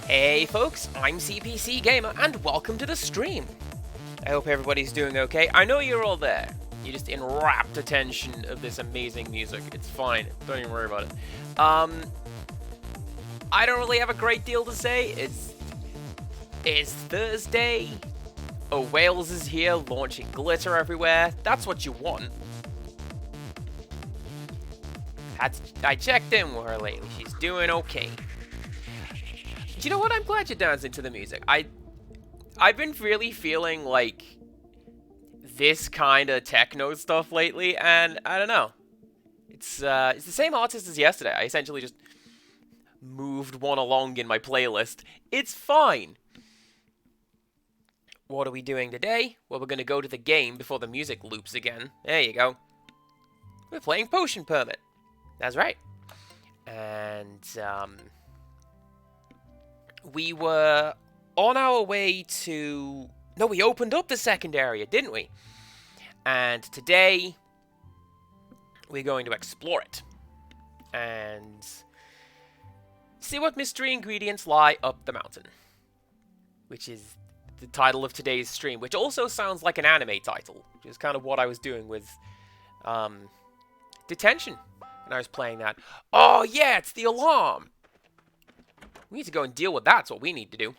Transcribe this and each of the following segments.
Hey folks, I'm CPC Gamer and welcome to the stream. I hope everybody's doing okay. I know you're all there. You're just in rapt attention of this amazing music. It's fine. Don't even worry about it. I don't really have a great deal to say. It's Thursday. Oh, Wales is here launching glitter everywhere. That's what you want. I checked in with her lately. She's doing okay. Do you know what? I'm glad you're dancing to the music. I've been really feeling like this kind of techno stuff lately, and I don't know. It's the same artist as yesterday. I essentially just moved one along in my playlist. It's fine. What are we doing today? Well, we're going to go to the game before the music loops again. There you go. We're playing Potion Permit. That's right. And, we were on our way to... No, we opened up the second area, didn't we? And today, we're going to explore it. And see what mystery ingredients lie up the mountain. Which is the title of today's stream, which also sounds like an anime title. Which is kind of what I was doing with Detention. And I was playing that. Oh, yeah, it's the alarm! We need to go and deal with that. That's what we need to do.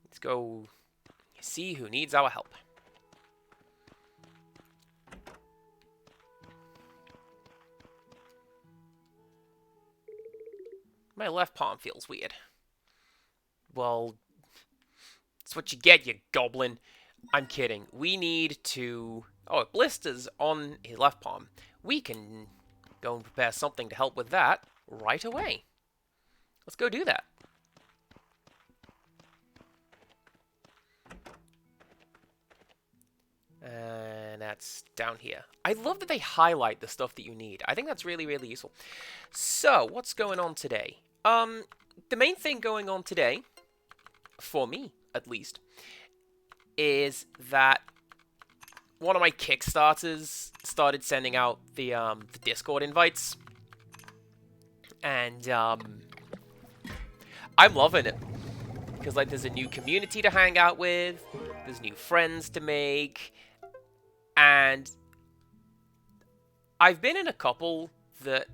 Let's go see who needs our help. My left palm feels weird. Well, that's what you get, you goblin. I'm kidding. We need to... Oh, it blisters on his left palm. We can go and prepare something to help with that right away. Let's go do that. And that's down here. I love that they highlight the stuff that you need. I think that's really, really useful. So, what's going on today? The main thing going on today, for me at least, is that one of my Kickstarters started sending out the Discord invites. And, I'm loving it, because like there's a new community to hang out with, there's new friends to make, and I've been in a couple that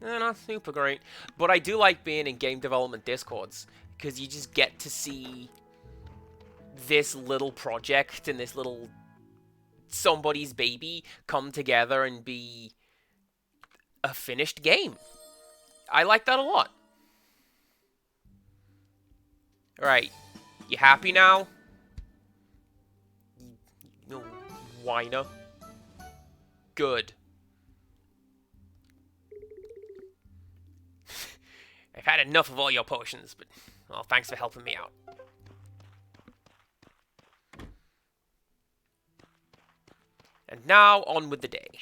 they're not super great, but I do like being in game development discords, because you just get to see this little project and this little somebody's baby come together and be a finished game. I like that a lot. Alright, you happy now? You whiner. Good. I've had enough of all your potions, but, well, thanks for helping me out. And now, on with the day.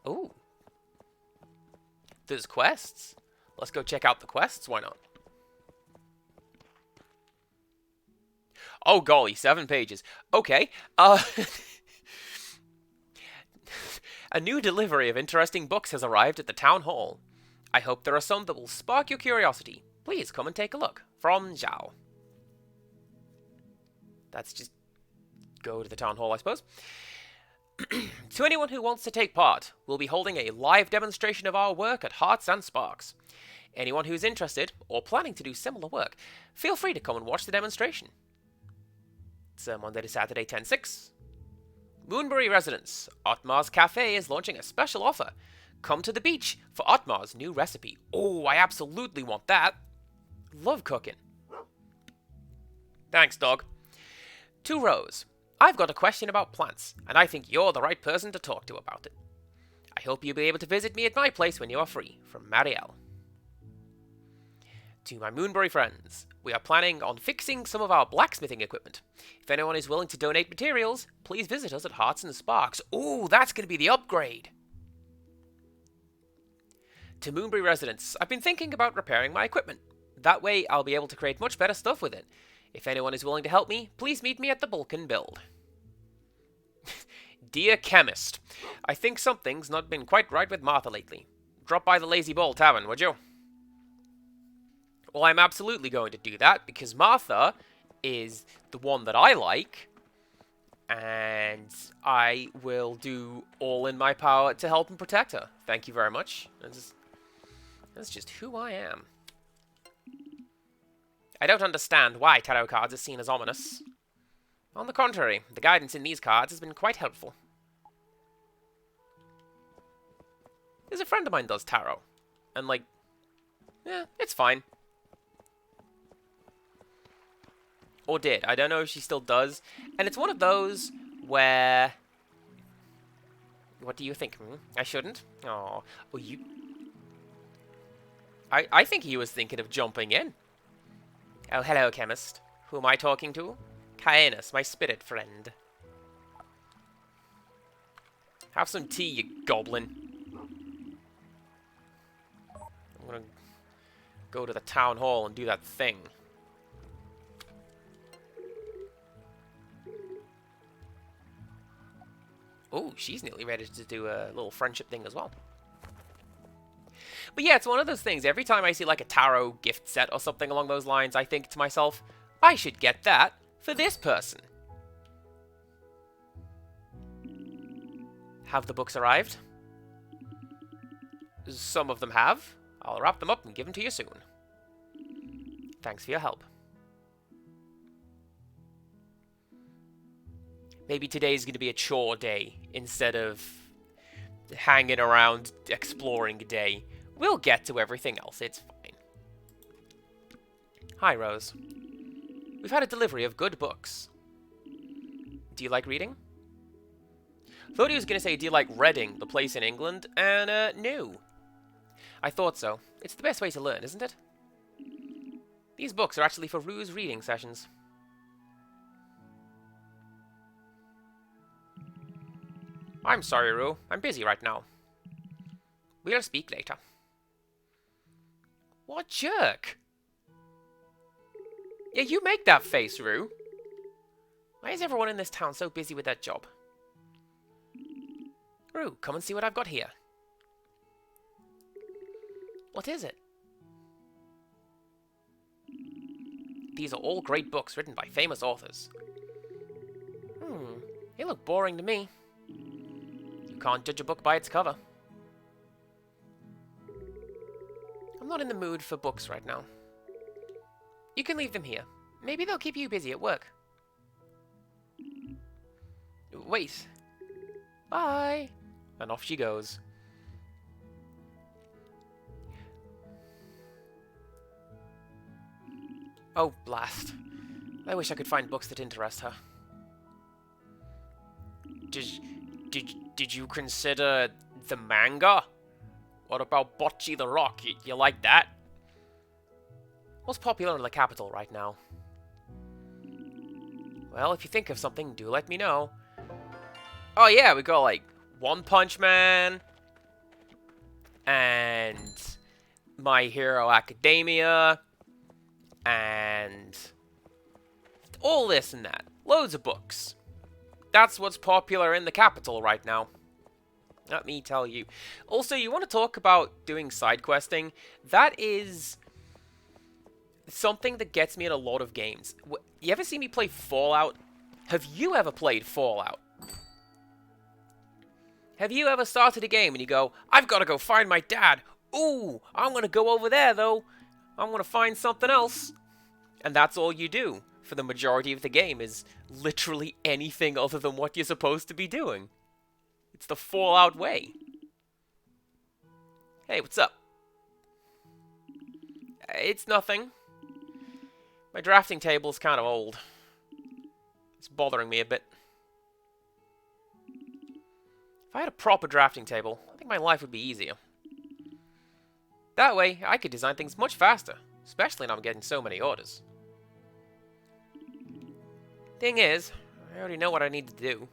Ooh. There's quests. Let's go check out the quests. Why not? Oh, golly. 7 pages. Okay. A new delivery of interesting books has arrived at the town hall. I hope there are some that will spark your curiosity. Please come and take a look. From Zhao. That's just go to the town hall, I suppose. To anyone who wants to take part, we'll be holding a live demonstration of our work at Hearts and Sparks. Anyone who's interested, or planning to do similar work, feel free to come and watch the demonstration. It's Monday to Saturday, 10/6. Moonbury residents, Otmar's Cafe is launching a special offer. Come to the beach for Otmar's new recipe. Oh, I absolutely want that. Love cooking. Thanks, dog. To Rose. I've got a question about plants, and I think you're the right person to talk to about it. I hope you'll be able to visit me at my place when you are free. From Marielle. To my Moonbury friends, we are planning on fixing some of our blacksmithing equipment. If anyone is willing to donate materials, please visit us at Hearts and Sparks. Ooh, that's going to be the upgrade. To Moonbury residents, I've been thinking about repairing my equipment. That way, I'll be able to create much better stuff with it. If anyone is willing to help me, please meet me at the Vulcan build. Dear Chemist, I think something's not been quite right with Martha lately. Drop by the Lazy Bowl Tavern, would you? Well, I'm absolutely going to do that, because Martha is the one that I like, and I will do all in my power to help and protect her. Thank you very much. That's just who I am. I don't understand why tarot cards are seen as ominous. On the contrary, the guidance in these cards has been quite helpful. There's a friend of mine does tarot, and like, it's fine. Or did. I don't know if she still does. And it's one of those where... What do you think? I shouldn't? Oh, you... I think he was thinking of jumping in. Oh, hello, Chemist. Who am I talking to? Caenus, my spirit friend. Have some tea, you goblin. I'm gonna go to the town hall and do that thing. Oh, she's nearly ready to do a little friendship thing as well. But yeah, it's one of those things. Every time I see like a tarot gift set or something along those lines, I think to myself, I should get that for this person. Have the books arrived? Some of them have. I'll wrap them up and give them to you soon. Thanks for your help. Maybe today's going to be a chore day instead of hanging around exploring day. We'll get to everything else, it's fine. Hi, Rose. We've had a delivery of good books. Do you like reading? Thought he was going to say, do you like Reading, the place in England? And, no. I thought so. It's the best way to learn, isn't it? These books are actually for Rue's reading sessions. I'm sorry, Rue. I'm busy right now. We'll speak later. What jerk? Yeah, you make that face, Rue. Why is everyone in this town so busy with their job? Rue, come and see what I've got here. What is it? These are all great books written by famous authors. They look boring to me. You can't judge a book by its cover. I'm not in the mood for books right now. You can leave them here. Maybe they'll keep you busy at work. Wait. Bye. And off she goes. Oh, blast. I wish I could find books that interest her. Did you consider the manga? What about Bocce the Rock? You like that? What's popular in the capital right now? Well, if you think of something, do let me know. Oh yeah, we got like One Punch Man and My Hero Academia and all this and that. Loads of books. That's what's popular in the capital right now. Let me tell you. Also, you want to talk about doing side questing? That is something that gets me in a lot of games. You ever see me play Fallout? Have you ever played Fallout? Have you ever started a game and you go, I've got to go find my dad. Ooh, I'm going to go over there, though. I'm going to find something else. And that's all you do for the majority of the game is literally anything other than what you're supposed to be doing. It's the Fallout way. Hey, what's up? It's nothing. My drafting table's kind of old. It's bothering me a bit. If I had a proper drafting table, I think my life would be easier. That way, I could design things much faster, especially when I'm getting so many orders. Thing is, I already know what I need to do.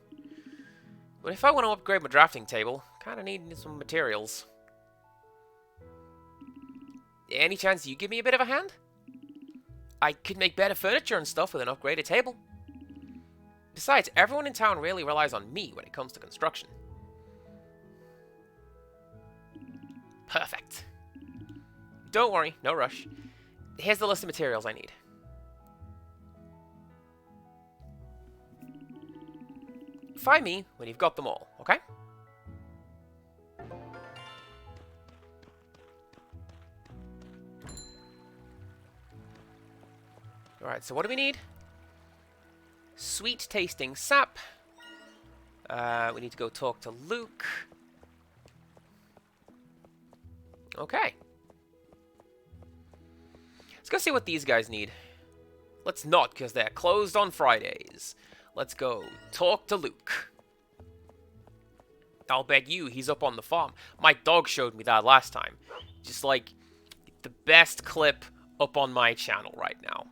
But if I want to upgrade my drafting table, I kind of need some materials. Any chance you give me a bit of a hand? I could make better furniture and stuff with an upgraded table. Besides, everyone in town really relies on me when it comes to construction. Perfect. Don't worry, no rush. Here's the list of materials I need. Find me when you've got them all, okay? Alright, so what do we need? Sweet tasting sap. We need to go talk to Luke. Okay. Let's go see what these guys need. Let's not, because they're closed on Fridays. Let's go talk to Luke. I'll bet you he's up on the farm. My dog showed me that last time. Just like the best clip up on my channel right now.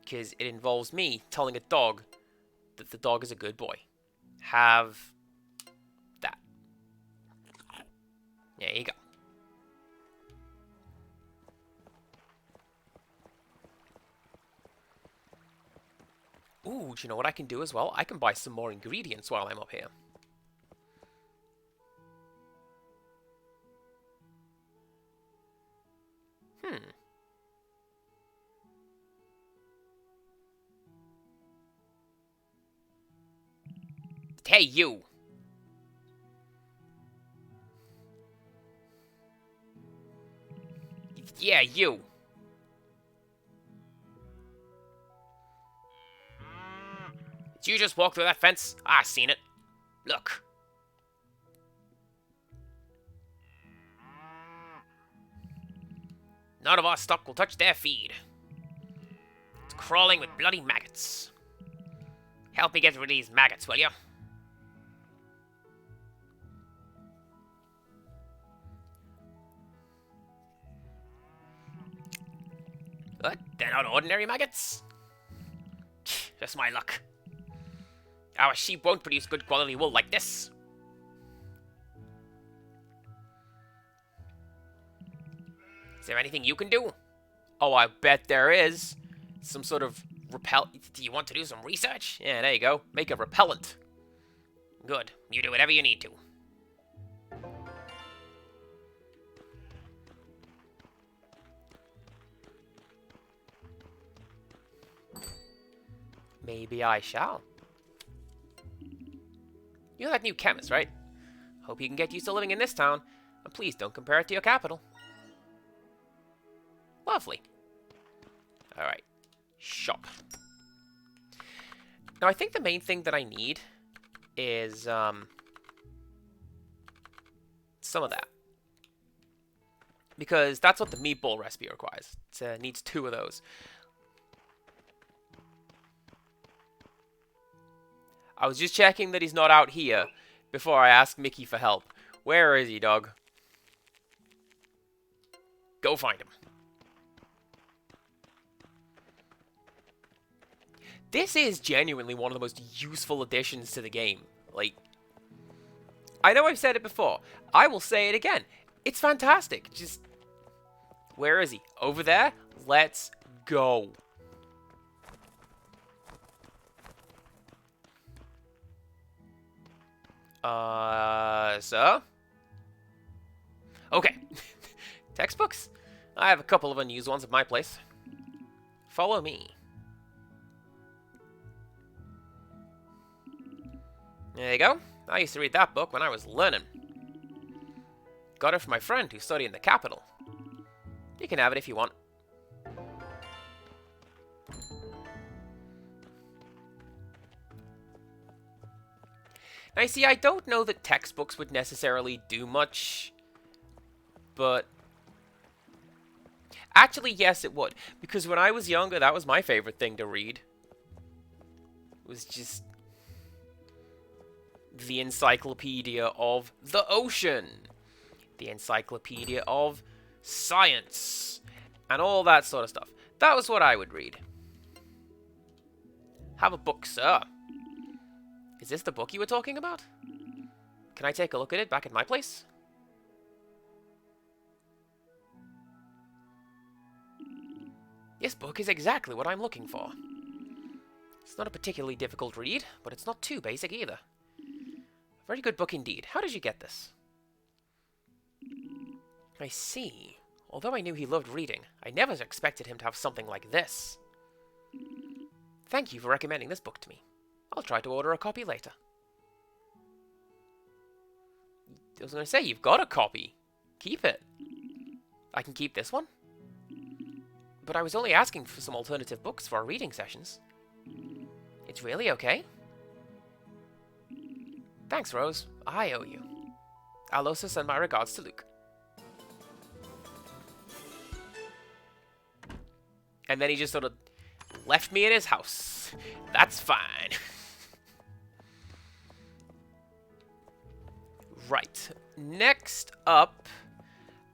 Because it involves me telling a dog that the dog is a good boy. Have that. There you go. Ooh, do you know what I can do as well? I can buy some more ingredients while I'm up here. Hey, you! Yeah, you! Did you just walk through that fence? I seen it. Look. None of our stock will touch their feed. It's crawling with bloody maggots. Help me get rid of these maggots, will you? What? They're not ordinary maggots? Just my luck. Our sheep won't produce good quality wool like this. Is there anything you can do? Oh, I bet there is. Some sort of do you want to do some research? Yeah, there you go. Make a repellent. Good. You do whatever you need to. Maybe I shall. You're that new chemist, right? Hope you can get used to living in this town. And please don't compare it to your capital. Lovely. Alright. Shop. Now, I think the main thing that I need is, some of that. Because that's what the meatball recipe requires. It needs 2 of those. I was just checking that he's not out here before I ask Mickey for help. Where is he, dog? Go find him. This is genuinely one of the most useful additions to the game. Like, I know I've said it before. I will say it again. It's fantastic. Just, where is he? Over there? Let's go. Sir? Okay. Textbooks? I have a couple of unused ones at my place. Follow me. There you go. I used to read that book when I was learning. Got it from my friend who's studying the capital. You can have it if you want. Now, you see, I don't know that textbooks would necessarily do much, but actually, yes, it would. Because when I was younger, that was my favorite thing to read. It was just the encyclopedia of the ocean, the encyclopedia of science, and all that sort of stuff. That was what I would read. Have a book, sir. Is this the book you were talking about? Can I take a look at it back at my place? This book is exactly what I'm looking for. It's not a particularly difficult read, but it's not too basic either. A very good book indeed. How did you get this? I see. Although I knew he loved reading, I never expected him to have something like this. Thank you for recommending this book to me. I'll try to order a copy later. I was going to say, you've got a copy. Keep it. I can keep this one? But I was only asking for some alternative books for our reading sessions. It's really okay? Thanks, Rose. I owe you. I'll also send my regards to Luke. And then he just sort of left me in his house. That's fine. Right. Next up,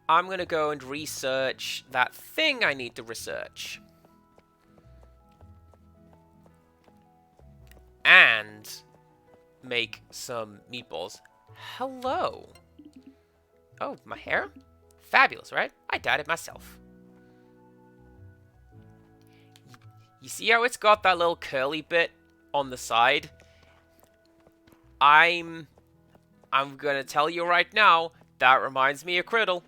I'm going to go and research that thing I need to research. And make some meatballs. Hello. Oh, my hair? Fabulous, right? I dyed it myself. You see how it's got that little curly bit on the side? I'm gonna tell you right now, that reminds me of Criddle.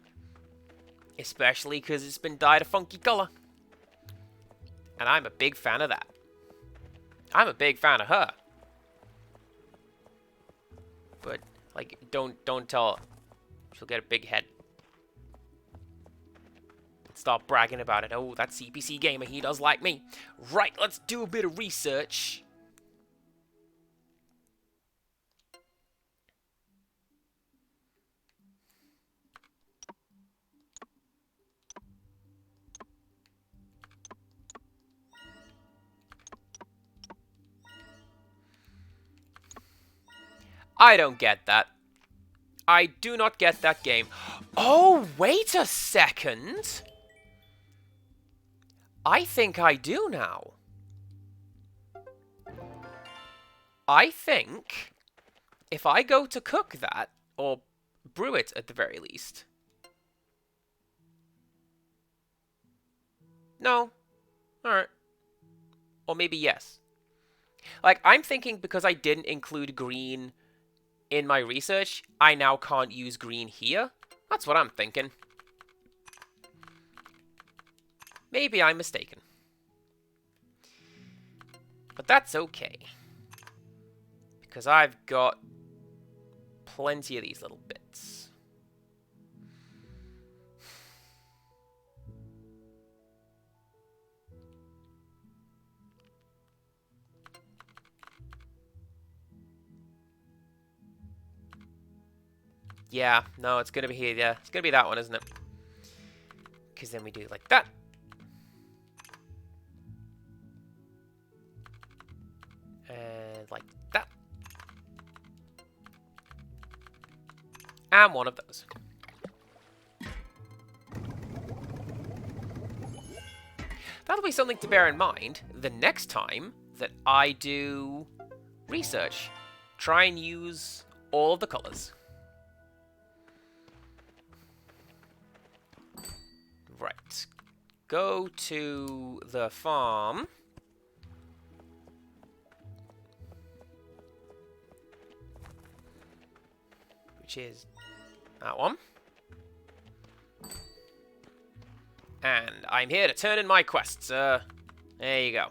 Especially because it's been dyed a funky color. And I'm a big fan of that. I'm a big fan of her. But, like, don't tell her. She'll get a big head. Stop bragging about it. Oh, that CPC gamer, he does like me. Right, let's do a bit of research. I don't get that. I do not get that game. Oh, wait a second. I think I do now. I think if I go to cook that, or brew it at the very least. No. Alright. Or maybe yes. Like, I'm thinking because I didn't include green in my research, I now can't use green here. That's what I'm thinking. Maybe I'm mistaken. But that's okay. Because I've got plenty of these little bits. Yeah, no, it's gonna be here. Yeah, it's gonna be that one, isn't it? Because then we do like that. And like that. And one of those. That'll be something to bear in mind the next time that I do research. Try and use all of the colors. Right. Go to the farm. Which is that one. And I'm here to turn in my quests. There you go.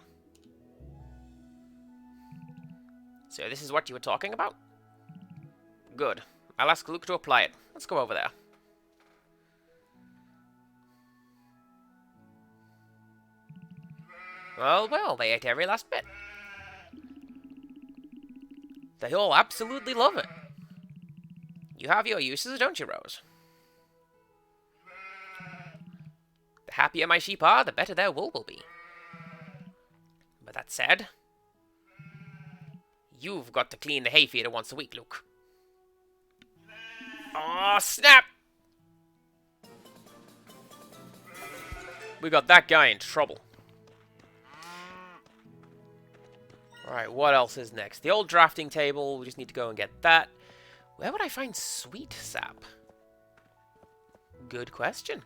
So this is what you were talking about? Good. I'll ask Luke to apply it. Let's go over there. Well, well, they ate every last bit. They all absolutely love it. You have your uses, don't you, Rose? The happier my sheep are, the better their wool will be. But that said, you've got to clean the hay feeder once a week, Luke. Aw, snap! We got that guy in trouble. Alright, what else is next? The old drafting table, we just need to go and get that. Where would I find sweet sap? Good question.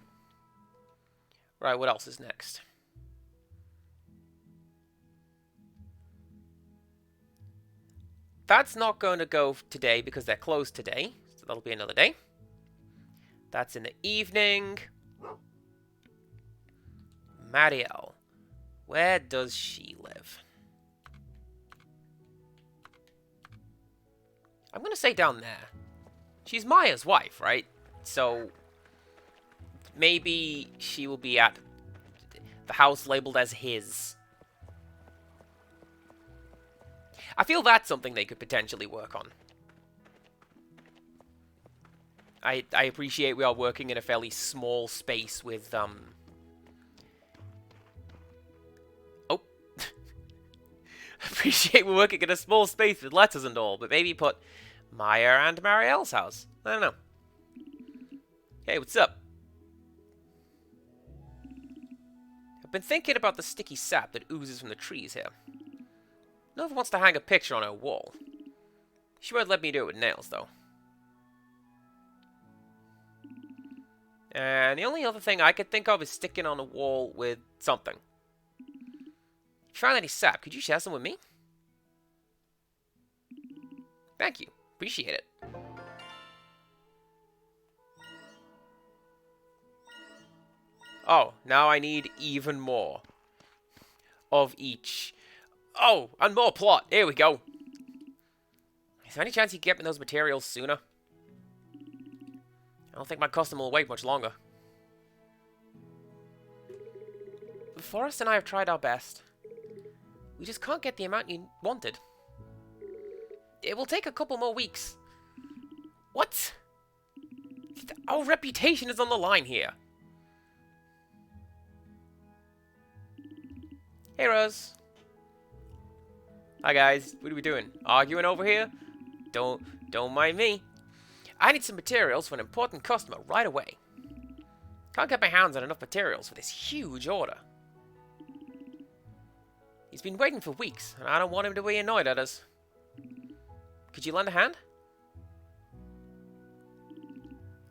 Right, what else is next? that's not going to go today because they're closed today. So that'll be another day. That's in the evening. Marielle. Where does she live? I'm going to say down there. She's Maya's wife, right? So maybe she will be at the house labeled as his. I feel that's something they could potentially work on. I appreciate we are working in a fairly small space with, Oh. Appreciate we're working in a small space with letters and all, but maybe put Maya and Marielle's house. I don't know. Hey, what's up? I've been thinking about the sticky sap that oozes from the trees here. Nova wants to hang a picture on her wall. She won't let me do it with nails, though. And the only other thing I could think of is sticking on a wall with something. If you found any sap, could you share some with me? Thank you. Appreciate it. Oh, now I need even more of each. Oh, and more plot. Here we go. Is there any chance you can get me those materials sooner? I don't think my customer will wait much longer. Forrest and I have tried our best. We just can't get the amount you wanted. It will take a couple more weeks. What? Our reputation is on the line here. Hey, Rose. Hi, guys. What are we doing? Arguing over here? Don't mind me. I need some materials for an important customer right away. Can't get my hands on enough materials for this huge order. He's been waiting for weeks, and I don't want him to be annoyed at us. Could you lend a hand?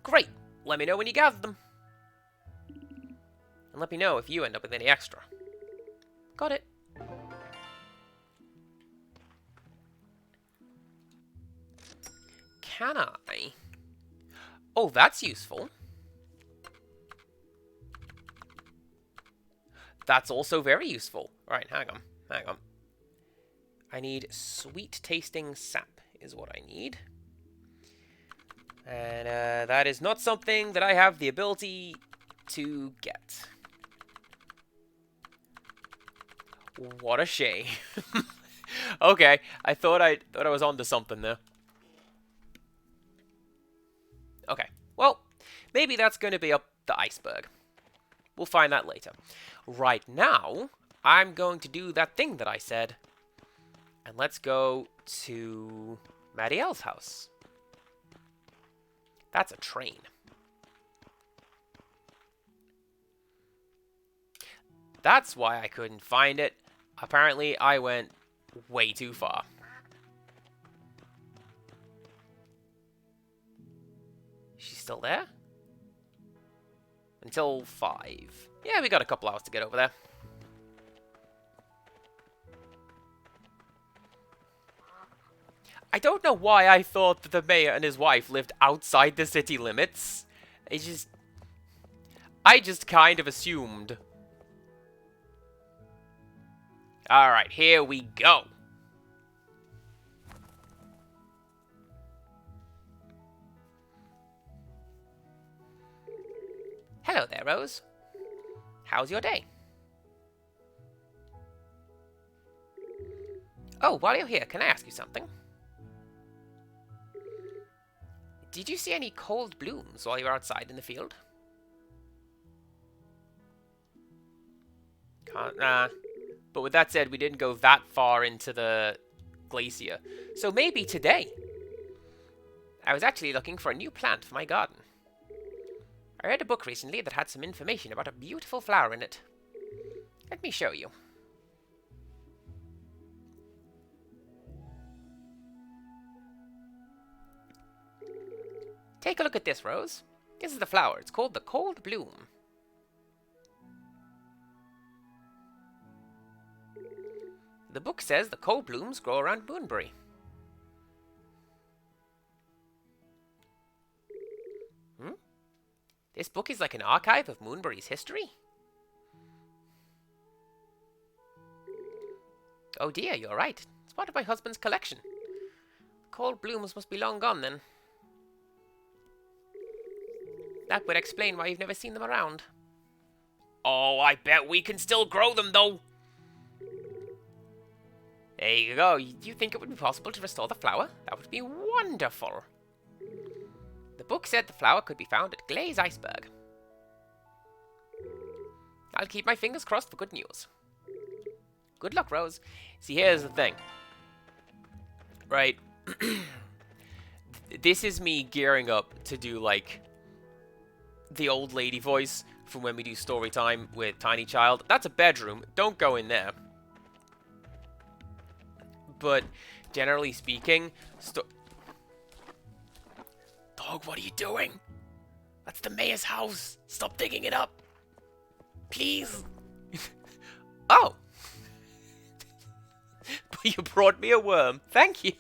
Great. Let me know when you gather them. And let me know if you end up with any extra. Got it. Can I? Oh, that's useful. That's also very useful. Right, hang on. I need sweet tasting sap is what I need. And that is not something that I have the ability to get. What a shame. Okay, I thought I was onto something there. Okay, well, maybe that's going to be up the iceberg. We'll find that later. Right now, I'm going to do that thing that I said. And let's go to Marielle's house. That's a train. That's why I couldn't find it. Apparently, I went way too far. She's still there? Until 5. Yeah, we got a couple hours to get over there. I don't know why I thought that the mayor and his wife lived outside the city limits. I just kind of assumed. Alright, here we go. Hello there, Rose. How's your day? Oh, while you're here, can I ask you something? Did you see any cold blooms while you were outside in the field? Nah. But with that said, we didn't go that far into the glacier. So maybe today. I was actually looking for a new plant for my garden. I read a book recently that had some information about a beautiful flower in it. Let me show you. Take a look at this, Rose. This is the flower. It's called the Cold Bloom. The book says the cold blooms grow around Moonbury. This book is like an archive of Moonbury's history? Oh dear, you're right. It's part of my husband's collection. Cold blooms must be long gone, then. That would explain why you've never seen them around. Oh, I bet we can still grow them, though! There you go. Do you think it would be possible to restore the flower? That would be wonderful. The book said the flower could be found at Glaze Iceberg. I'll keep my fingers crossed for good news. Good luck, Rose. See, here's the thing. Right? This is me gearing up to do, like, the old lady voice from when we do story time with Tiny Child. That's a bedroom. Don't go in there. But, generally speaking... Dog, what are you doing? That's the mayor's house. Stop digging it up. Please. Oh. You brought me a worm. Thank you.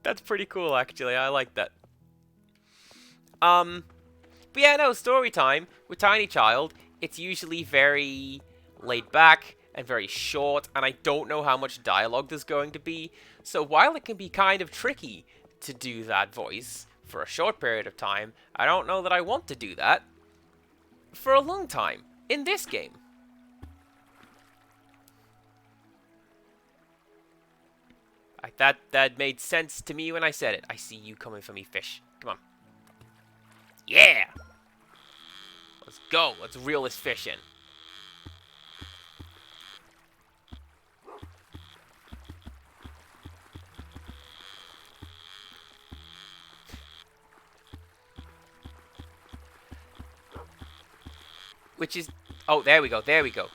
That's pretty cool, actually. I like that. But yeah, no, story time with Tiny Child, it's usually very laid back and very short, and I don't know how much dialogue there's going to be. So while it can be kind of tricky to do that voice for a short period of time, I don't know that I want to do that for a long time in this game. That made sense to me when I said it. I see you coming for me, fish. Come on. Yeah! Let's go. Let's reel this fish in. Which is... Oh, there we go. There we go.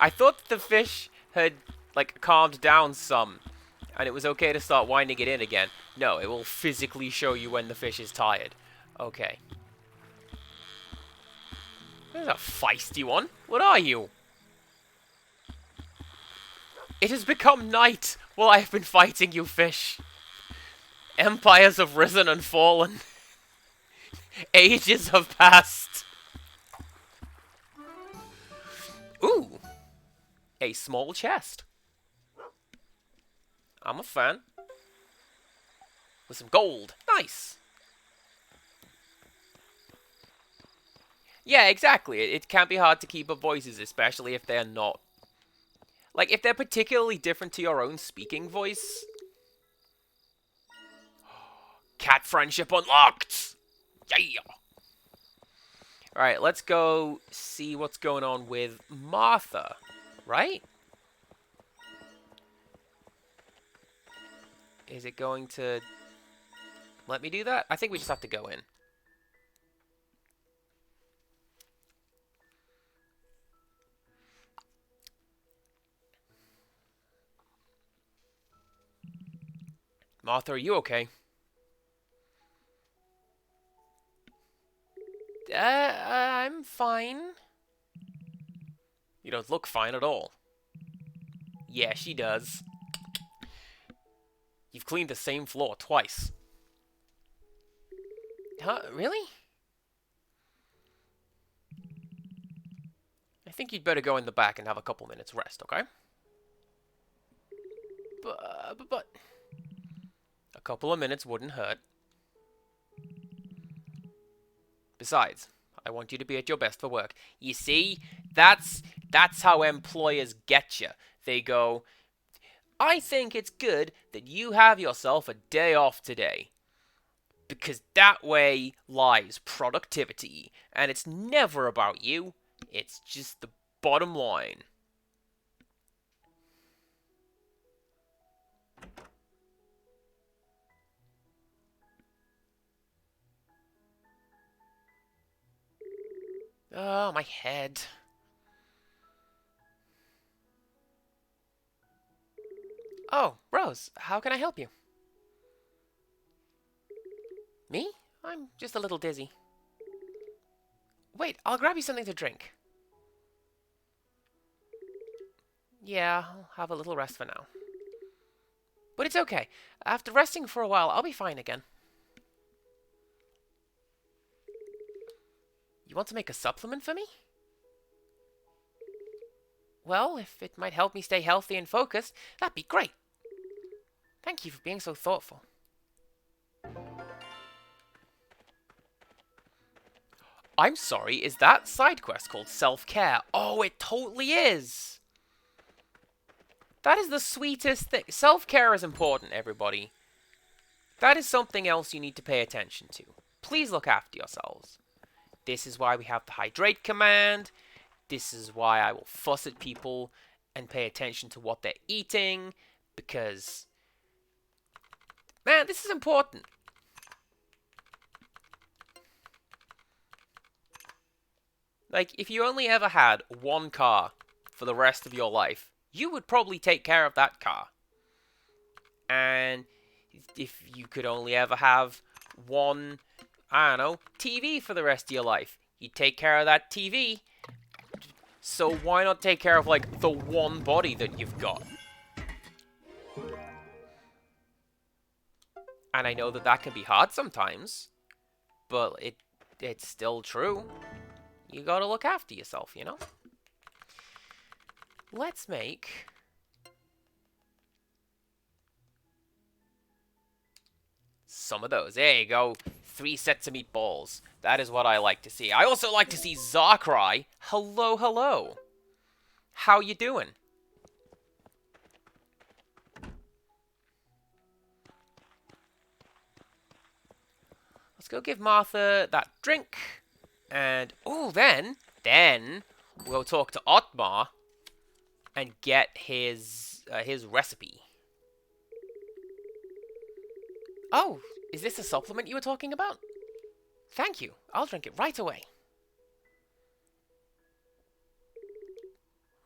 I thought the fish had, like, calmed down some. And it was okay to start winding it in again. No, it will physically show you when the fish is tired. Okay. There's a feisty one. What are you? It has become night while I have been fighting you, fish. Empires have risen and fallen. Ages have passed. Ooh. A small chest. I'm a fan. With some gold. Nice. Yeah, exactly. It can be hard to keep up voices, especially if they're not... Like, if they're particularly different to your own speaking voice. Cat friendship unlocked! Yeah! Alright, let's go see what's going on with Martha. Right? Is it going to let me do that? I think we just have to go in. Martha, are you okay? I'm fine. You don't look fine at all. Yeah, she does. You've cleaned the same floor twice. Huh? Really? I think you'd better go in the back and have a couple minutes rest, okay? But... A couple of minutes wouldn't hurt. Besides, I want you to be at your best for work. You see? That's how employers get you. They go, I think it's good that you have yourself a day off today. Because that way lies productivity. And it's never about you. It's just the bottom line. Oh, my head. Oh, Rose, how can I help you? Me? I'm just a little dizzy. Wait, I'll grab you something to drink. Yeah, I'll have a little rest for now. But it's okay. After resting for a while, I'll be fine again. You want to make a supplement for me? Well, if it might help me stay healthy and focused, that'd be great. Thank you for being so thoughtful. I'm sorry, is that side quest called self-care? Oh, it totally is! That is the sweetest thing. Self-care is important, everybody. That is something else you need to pay attention to. Please look after yourselves. This is why we have the hydrate command. This is why I will fuss at people and pay attention to what they're eating. Because, man, this is important. Like, if you only ever had one car for the rest of your life, you would probably take care of that car. And if you could only ever have one, I don't know, TV for the rest of your life, you'd take care of that TV. So why not take care of, like, the one body that you've got? And I know that that can be hard sometimes, but it's still true. You gotta look after yourself, you know? Let's make some of those. There you go. 3 sets of meatballs. That is what I like to see. I also like to see Zarkrai. Hello, hello. How you doing? Let's go give Martha that drink. And, oh, then we'll talk to Otmar and get his recipe. Oh, is this a supplement you were talking about? Thank you. I'll drink it right away.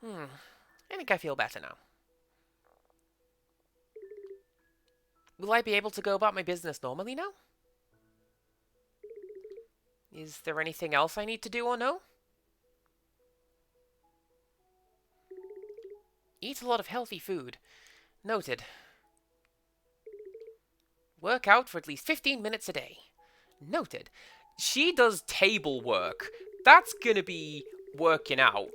I think I feel better now. Will I be able to go about my business normally now? Is there anything else I need to do or know? Eat a lot of healthy food. Noted. Work out for at least 15 minutes a day. Noted. She does table work. That's gonna be working out.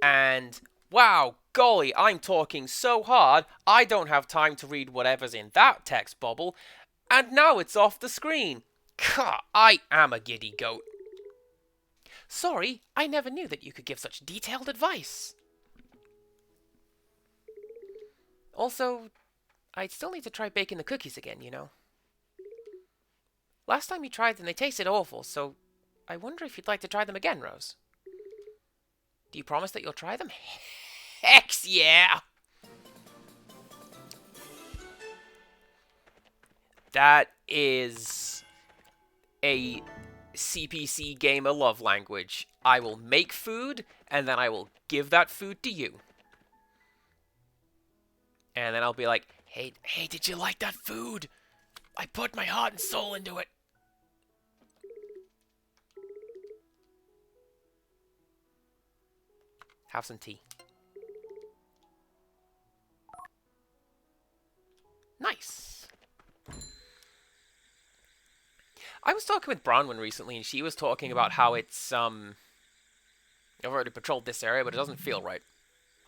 And, wow, golly, I'm talking so hard, I don't have time to read whatever's in that text bubble. And now it's off the screen. Gah, I am a giddy goat. Sorry, I never knew that you could give such detailed advice. Also, I'd still need to try baking the cookies again, you know. Last time you tried them, they tasted awful, so I wonder if you'd like to try them again, Rose. Do you promise that you'll try them? Heck yeah! That is a CPC gamer love language. I will make food, and then I will give that food to you. And then I'll be like, hey, did you like that food? I put my heart and soul into it. Have some tea. Nice. I was talking with Bronwyn recently, and she was talking about how it's, I've already patrolled this area, but it doesn't feel right.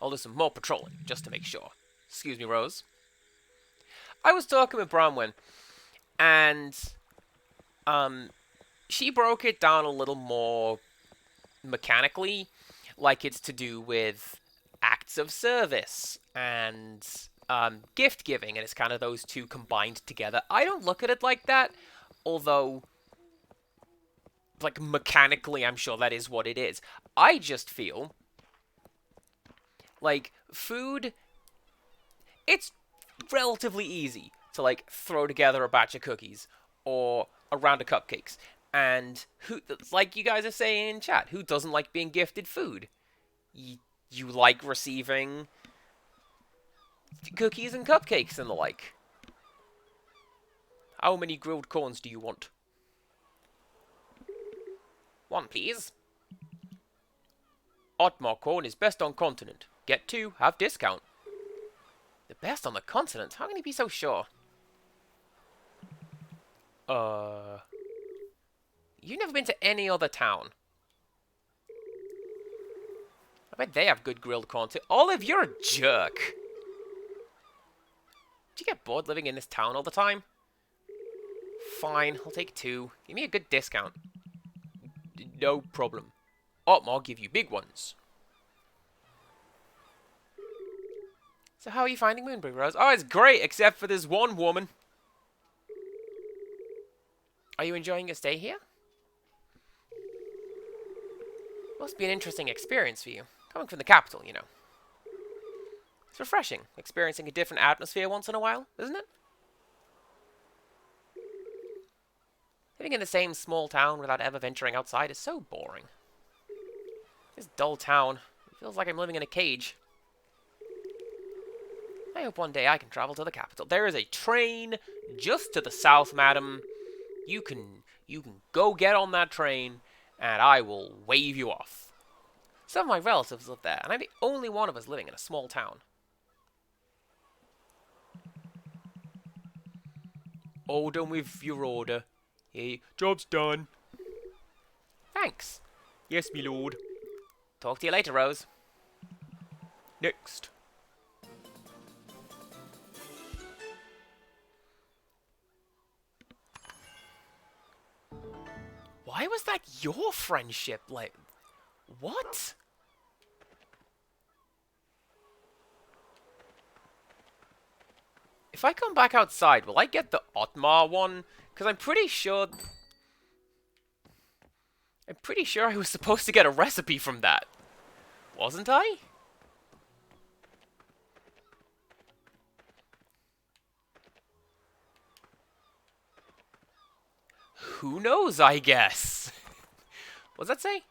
I'll do some more patrolling, just to make sure. Excuse me, Rose. I was talking with Bronwyn, and, she broke it down a little more mechanically, like it's to do with acts of service and gift giving, and it's kind of those two combined together. I don't look at it like that, although, like, mechanically, I'm sure that is what it is. I just feel like food, it's relatively easy to, like, throw together a batch of cookies or a round of cupcakes. And who, like you guys are saying in chat, who doesn't like being gifted food? You like receiving cookies and cupcakes and the like. How many grilled corns do you want? 1, please. Otmar corn is best on continent. Get 2, have discount. The best on the continent? How can you be so sure? You've never been to any other town. I bet they have good grilled corn too. Olive, you're a jerk. Did you get bored living in this town all the time? Fine, I'll take 2. Give me a good discount. No problem. I'll give you big ones. So how are you finding Moonbrew, Rose? Oh, it's great, except for this one woman. Are you enjoying your stay here? Must be an interesting experience for you. Coming from the capital, you know. It's refreshing, experiencing a different atmosphere once in a while, isn't it? Living in the same small town without ever venturing outside is so boring. This dull town, it feels like I'm living in a cage. I hope one day I can travel to the capital. There is a train just to the south, madam. You can go get on that train, and I will wave you off. Some of my relatives live there, and I'm the only one of us living in a small town. All done with your order. Here, job's done. Thanks. Yes, me lord. Talk to you later, Rose. Next. Why was that your friendship? Like, what? If I come back outside, will I get the Otmar one? Because I'm pretty sure I was supposed to get a recipe from that. Wasn't I? Who knows, I guess. What does that say?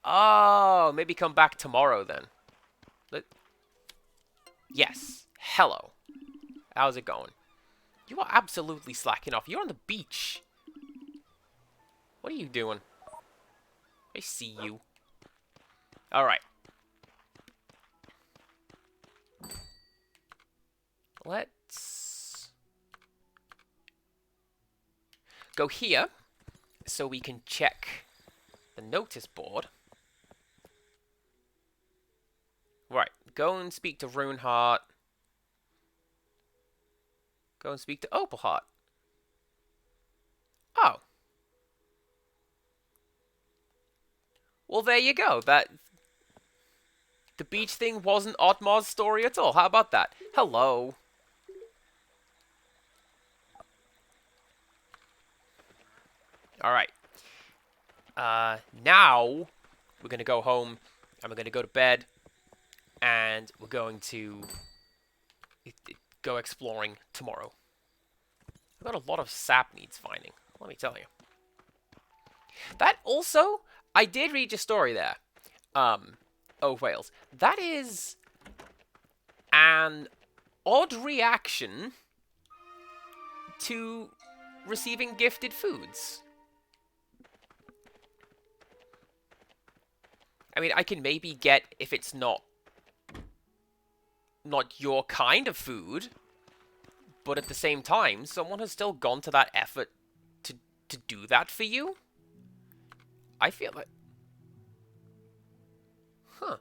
Oh, maybe come back tomorrow then. Yes. Hello. How's it going? You are absolutely slacking off. You're on the beach. What are you doing? I see you. Alright. Let's go here so we can check the notice board. Right. Go and speak to Runeheart. Go and speak to Opalheart. Oh. Well, there you go. The beach thing wasn't Otmar's story at all. How about that? Hello. Alright. Now, we're going to go home, and we're going to go to bed, and we're going to go exploring tomorrow. I've got a lot of sap needs finding, let me tell you. That also, I did read your story there. Oh, Wales. That is an odd reaction to receiving gifted foods. I mean, I can maybe get if it's not your kind of food, but at the same time, someone has still gone to that effort to do that for you. I feel like... Huh.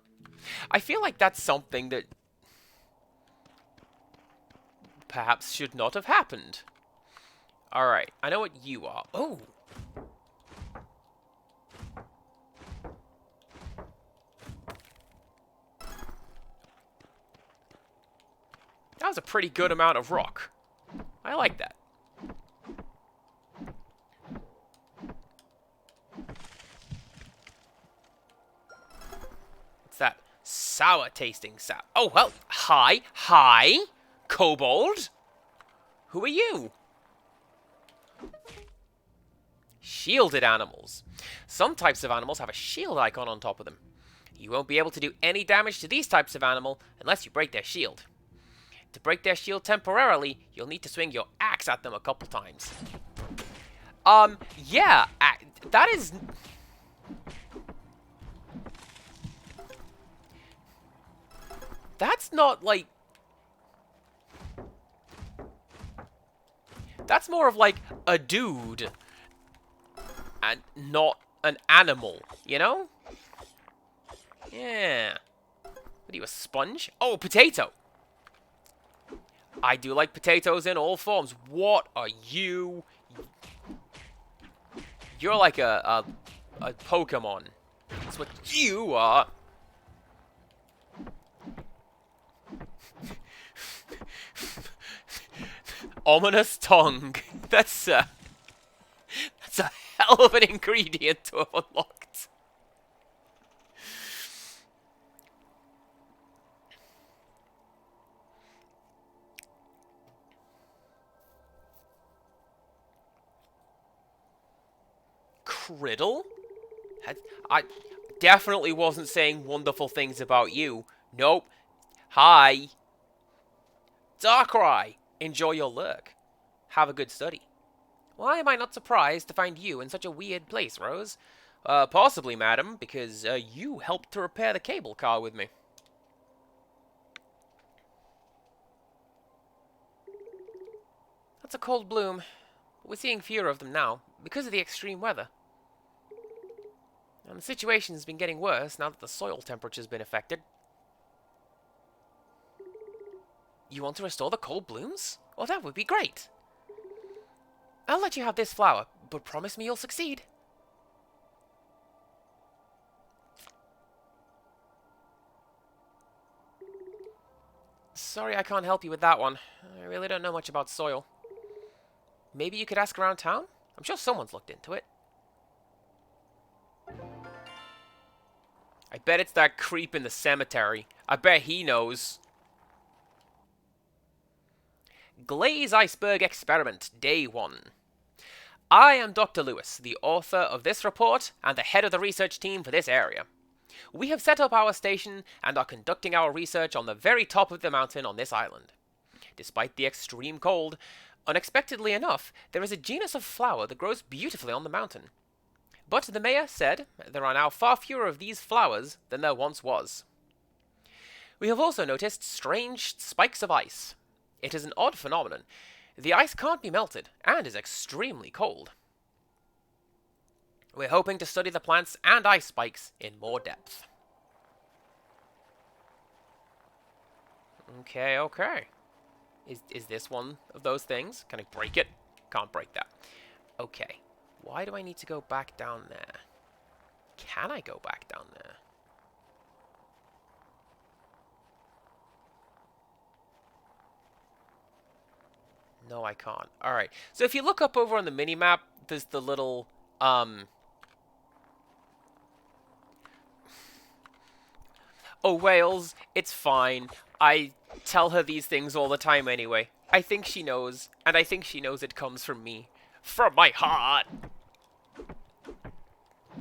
I feel like that's something that perhaps should not have happened. Alright, I know what you are. Oh! That was a pretty good amount of rock. I like that. What's that? Sour tasting sap. Oh, well, hi, Kobold. Who are you? Shielded animals. Some types of animals have a shield icon on top of them. You won't be able to do any damage to these types of animal unless you break their shield. To break their shield temporarily, you'll need to swing your axe at them a couple times. Yeah, that is... That's not, like... That's more of, like, a dude and not an animal, you know? Yeah. What are you, a sponge? Oh, a potato! I do like potatoes in all forms. What are you? You're like a Pokemon. That's what you are. Ominous tongue. That's a hell of an ingredient to have unlocked. Criddle? I definitely wasn't saying wonderful things about you. Nope. Hi. Darkrai. Enjoy your lurk. Have a good study. Why am I not surprised to find you in such a weird place, Rose? Possibly, madam, because you helped to repair the cable car with me. That's a cold bloom. But we're seeing fewer of them now, because of the extreme weather. And the situation's been getting worse now that the soil temperature's been affected. You want to restore the cold blooms? Well, that would be great. I'll let you have this flower, but promise me you'll succeed. Sorry I can't help you with that one. I really don't know much about soil. Maybe you could ask around town? I'm sure someone's looked into it. I bet it's that creep in the cemetery. I bet he knows. Glaze Iceberg Experiment, Day 1. I am Dr. Lewis, the author of this report and the head of the research team for this area. We have set up our station and are conducting our research on the very top of the mountain on this island. Despite the extreme cold, unexpectedly enough, there is a genus of flower that grows beautifully on the mountain. But the mayor said there are now far fewer of these flowers than there once was. We have also noticed strange spikes of ice. It is an odd phenomenon. The ice can't be melted, and is extremely cold. We're hoping to study the plants and ice spikes in more depth. Okay. Is this one of those things? Can I break it? Can't break that. Okay. Why do I need to go back down there? Can I go back down there? No, I can't. Alright. So if you look up over on the mini-map, there's the little, Oh, Wales, it's fine. I tell her these things all the time anyway. I think she knows, and I think she knows it comes from me. From my heart!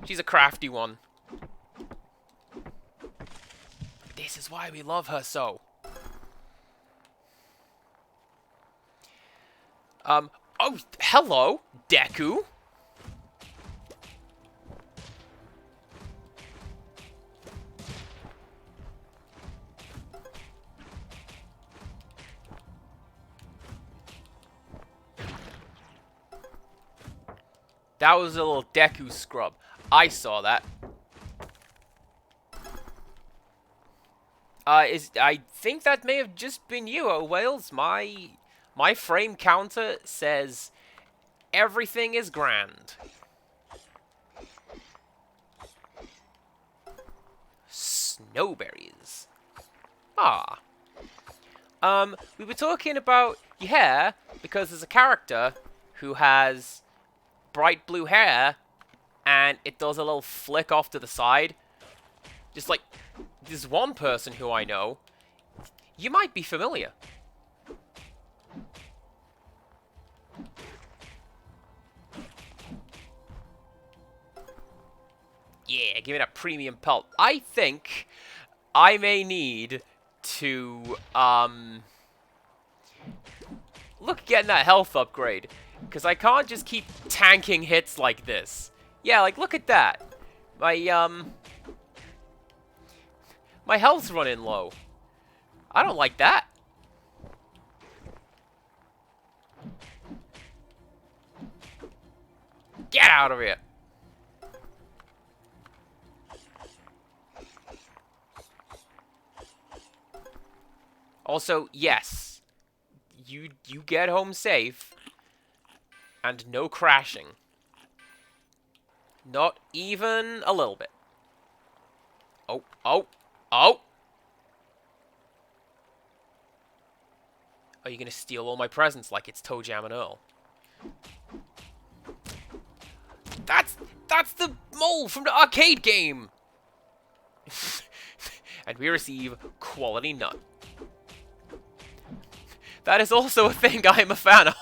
She's a crafty one. This is why we love her so. Oh, hello, Deku. That was a little Deku scrub. I saw that. I think that may have just been you, Wales. My frame counter says everything is grand. Snowberries. Ah. We were talking about your hair because there's a character who has bright blue hair and it does a little flick off to the side. Just like this one person who I know. You might be familiar. Yeah, give me that premium pelt. I think I may need to, look at getting that health upgrade. Because I can't just keep tanking hits like this. Yeah, like, look at that. My health's running low. I don't like that. Get out of here. Also, yes, you get home safe and no crashing. Not even a little bit. Oh, oh, oh! Are you gonna steal all my presents like it's Toe Jam and Earl? That's the mole from the arcade game! And we receive quality nut. That is also a thing I am a fan of.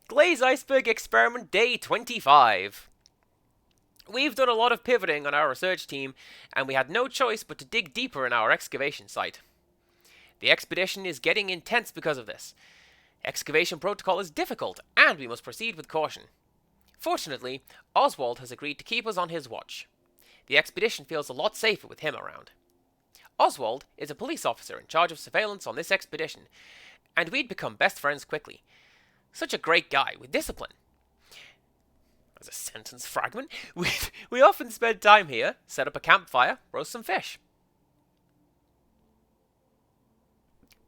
Glaze Iceberg Experiment Day 25. We've done a lot of pivoting on our research team, and we had no choice but to dig deeper in our excavation site. The expedition is getting intense because of this. Excavation protocol is difficult, and we must proceed with caution. Fortunately, Oswald has agreed to keep us on his watch. The expedition feels a lot safer with him around. Oswald is a police officer in charge of surveillance on this expedition, and we'd become best friends quickly. Such a great guy with discipline. As a sentence fragment, we often spend time here, set up a campfire, roast some fish.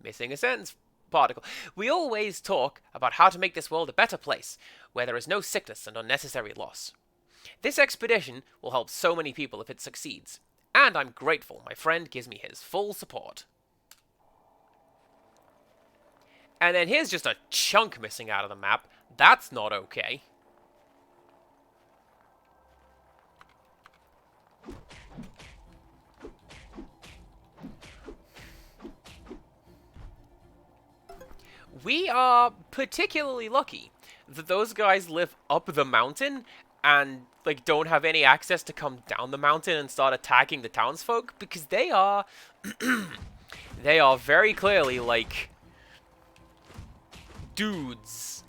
Missing a sentence particle. We always talk about how to make this world a better place, where there is no sickness and unnecessary loss. This expedition will help so many people if it succeeds, and I'm grateful my friend gives me his full support. And then here's just a chunk missing out of the map. That's not okay. We are particularly lucky that those guys live up the mountain and like don't have any access to come down the mountain and start attacking the townsfolk, because they are they are very clearly like dudes,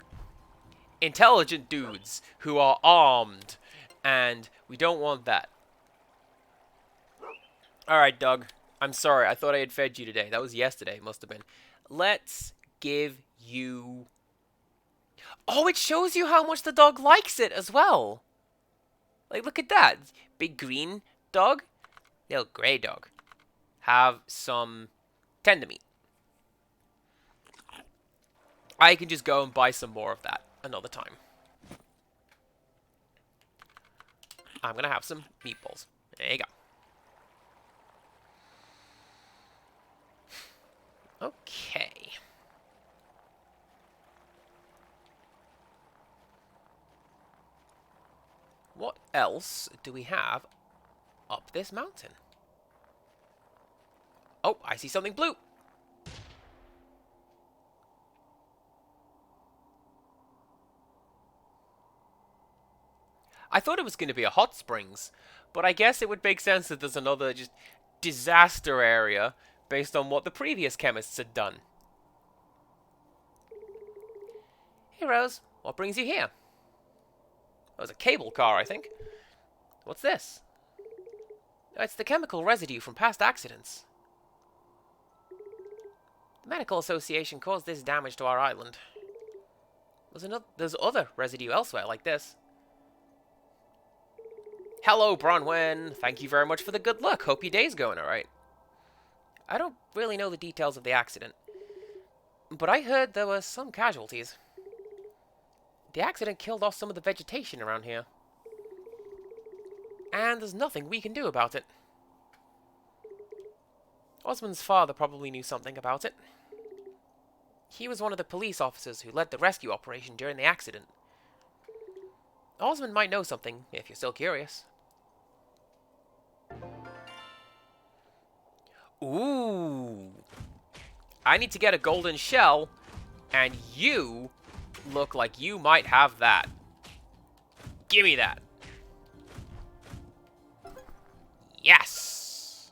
intelligent dudes who are armed, and we don't want that. Alright, Doug. I'm sorry. I thought I had fed you today. That was yesterday. Must have been. Let's give you... Oh, it shows you how much the dog likes it as well. Like, look at that. Big green dog. Little grey dog. Have some tender meat. I can just go and buy some more of that another time. I'm going to have some meatballs. There you go. Okay. What else do we have up this mountain? Oh, I see something blue. I thought it was going to be a hot springs, but I guess it would make sense that there's another just disaster area based on what the previous chemists had done. Hey, Rose, what brings you here? That was a cable car, I think. What's this? Oh, it's the chemical residue from past accidents. The Medical Association caused this damage to our island. There's other residue elsewhere like this. Hello, Bronwyn. Thank you very much for the good luck. Hope your day's going alright. I don't really know the details of the accident, but I heard there were some casualties. The accident killed off some of the vegetation around here, and there's nothing we can do about it. Osmond's father probably knew something about it. He was one of the police officers who led the rescue operation during the accident. Osmond might know something, if you're still curious. Ooh. I need to get a golden shell, and you look like you might have that. Gimme that. Yes!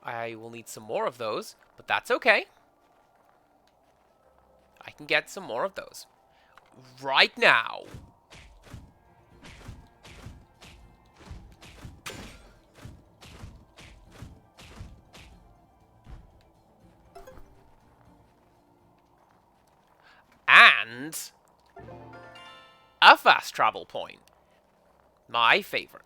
I will need some more of those, but that's okay. I can get some more of those. Right now. And a fast travel point. My favorite.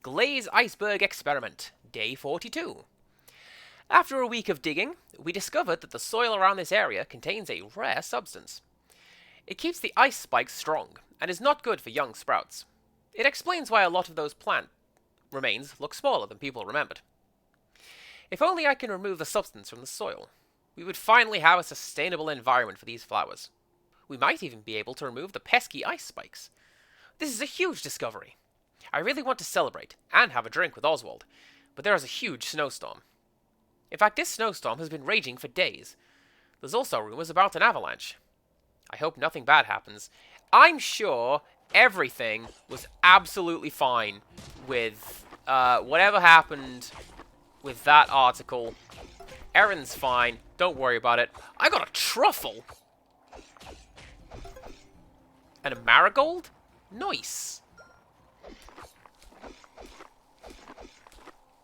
Glaze Iceberg Experiment, Day 42. After a week of digging, we discovered that the soil around this area contains a rare substance. It keeps the ice spikes strong, and is not good for young sprouts. It explains why a lot of those plant remains look smaller than people remembered. If only I can remove the substance from the soil, we would finally have a sustainable environment for these flowers. We might even be able to remove the pesky ice spikes. This is a huge discovery. I really want to celebrate and have a drink with Oswald, but there is a huge snowstorm. In fact, this snowstorm has been raging for days. There's also rumors about an avalanche. I hope nothing bad happens. I'm sure everything was absolutely fine with whatever happened with that article. Erin's fine. Don't worry about it. I got a truffle! And a marigold? Nice.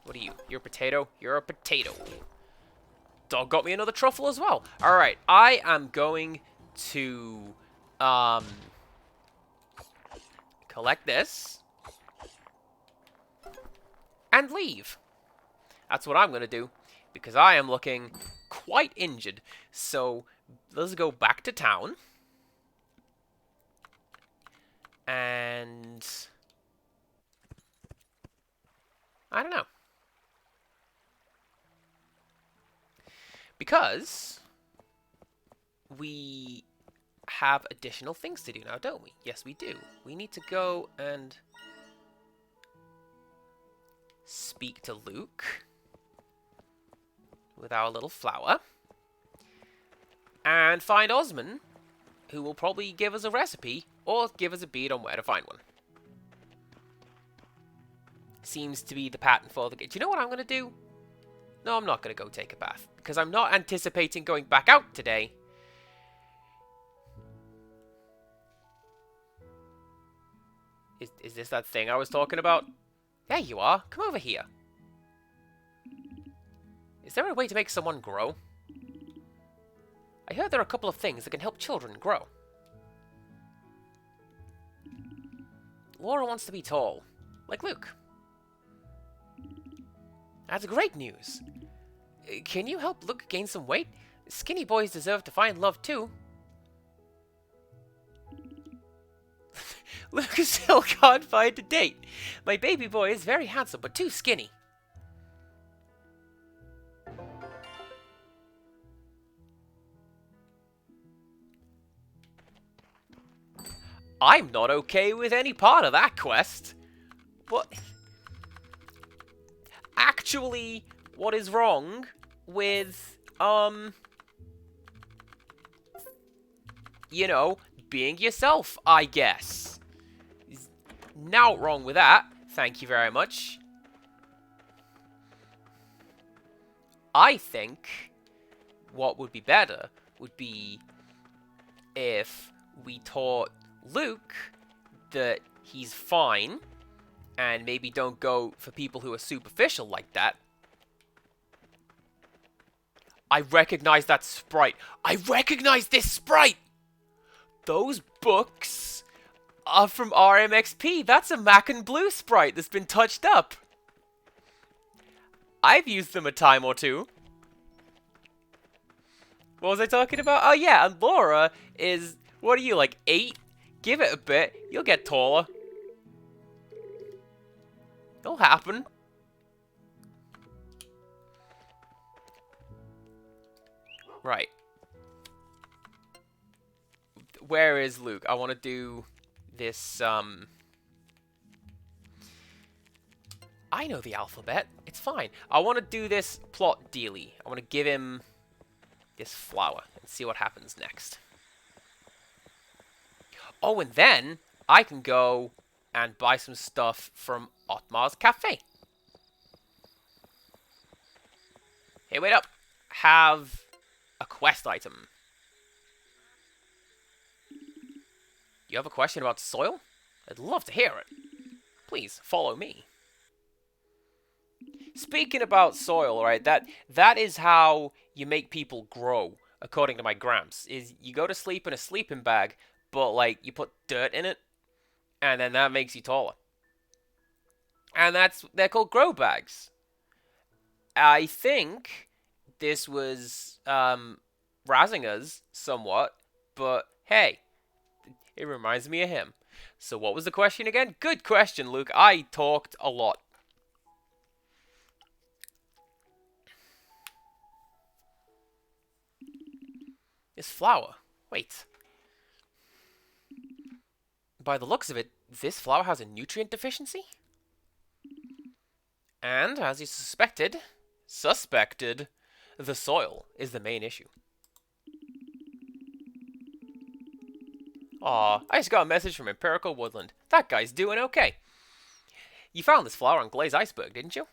What are you? You're a potato? You're a potato. Dog got me another truffle as well. Alright, I am going to collect this and leave. That's what I'm going to do, because I am looking quite injured. So let's go back to town. And I don't know. Because we have additional things to do now, don't we? Yes, we do. We need to go and speak to Luke with our little flower. And find Osman, who will probably give us a recipe or give us a bead on where to find one. Seems to be the pattern for the game. Do you know what I'm going to do? No, I'm not going to go take a bath, because I'm not anticipating going back out today. Is this that thing I was talking about? There you are. Come over here. Is there a way to make someone grow? I heard there are a couple of things that can help children grow. Laura wants to be tall, like Luke. That's great news. Can you help Luke gain some weight? Skinny boys deserve to find love too. Luke still can't find a date. My baby boy is very handsome, but too skinny. I'm not okay with any part of that quest. What? Actually, what is wrong with, you know, being yourself, I guess. Not wrong with that. Thank you very much. I think what would be better would be if we taught Luke that he's fine and maybe don't go for people who are superficial like that. I recognize that sprite. I recognize this sprite! Those books are from RMXP. That's a Mac and Blue sprite that's been touched up. I've used them a time or two. What was I talking about? Oh yeah, and Laura is, what are you, like 8? Give it a bit, you'll get taller. It'll happen. Right. Where is Luke? I want to do this, I know the alphabet. It's fine. I want to do this plot dealy. I want to give him this flower and see what happens next. Oh, and then I can go and buy some stuff from Otmar's Cafe. Hey, wait up. Have a quest item. You have a question about soil? I'd love to hear it. Please, follow me. Speaking about soil, right? That is how you make people grow, according to my gramps. Is you go to sleep in a sleeping bag, but like you put dirt in it, and then that makes you taller. And they're called grow bags. I think this was razzing us somewhat, but hey, it reminds me of him. So what was the question again? Good question, Luke. I talked a lot. This flower. Wait. By the looks of it, this flower has a nutrient deficiency? And, as you suspected, the soil is the main issue. Aw, I just got a message from Empirical Woodland. That guy's doing okay. You found this flower on Glaze Iceberg, didn't you?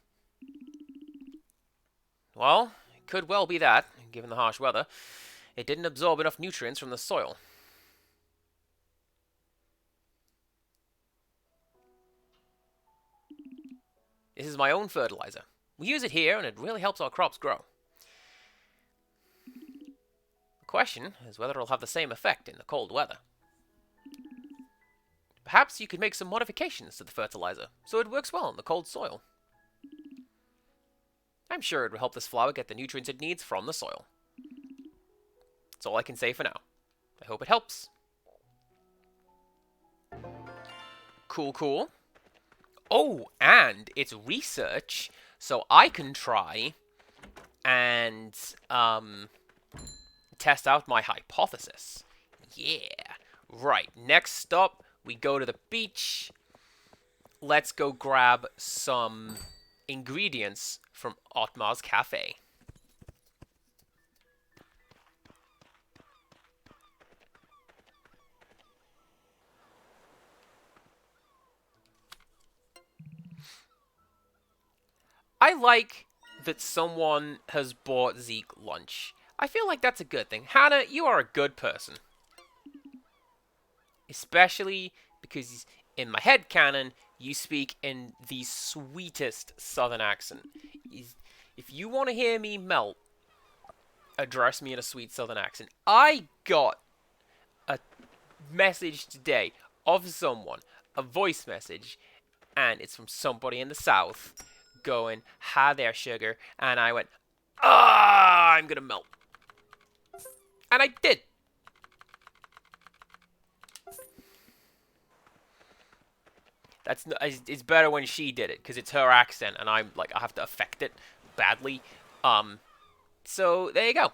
Well, it could well be that, given the harsh weather. It didn't absorb enough nutrients from the soil. This is my own fertilizer. We use it here, and it really helps our crops grow. The question is whether it'll have the same effect in the cold weather. Perhaps you could make some modifications to the fertilizer, so it works well in the cold soil. I'm sure it will help this flower get the nutrients it needs from the soil. That's all I can say for now. I hope it helps. Cool, cool. Oh, and it's research, so I can try and test out my hypothesis. Yeah. Right, next stop, we go to the beach. Let's go grab some ingredients from Otmar's Cafe. I like that someone has bought Zeke lunch. I feel like that's a good thing. Hannah, you are a good person. Especially because in my head canon, you speak in the sweetest southern accent. If you want to hear me melt, address me in a sweet southern accent. I got a message today of someone, a voice message, and it's from somebody in the south going, "Hi there, sugar," and I went, "Ah, I'm gonna melt," and I did. It's better when she did it because it's her accent, and I'm like I have to affect it badly. So there you go.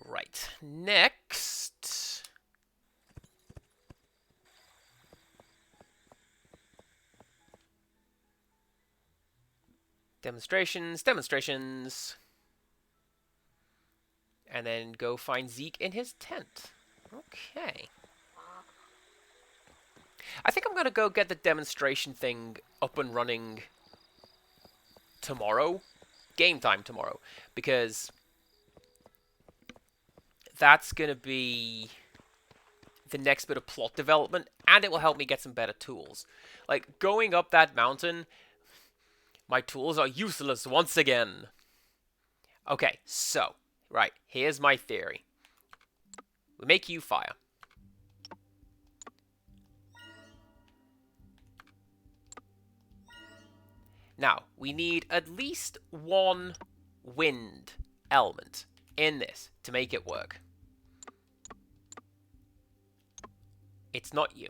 Right, next. Demonstrations. And then go find Zeke in his tent. Okay. I think I'm going to go get the demonstration thing up and running tomorrow. Game time tomorrow. Because that's going to be the next bit of plot development. And it will help me get some better tools. Like, going up that mountain, my tools are useless once again. Okay, so, right, here's my theory. We make you fire. Now, we need at least one wind element in this to make it work. It's not you.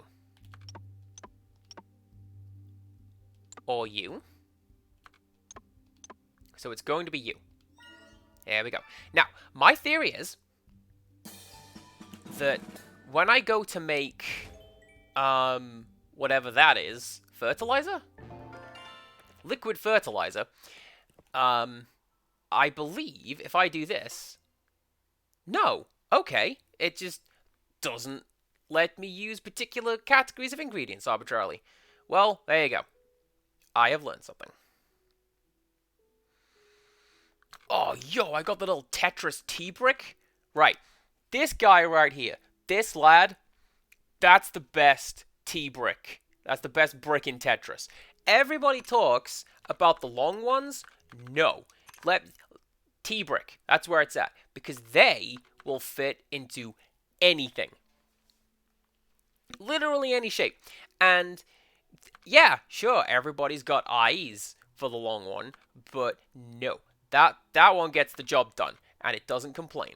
Or you. So it's going to be you. There we go. Now, my theory is that when I go to make, whatever that is, fertilizer? Liquid fertilizer, I believe if I do this, no, okay, it just doesn't let me use particular categories of ingredients arbitrarily. Well, there you go. I have learned something. Oh, yo, I got the little Tetris T-brick. Right, this guy right here, this lad, That's the best T-brick. That's the best brick in Tetris. Everybody talks about the long ones. No. Let T-brick. That's where it's at. Because they will fit into anything. Literally any shape. And yeah, sure, everybody's got eyes for the long one, but no. That one gets the job done, and it doesn't complain.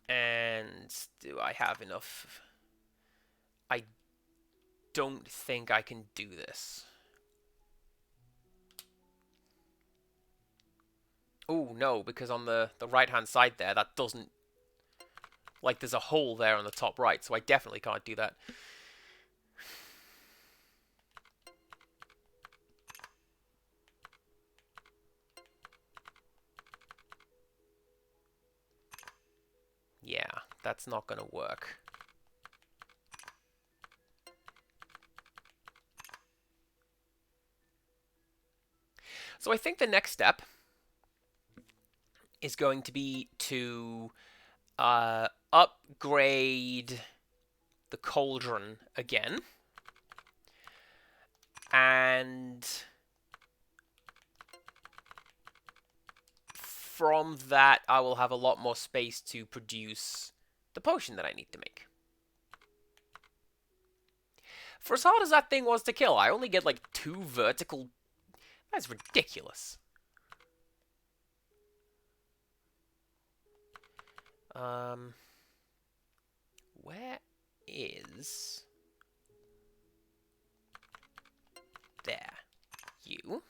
And do I have enough? I don't think I can do this. Oh, no, because on the right-hand side there, that doesn't... Like, there's a hole there on the top right, so I definitely can't do that. Yeah, that's not going to work. So I think the next step is going to be to upgrade the cauldron again. And from that, I will have a lot more space to produce the potion that I need to make. For as hard as that thing was to kill, I only get like 2 vertical... That's ridiculous. Where is... There. You.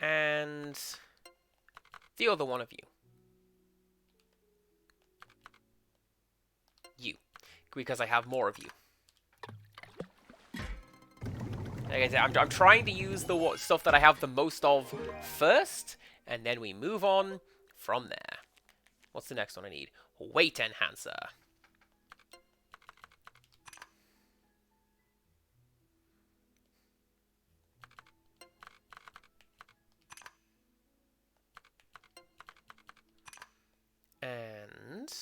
And... the other one of you. You. Because I have more of you. Like I said, I'm trying to use the stuff that I have the most of first, and then we move on from there. What's the next one I need? Weight enhancer. And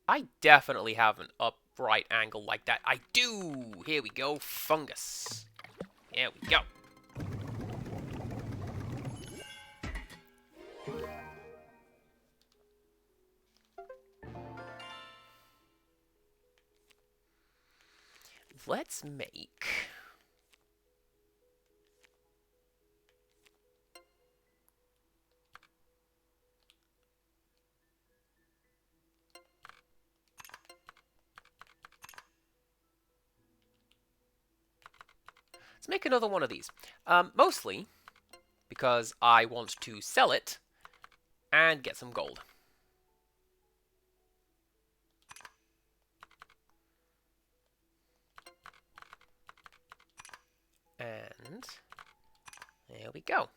I definitely have an upright angle like that. I do! Here we go. Fungus. There we go. Let's make... Let's make another one of these. Mostly because I want to sell it and get some gold. And there we go.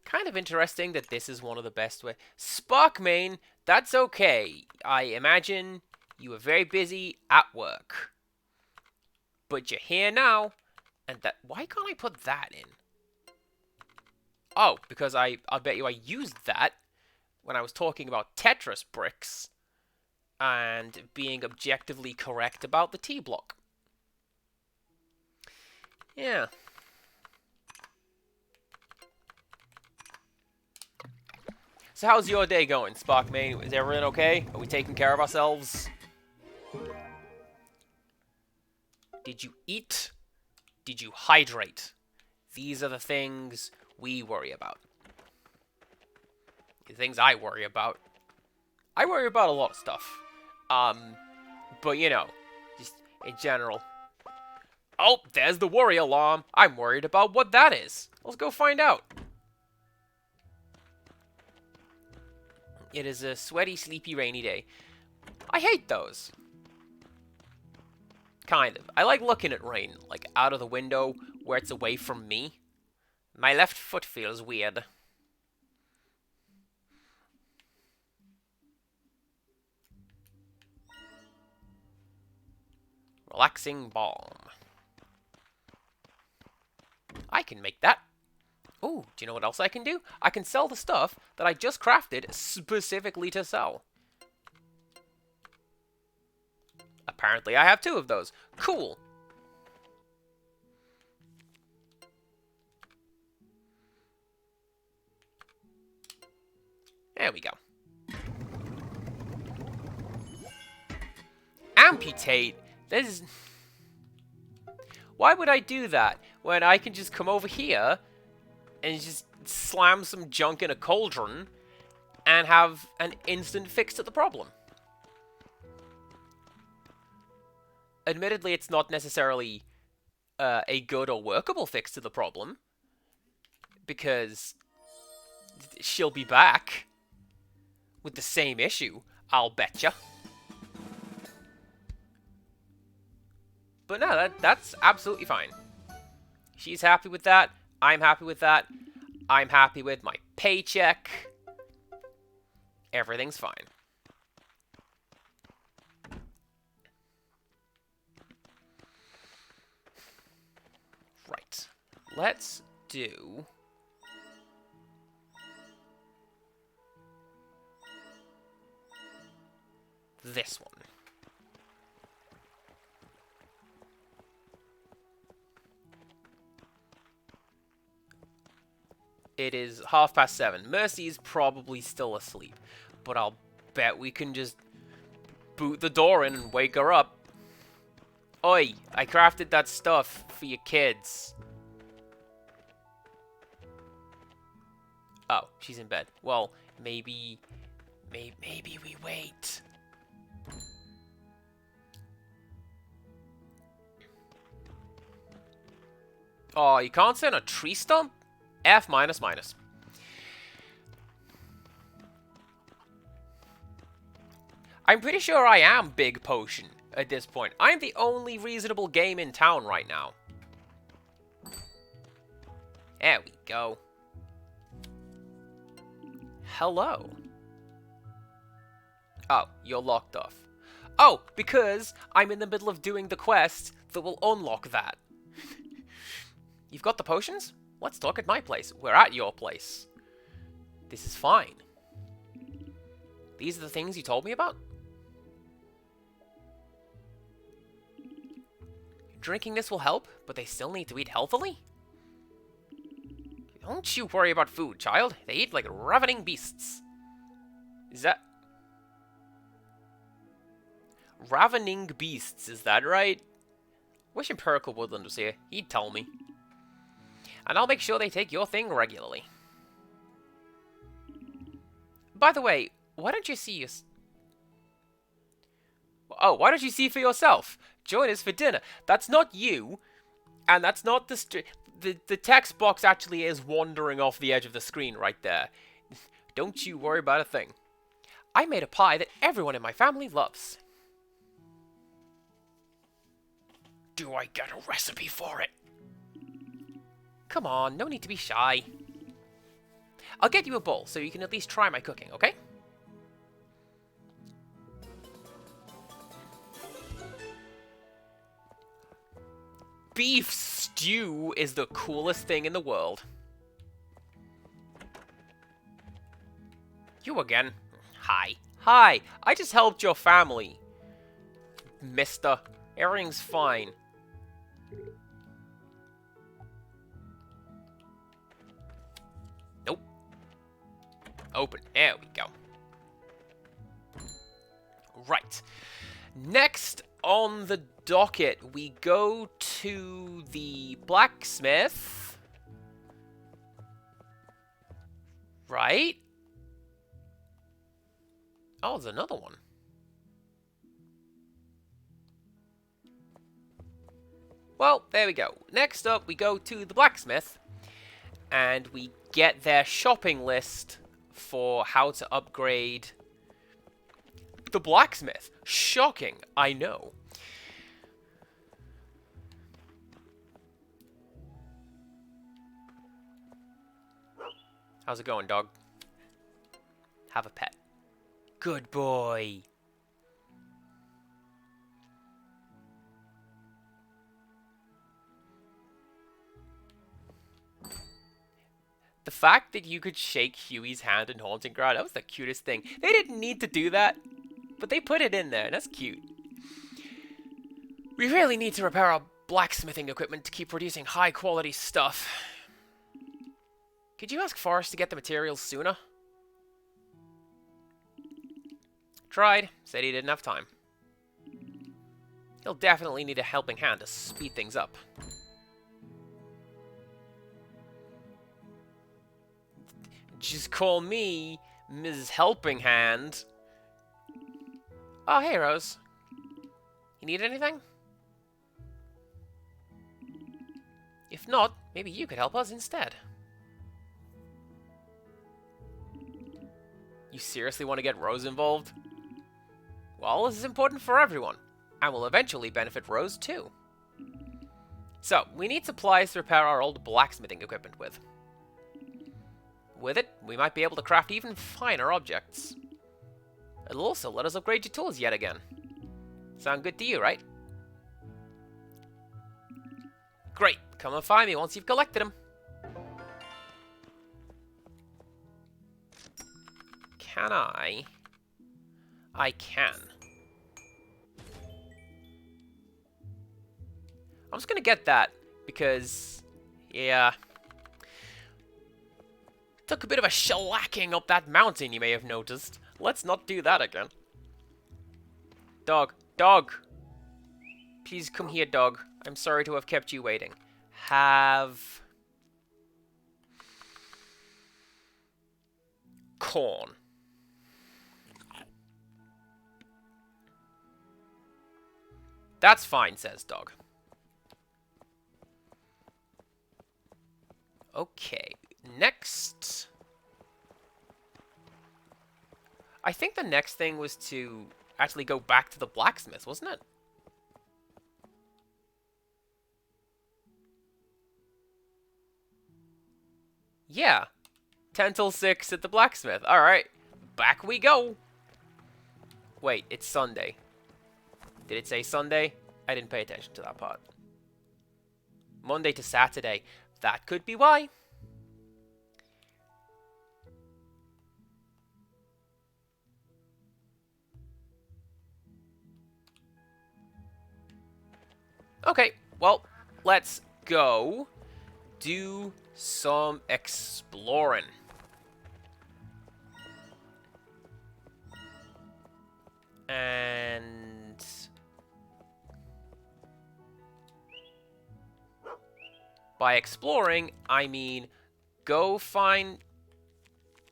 Kind of interesting that this is one of the best ways. Sparkmane, that's okay. I imagine you were very busy at work. But you're here now, and that... Why can't I put that in? Oh, because I bet you I used that when I was talking about Tetris bricks and being objectively correct about the T-block. Yeah. So how's your day going, Sparkmane? Is everything okay? Are we taking care of ourselves? Did you eat? Did you hydrate? These are the things we worry about. The things I worry about. I worry about a lot of stuff. But you know, just in general. Oh, there's the worry alarm. I'm worried about what that is. Let's go find out. It is a sweaty, sleepy, rainy day. I hate those. Kind of. I like looking at rain, like, out of the window where it's away from me. My left foot feels weird. Relaxing balm. I can make that. Ooh, do you know what else I can do? I can sell the stuff that I just crafted specifically to sell. Apparently I have 2 of those. Cool. There we go. Amputate? There's... Why would I do that when I can just come over here and just slam some junk in a cauldron and have an instant fix to the problem? Admittedly, it's not necessarily a good or workable fix to the problem, because she'll be back with the same issue, I'll betcha. But no, that's absolutely fine. She's happy with that. I'm happy with that. I'm happy with my paycheck. Everything's fine. Right. Let's do... this one. It is 7:30. Mercy's probably still asleep, but I'll bet we can just boot the door in and wake her up. Oi, I crafted that stuff for your kids. Oh, she's in bed. Well, maybe we wait. Oh, you can't sit on a tree stump? F minus minus. I'm pretty sure I am Big Potion at this point. I'm the only reasonable game in town right now. There we go. Hello. Oh, you're locked off. Oh, because I'm in the middle of doing the quest that will unlock that. You've got the potions? Let's talk at my place. We're at your place. This is fine. These are the things you told me about? Drinking this will help, but they still need to eat healthily? Don't you worry about food, child. They eat like ravening beasts. Is that... Ravening beasts, is that right? Wish Empirical Woodland was here. He'd tell me. And I'll make sure they take your thing regularly. By the way, why don't you see us? Oh, why don't you see for yourself? Join us for dinner. That's not you, and that's not the text box actually is wandering off the edge of the screen right there. Don't you worry about a thing. I made a pie that everyone in my family loves. Do I get a recipe for it? Come on, no need to be shy. I'll get you a bowl so you can at least try my cooking, okay? Beef stew is the coolest thing in the world. You again. Hi. Hi, I just helped your family. Mister, everything's fine. Nope. Open. There we go. Right. Next on the docket, we go to the blacksmith. Right? Oh, there's another one. Well, there we go. Next up, we go to the blacksmith, and we get their shopping list for how to upgrade the blacksmith. Shocking, I know. How's it going, dog? Have a pet. Good boy. The fact that you could shake Huey's hand in Haunting Ground, that was the cutest thing. They didn't need to do that, but they put it in there, and that's cute. We really need to repair our blacksmithing equipment to keep producing high-quality stuff. Could you ask Forrest to get the materials sooner? Tried. Said he didn't have time. He'll definitely need a helping hand to speed things up. Just call me Ms. Helping Hand. Oh, hey, Rose. You need anything? If not, maybe you could help us instead. You seriously want to get Rose involved? Well, this is important for everyone, and will eventually benefit Rose too. So, we need supplies to repair our old blacksmithing equipment with. With it, we might be able to craft even finer objects. It'll also let us upgrade your tools yet again. Sound good to you, right? Great, come and find me once you've collected them. Can I? I can. I'm just gonna get that, because, yeah. Took a bit of a shellacking up that mountain, you may have noticed. Let's not do that again. Dog. Dog! Please come here, dog. I'm sorry to have kept you waiting. Have... corn. That's fine, says dog. Okay, next... I think the next thing was to actually go back to the blacksmith, wasn't it? Yeah. 10 till 6 at the blacksmith. Alright, back we go. Wait, it's Sunday. Did it say Sunday? I didn't pay attention to that part. Monday to Saturday. That could be why. Okay, well, let's go do some exploring. And... by exploring, I mean go find...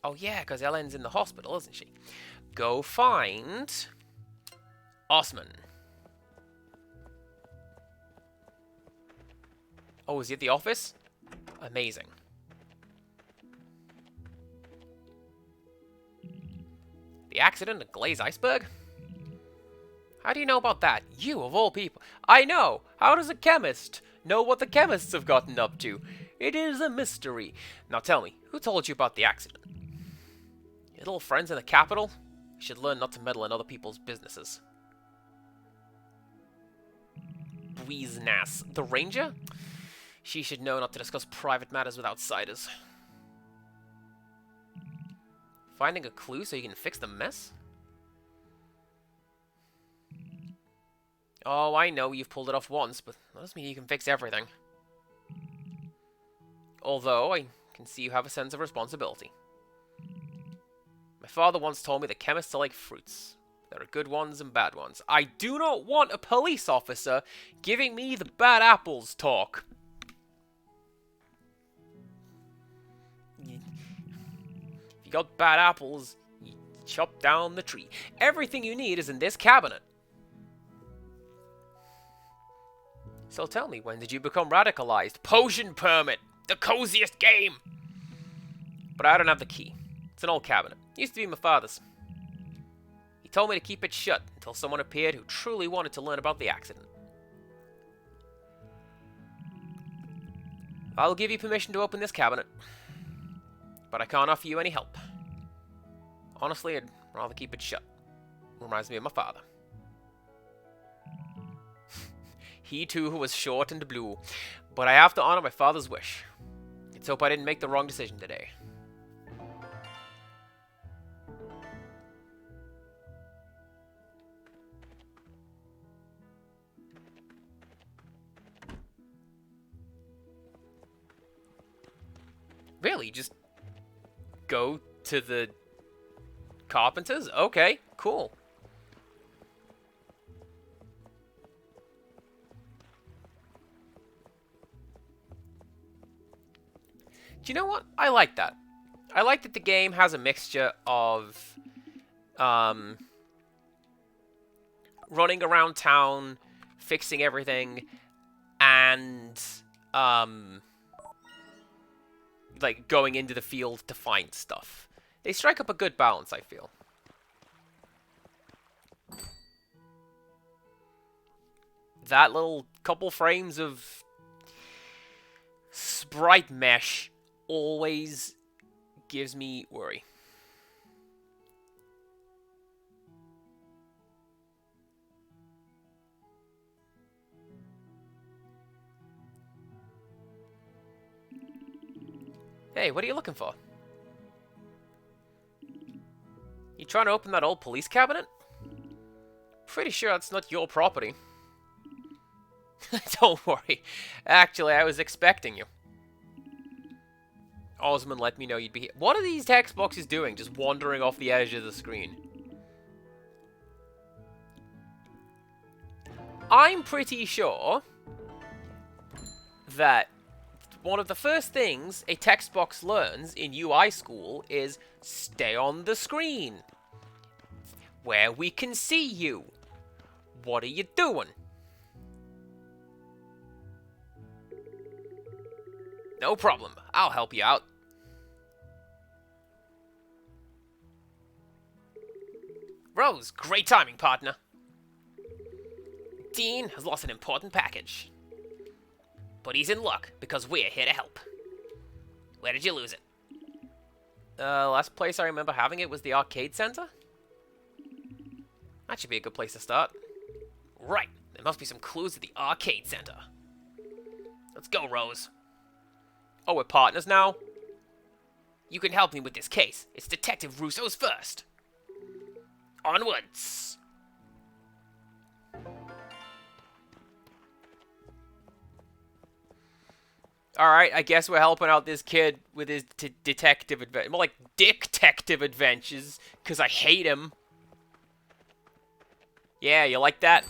oh yeah, because Ellen's in the hospital, isn't she? Go find... Osman. Oh, is he at the office? Amazing. The accident at Glaze Iceberg? How do you know about that? You, of all people. I know! How does a chemist know what the chemists have gotten up to? It is a mystery. Now tell me, who told you about the accident? Your little friends in the capital? You should learn not to meddle in other people's businesses. Buizness. The ranger? She should know not to discuss private matters with outsiders. Finding a clue so you can fix the mess? Oh, I know you've pulled it off once, but that doesn't mean you can fix everything. Although, I can see you have a sense of responsibility. My father once told me that chemists are like fruits. There are good ones and bad ones. I do not want a police officer giving me the bad apples talk. If you got bad apples, you chop down the tree. Everything you need is in this cabinet. So tell me, when did you become radicalized? Potion permit! The coziest game! But I don't have the key. It's an old cabinet. Used to be my father's. He told me to keep it shut until someone appeared who truly wanted to learn about the accident. I'll give you permission to open this cabinet, but I can't offer you any help. Honestly, I'd rather keep it shut. Reminds me of my father. He too was short and blue, but I have to honor my father's wish. Let's hope I didn't make the wrong decision today. Really? Just go to the carpenters? Okay, cool. Do you know what? I like that. I like that the game has a mixture of running around town, fixing everything, and like going into the field to find stuff. They strike up a good balance, I feel. That little couple frames of sprite mesh always gives me worry. Hey, what are you looking for? You trying to open that old police cabinet? Pretty sure that's not your property. Don't worry. Actually, I was expecting you. Osmond let me know you'd be here. What are these text boxes doing? Just wandering off the edge of the screen. I'm pretty sure that one of the first things a text box learns in UI school is stay on the screen. Where we can see you. What are you doing? No problem. I'll help you out. Rose, great timing, partner. Dean has lost an important package. But he's in luck, because we're here to help. Where did you lose it? Last place I remember having it was the arcade center? That should be a good place to start. Right, there must be some clues at the arcade center. Let's go, Rose. Oh, we're partners now? You can help me with this case. It's Detective Russo's first. Onwards! Alright, I guess we're helping out this kid with his detective adventures. More like dick-tective adventures, because I hate him. Yeah, you like that?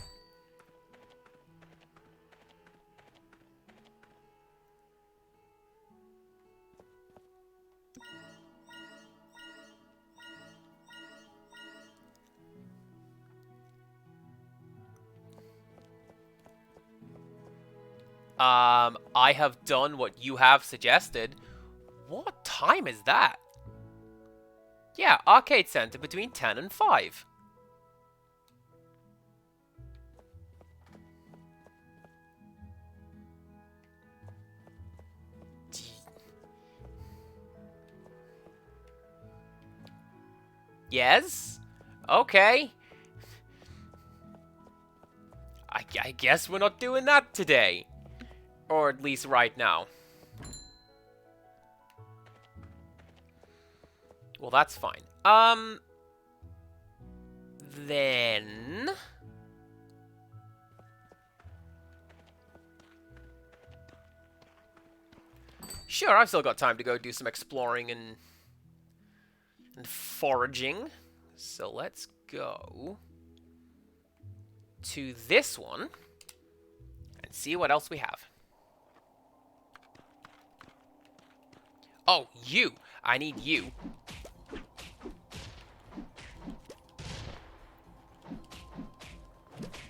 I have done what you have suggested. What time is that? Yeah, arcade center between 10 and 5. Yes? Okay. I guess we're not doing that today. Or at least right now. Well, that's fine. Then... Sure, I've still got time to go do some exploring and foraging. So let's go to this one and see what else we have. Oh, you! I need you.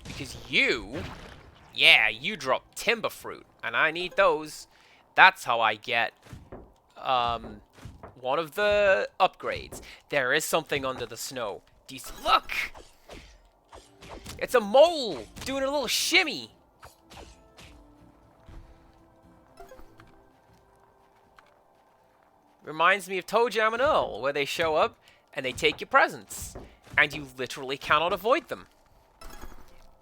Because you... Yeah, you drop timber fruit. And I need those. That's how I get... one of the upgrades. There is something under the snow. Do you look! It's a mole! Doing a little shimmy! Reminds me of ToeJam and Earl, where they show up and they take your presents. And you literally cannot avoid them.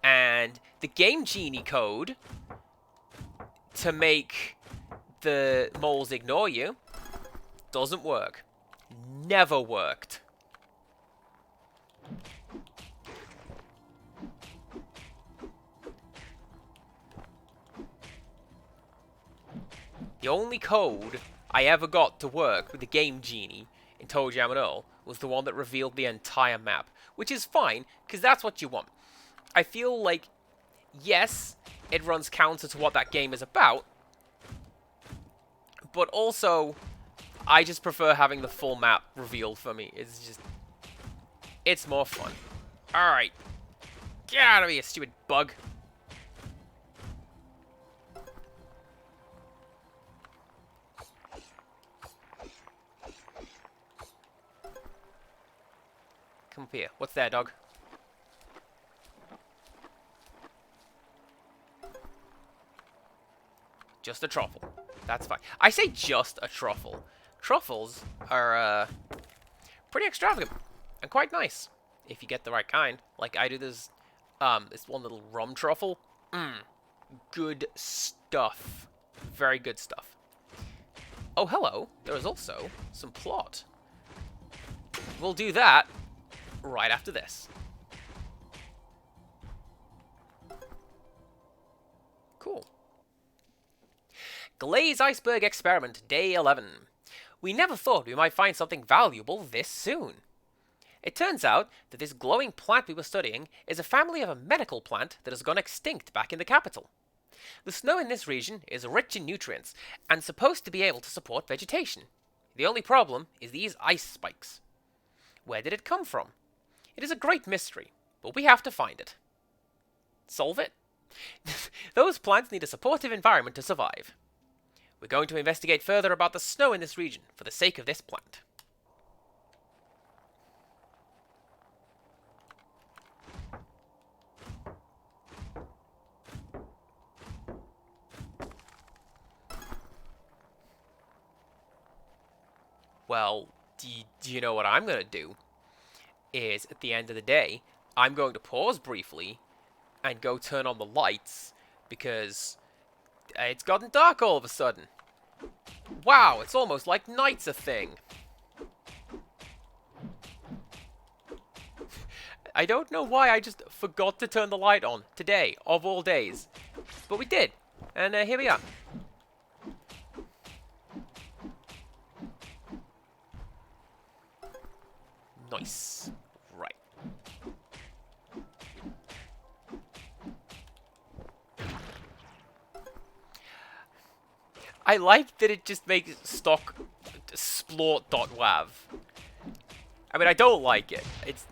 And the Game Genie code to make the moles ignore you. Doesn't work. Never worked. The only code I ever got to work with the Game Genie in ToeJam and Earl was the one that revealed the entire map, which is fine, because that's what you want. I feel like, yes, it runs counter to what that game is about, but also, I just prefer having the full map revealed for me. It's more fun. Alright. Get out of here, stupid bug. Come up here. What's there, dog? Just a truffle. That's fine. I say just a truffle. Truffles are pretty extravagant and quite nice if you get the right kind. Like I do this one little rum truffle. Good stuff. Very good stuff. Oh, hello. There is also some plot. We'll do that right after this. Cool. Glaze Iceberg Experiment, Day 11. We never thought we might find something valuable this soon. It turns out that this glowing plant we were studying is a family of a medical plant that has gone extinct back in the capital. The snow in this region is rich in nutrients and supposed to be able to support vegetation. The only problem is these ice spikes. Where did it come from? It is a great mystery, but we have to find it. Solve it? Those plants need a supportive environment to survive. We're going to investigate further about the snow in this region for the sake of this plant. Well, do you know what I'm going to do? Is at the end of the day, I'm going to pause briefly and go turn on the lights because it's gotten dark all of a sudden. Wow, it's almost like night's a thing. I don't know why I just forgot to turn the light on today, of all days. But we did, and here we are. Nice. Right. I like that it just makes stock splort.wav. I mean, I don't like it. It's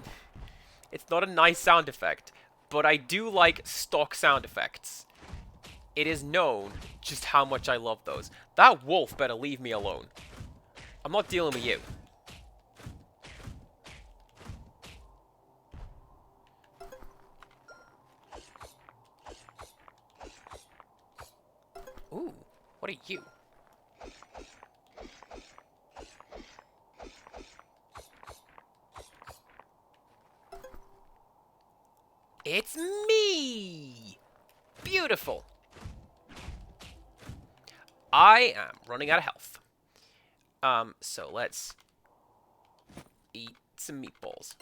not a nice sound effect, but I do like stock sound effects. It is known just how much I love those. That wolf better leave me alone. I'm not dealing with you. Ooh, what are you? It's me! Beautiful! I am running out of health. So let's eat some meatballs.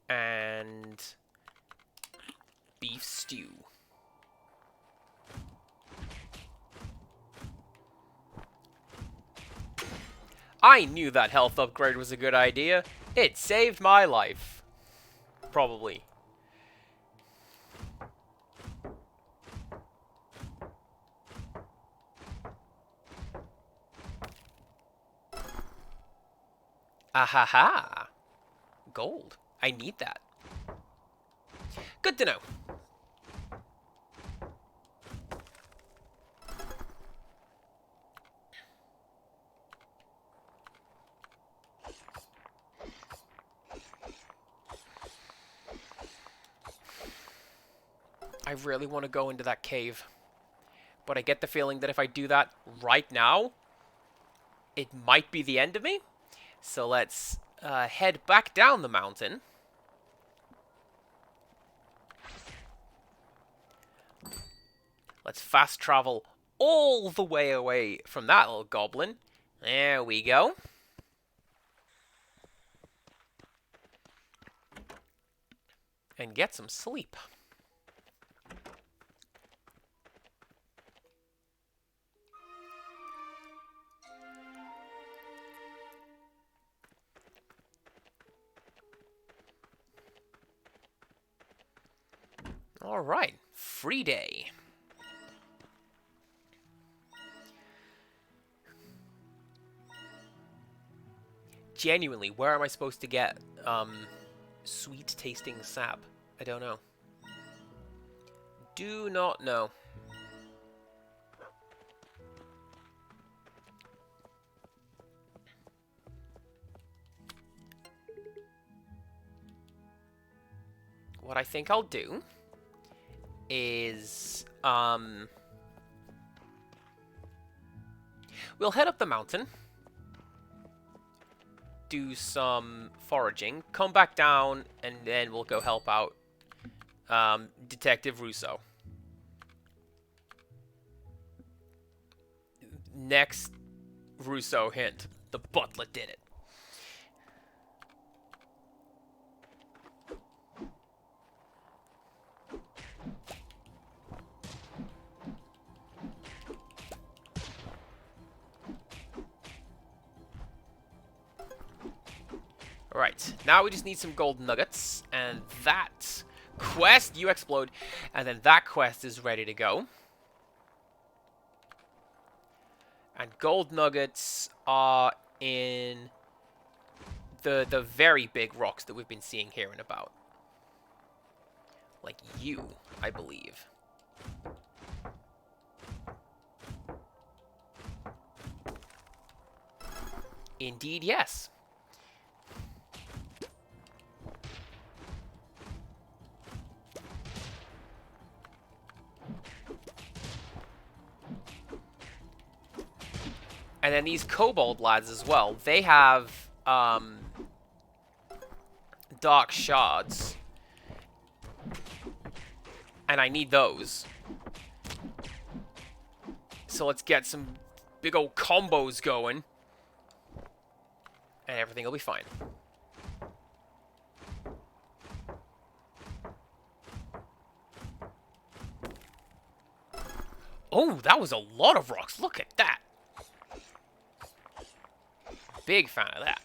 And beef stew. I knew that health upgrade was a good idea. It saved my life. Probably. Ahaha. Gold. I need that. Good to know. I really want to go into that cave. But I get the feeling that if I do that right now, it might be the end of me. So let's head back down the mountain. Let's fast travel all the way away from that little goblin. There we go. And get some sleep. All right, free day. Genuinely, where am I supposed to get sweet tasting sap? I don't know. Do not know. What I think I'll do is we'll head up the mountain, do some foraging, come back down, and then we'll go help out Detective Russo. Next Russo hint, the butler did it. Alright, now we just need some gold nuggets, and that quest, you explode, and then that quest is ready to go. And gold nuggets are in the very big rocks that we've been seeing here and about. Like you, I believe. Indeed, yes. And then these kobold lads as well, they have dark shards. And I need those. So let's get some big old combos going. And everything will be fine. Oh, that was a lot of rocks. Look at that. Big fan of that.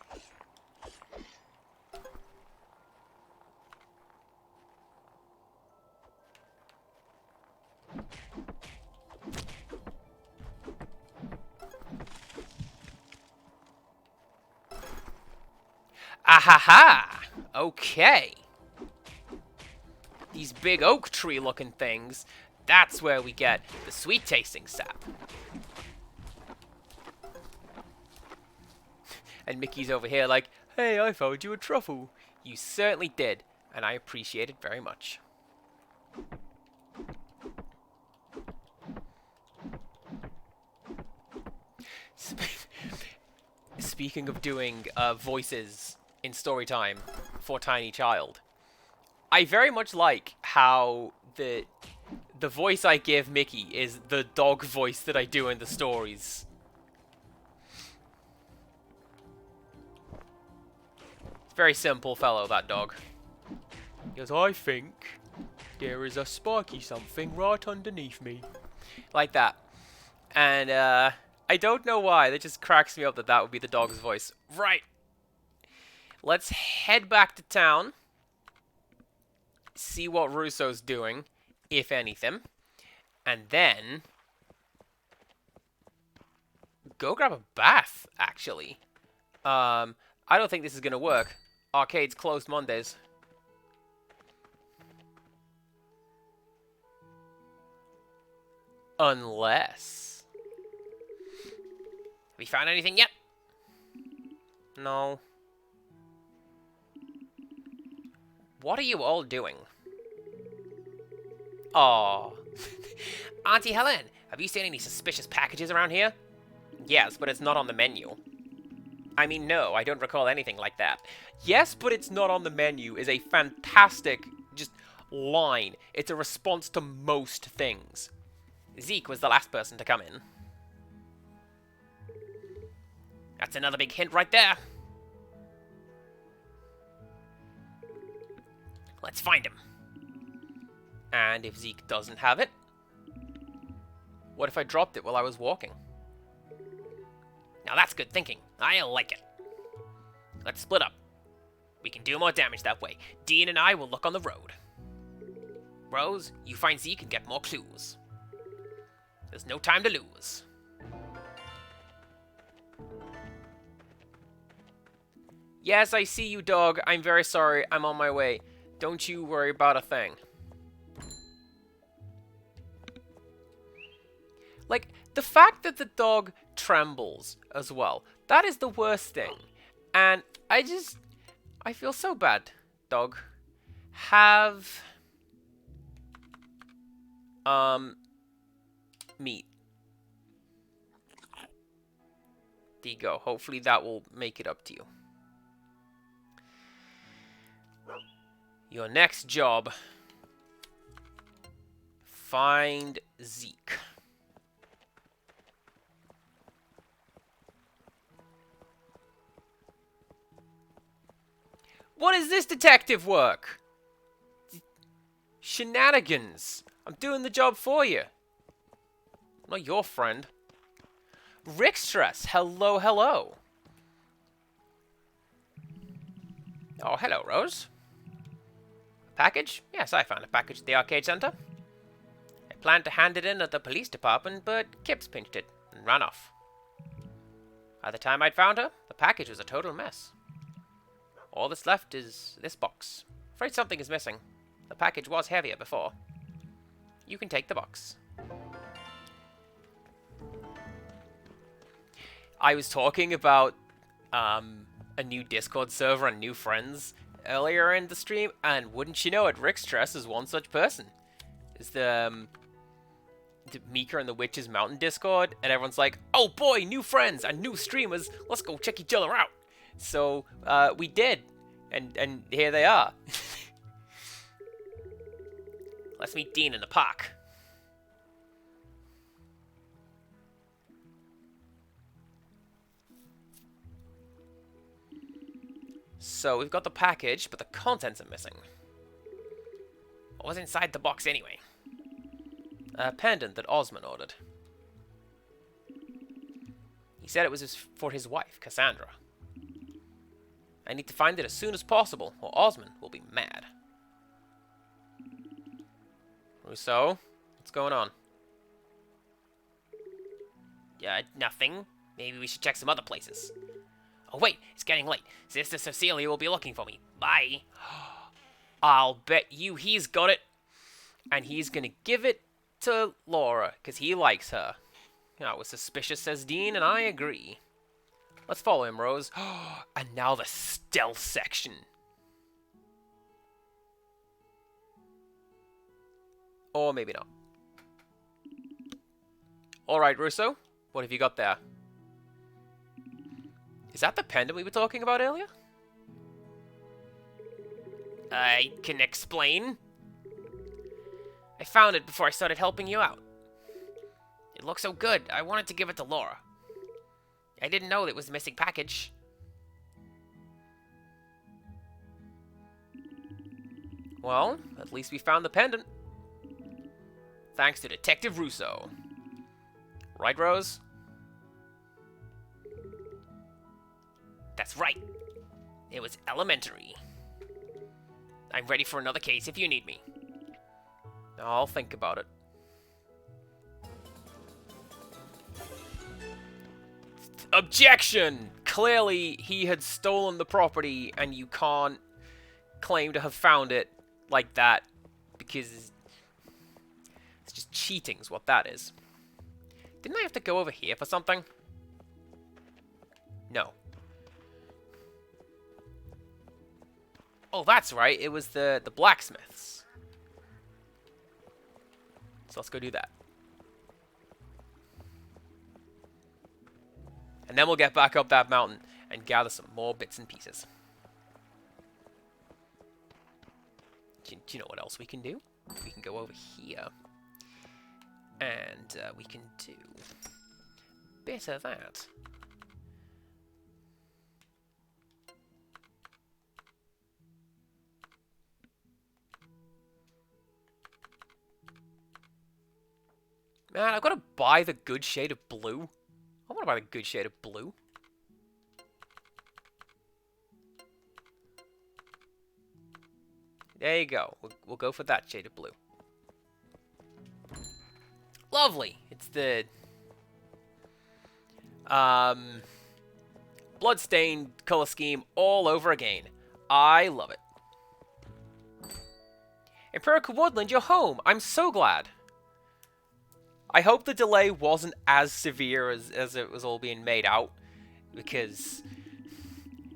Ahaha! Okay. These big oak tree looking things, that's where we get the sweet tasting sap. And Mickey's over here like, hey, I found you a truffle. You certainly did, and I appreciate it very much. Speaking of doing voices in story time for Tiny Child, I very much like how the voice I give Mickey is the dog voice that I do in the stories. Very simple fellow, that dog. He goes, I think there is a spiky something right underneath me. Like that. And, I don't know why. That just cracks me up that that would be the dog's voice. Right. Let's head back to town. See what Russo's doing, if anything. And then go grab a bath, actually. I don't think this is going to work. Arcade's closed Mondays. Unless... Have you found anything yet? No. What are you all doing? Aww. Auntie Helen, have you seen any suspicious packages around here? Yes, but it's not on the menu. I mean, no, I don't recall anything like that. Yes, but it's not on the menu is a fantastic, just, line. It's a response to most things. Zeke was the last person to come in. That's another big hint right there. Let's find him. And if Zeke doesn't have it, what if I dropped it while I was walking? Now that's good thinking. I like it. Let's split up. We can do more damage that way. Dean and I will look on the road. Rose, you find Zeke and get more clues. There's no time to lose. Yes, I see you, dog. I'm very sorry. I'm on my way. Don't you worry about a thing. Like, the fact that the dog trembles as well, that is the worst thing. And I feel so bad, dog. Have meat. There you go. Hopefully that will make it up to you. Your next job. Find Zeke. What is this detective work? Shenanigans. I'm doing the job for you. I'm not your friend. Rickstress. Hello, hello. Oh, hello, Rose. Package? Yes, I found a package at the arcade center. I planned to hand it in at the police department, but Kips pinched it and ran off. By the time I'd found her, the package was a total mess. All that's left is this box. Afraid something is missing. The package was heavier before. You can take the box. I was talking about a new Discord server and new friends earlier in the stream, and wouldn't you know it, Rickstress is one such person. It's the Mika and the Witches Mountain Discord, and everyone's like, oh boy, new friends and new streamers, let's go check each other out. So, we did, and here they are. Let's meet Dean in the park. So, we've got the package, but the contents are missing. What was inside the box anyway? A pendant that Osman ordered. He said it was for his wife, Cassandra. I need to find it as soon as possible, or Osman will be mad. Rousseau, what's going on? Yeah, nothing. Maybe we should check some other places. Oh wait, it's getting late. Sister Cecilia will be looking for me. Bye. I'll bet you he's got it. And he's gonna give it to Laura, because he likes her. That was suspicious, says Dean, and I agree. Let's follow him, Rose. And now the stealth section. Or maybe not. Alright, Russo. What have you got there? Is that the pendant we were talking about earlier? I can explain. I found it before I started helping you out. It looks so good, I wanted to give it to Laura. I didn't know it was the missing package. Well, at least we found the pendant. Thanks to Detective Russo. Right, Rose? That's right. It was elementary. I'm ready for another case if you need me. I'll think about it. Objection! Clearly, he had stolen the property, and you can't claim to have found it like that, because it's just cheating is what that is. Didn't I have to go over here for something? No. Oh, that's right. It was the blacksmiths. So let's go do that. And then we'll get back up that mountain and gather some more bits and pieces. Do you know what else we can do? We can go over here. And we can do a bit of that. Man, I've got to buy the good shade of blue. I want to buy the good shade of blue. There you go. We'll go for that shade of blue. Lovely. It's the bloodstained color scheme all over again. I love it. Empirical Woodland, you're home. I'm so glad. I hope the delay wasn't as severe as it was all being made out, because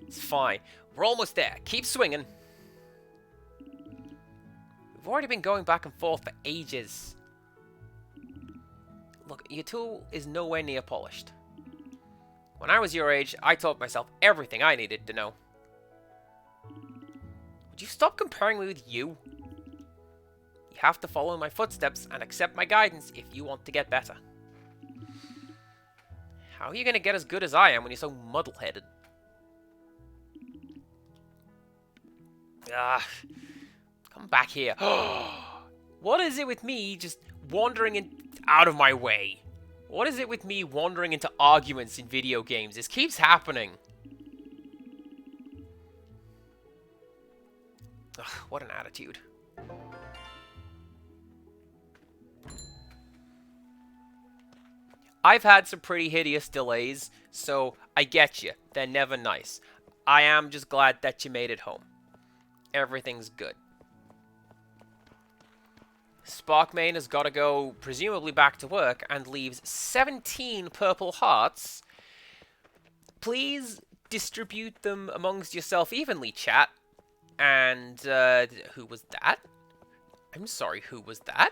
it's fine. We're almost there. Keep swinging. We've already been going back and forth for ages. Look, your tool is nowhere near polished. When I was your age, I taught myself everything I needed to know. Would you stop comparing me with you? You have to follow my footsteps and accept my guidance if you want to get better. How are you going to get as good as I am when you're so muddle-headed? Ah, come back here. What is it with me just wandering out of my way? What is it with me wandering into arguments in video games? This keeps happening. Ugh, what an attitude. I've had some pretty hideous delays, so I get you. They're never nice. I am just glad that you made it home. Everything's good. Sparkmane has got to go, presumably back to work, and leaves 17 purple hearts. Please distribute them amongst yourself evenly, chat. And, who was that? I'm sorry, who was that?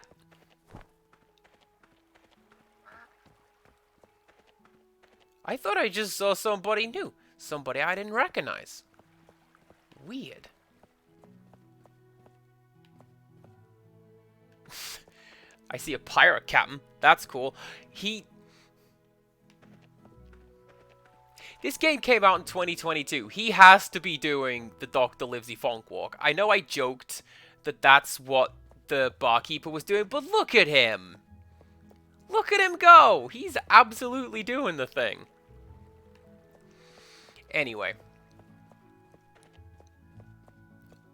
I thought I just saw somebody new. Somebody I didn't recognize. Weird. I see a pirate captain. That's cool. This game came out in 2022. He has to be doing the Dr. Livesey Funk Walk. I know I joked that that's what the barkeeper was doing, but look at him. Look at him go. He's absolutely doing the thing. Anyway.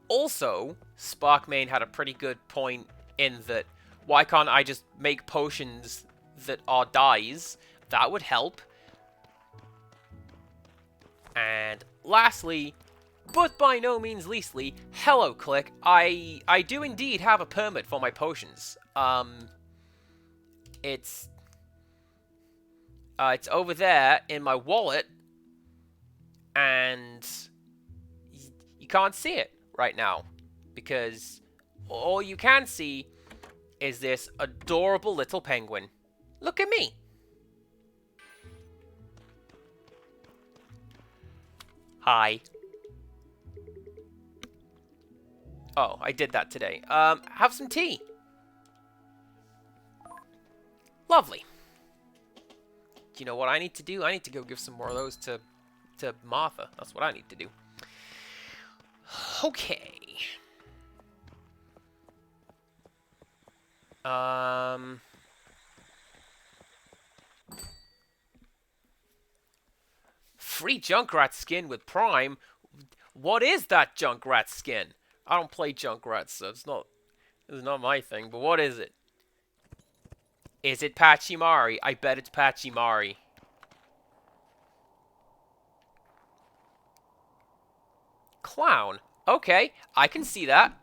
Also, Sparkmane had a pretty good point in that why can't I just make potions that are dyes? That would help. And lastly, but by no means leastly, hello Click. I do indeed have a permit for my potions. It's over there in my wallet, and you can't see it right now because all you can see is this adorable little penguin. Look at me. Hi. Oh, I did that today. Have some tea. Lovely. Do you know what I need to do? I need to go give some more of those to Martha. That's what I need to do. Okay. Free Junkrat skin with Prime? What is that Junkrat skin? I don't play Junkrat, so it's not my thing, but what is it? Is it Pachimari? I bet it's Pachimari. Clown. Okay, I can see that.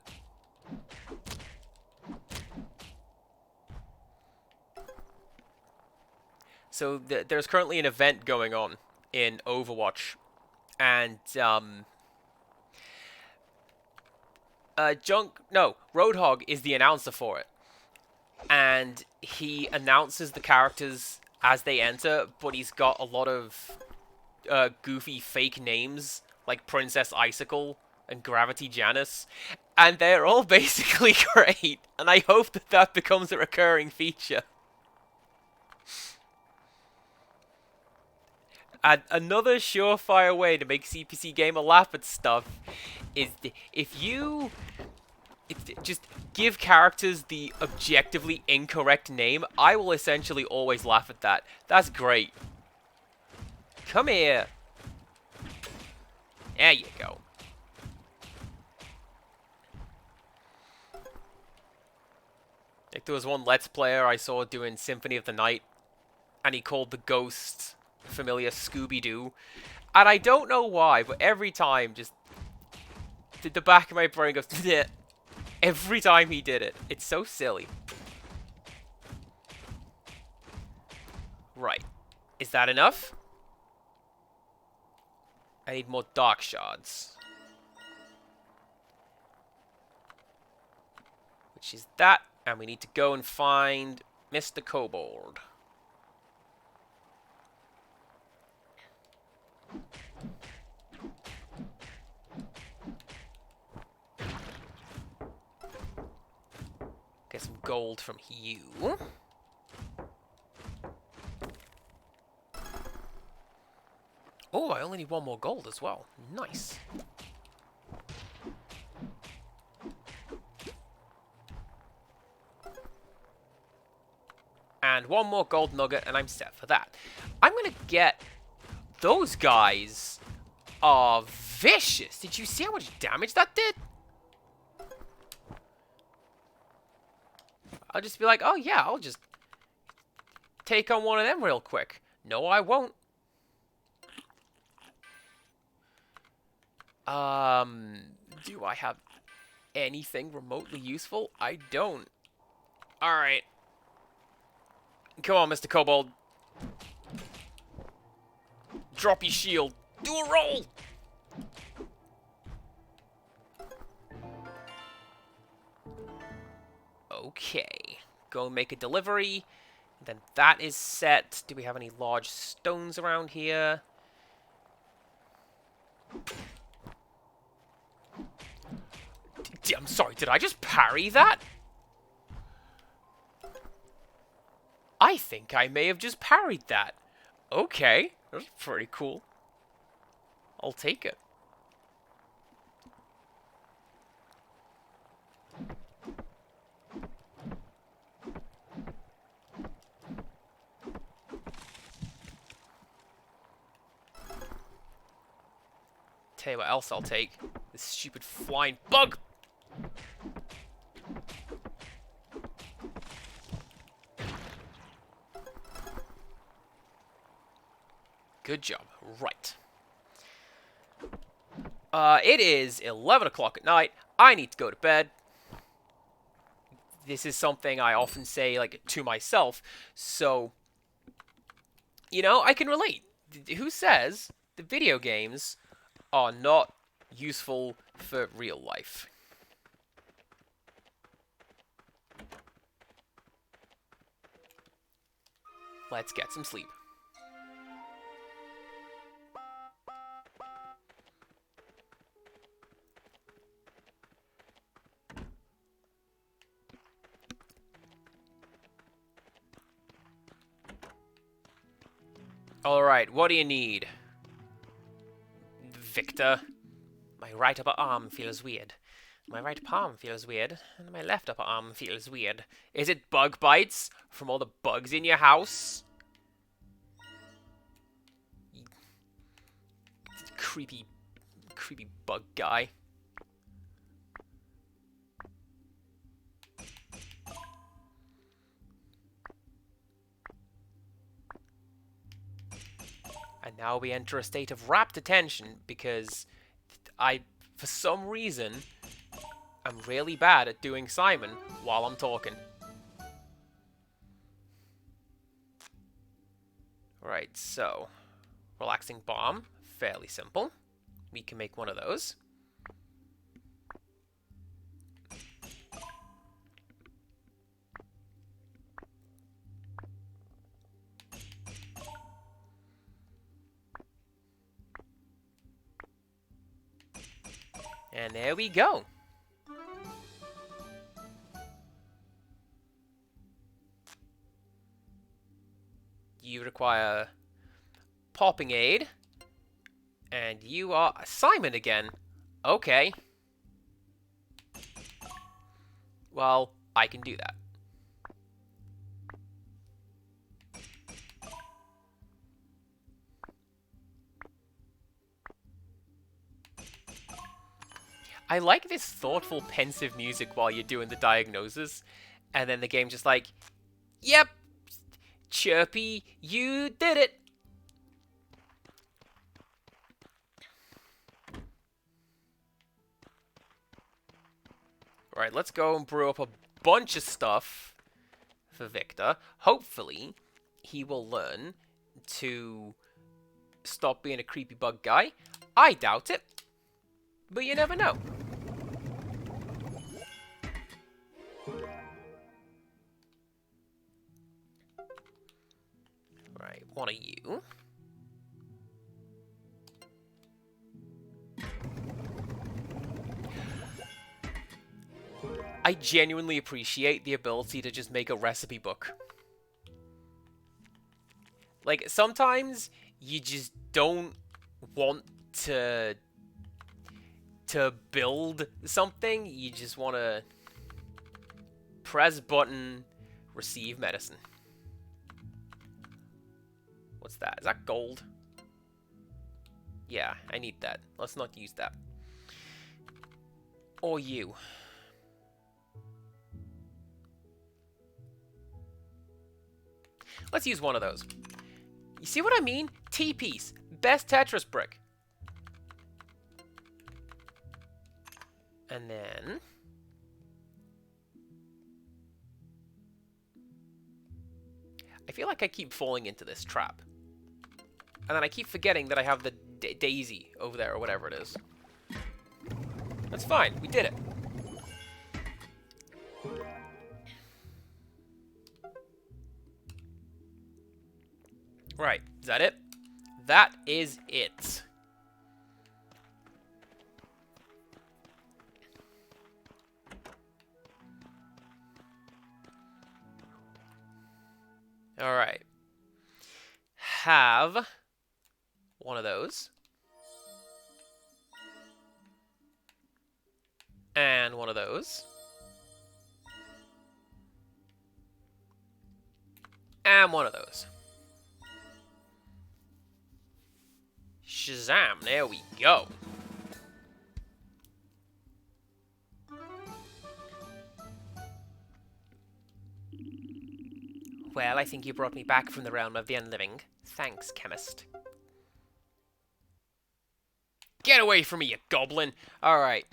So there's currently an event going on in Overwatch, and Roadhog is the announcer for it, and he announces the characters as they enter, but he's got a lot of goofy fake names like Princess Icicle and Gravity Janice, and they're all basically great, and I hope that becomes a recurring feature. And another surefire way to make CPC Gamer laugh at stuff is if you just give characters the objectively incorrect name, I will essentially always laugh at that. That's great. Come here. There you go. Like there was one Let's Player I saw doing Symphony of the Night, and he called the ghost familiar Scooby-Doo. And I don't know why, but every time, just the back of my brain goes, bleh. Every time he did it. It's so silly. Right. Is that enough? I need more dark shards. Which is that, and we need to go and find Mr. Kobold. Get some gold from you. Oh, I only need one more gold as well. Nice. And one more gold nugget, and I'm set for that. I'm gonna get... Those guys are vicious. Did you see how much damage that did? I'll just be like, oh yeah, I'll just take on one of them real quick. No, I won't. Do I have anything remotely useful? I don't. Alright. Come on, Mr. Kobold. Drop your shield. Do a roll! Okay. Go make a delivery. Then that is set. Do we have any large stones around here? I'm sorry, did I just parry that? I think I may have just parried that. Okay, that's pretty cool. I'll take it. Tell you what else I'll take. This stupid flying bug! Good job. Right. It is 11 o'clock at night. I need to go to bed. This is something I often say, like, to myself. So, you know, I can relate. Who says the video games are not useful for real life? Let's get some sleep. Alright, what do you need? Victor. My right upper arm feels weird. My right palm feels weird. And my left upper arm feels weird. Is it bug bites from all the bugs in your house? Creepy bug guy. And now we enter a state of rapt attention because for some reason, I'm really bad at doing Simon while I'm talking. Right, so, relaxing bomb, fairly simple. We can make one of those. And there we go. You require Popping Aid. And you are Simon again. Okay. Well, I can do that. I like this thoughtful, pensive music while you're doing the diagnosis. And then the game just like, yep, Chirpy, you did it. Right, let's go and brew up a bunch of stuff for Victor. Hopefully, he will learn to stop being a creepy bug guy. I doubt it, but you never know. Right, one of you. I genuinely appreciate the ability to just make a recipe book. Like, sometimes you just don't want to build something. You just want to press button, receive medicine. What's that? Is that gold? Yeah, I need that. Let's not use that. Or you. Let's use one of those. You see what I mean? T-piece. Best Tetris brick. And then... I feel like I keep falling into this trap. And then I keep forgetting that I have the daisy over there, or whatever it is. That's fine. We did it. Right. Is that it? That is it. All right. Have one of those. And one of those. And one of those. Shazam, there we go. Well, I think you brought me back from the realm of the unliving. Thanks, chemist. Get away from me, you goblin! Alright.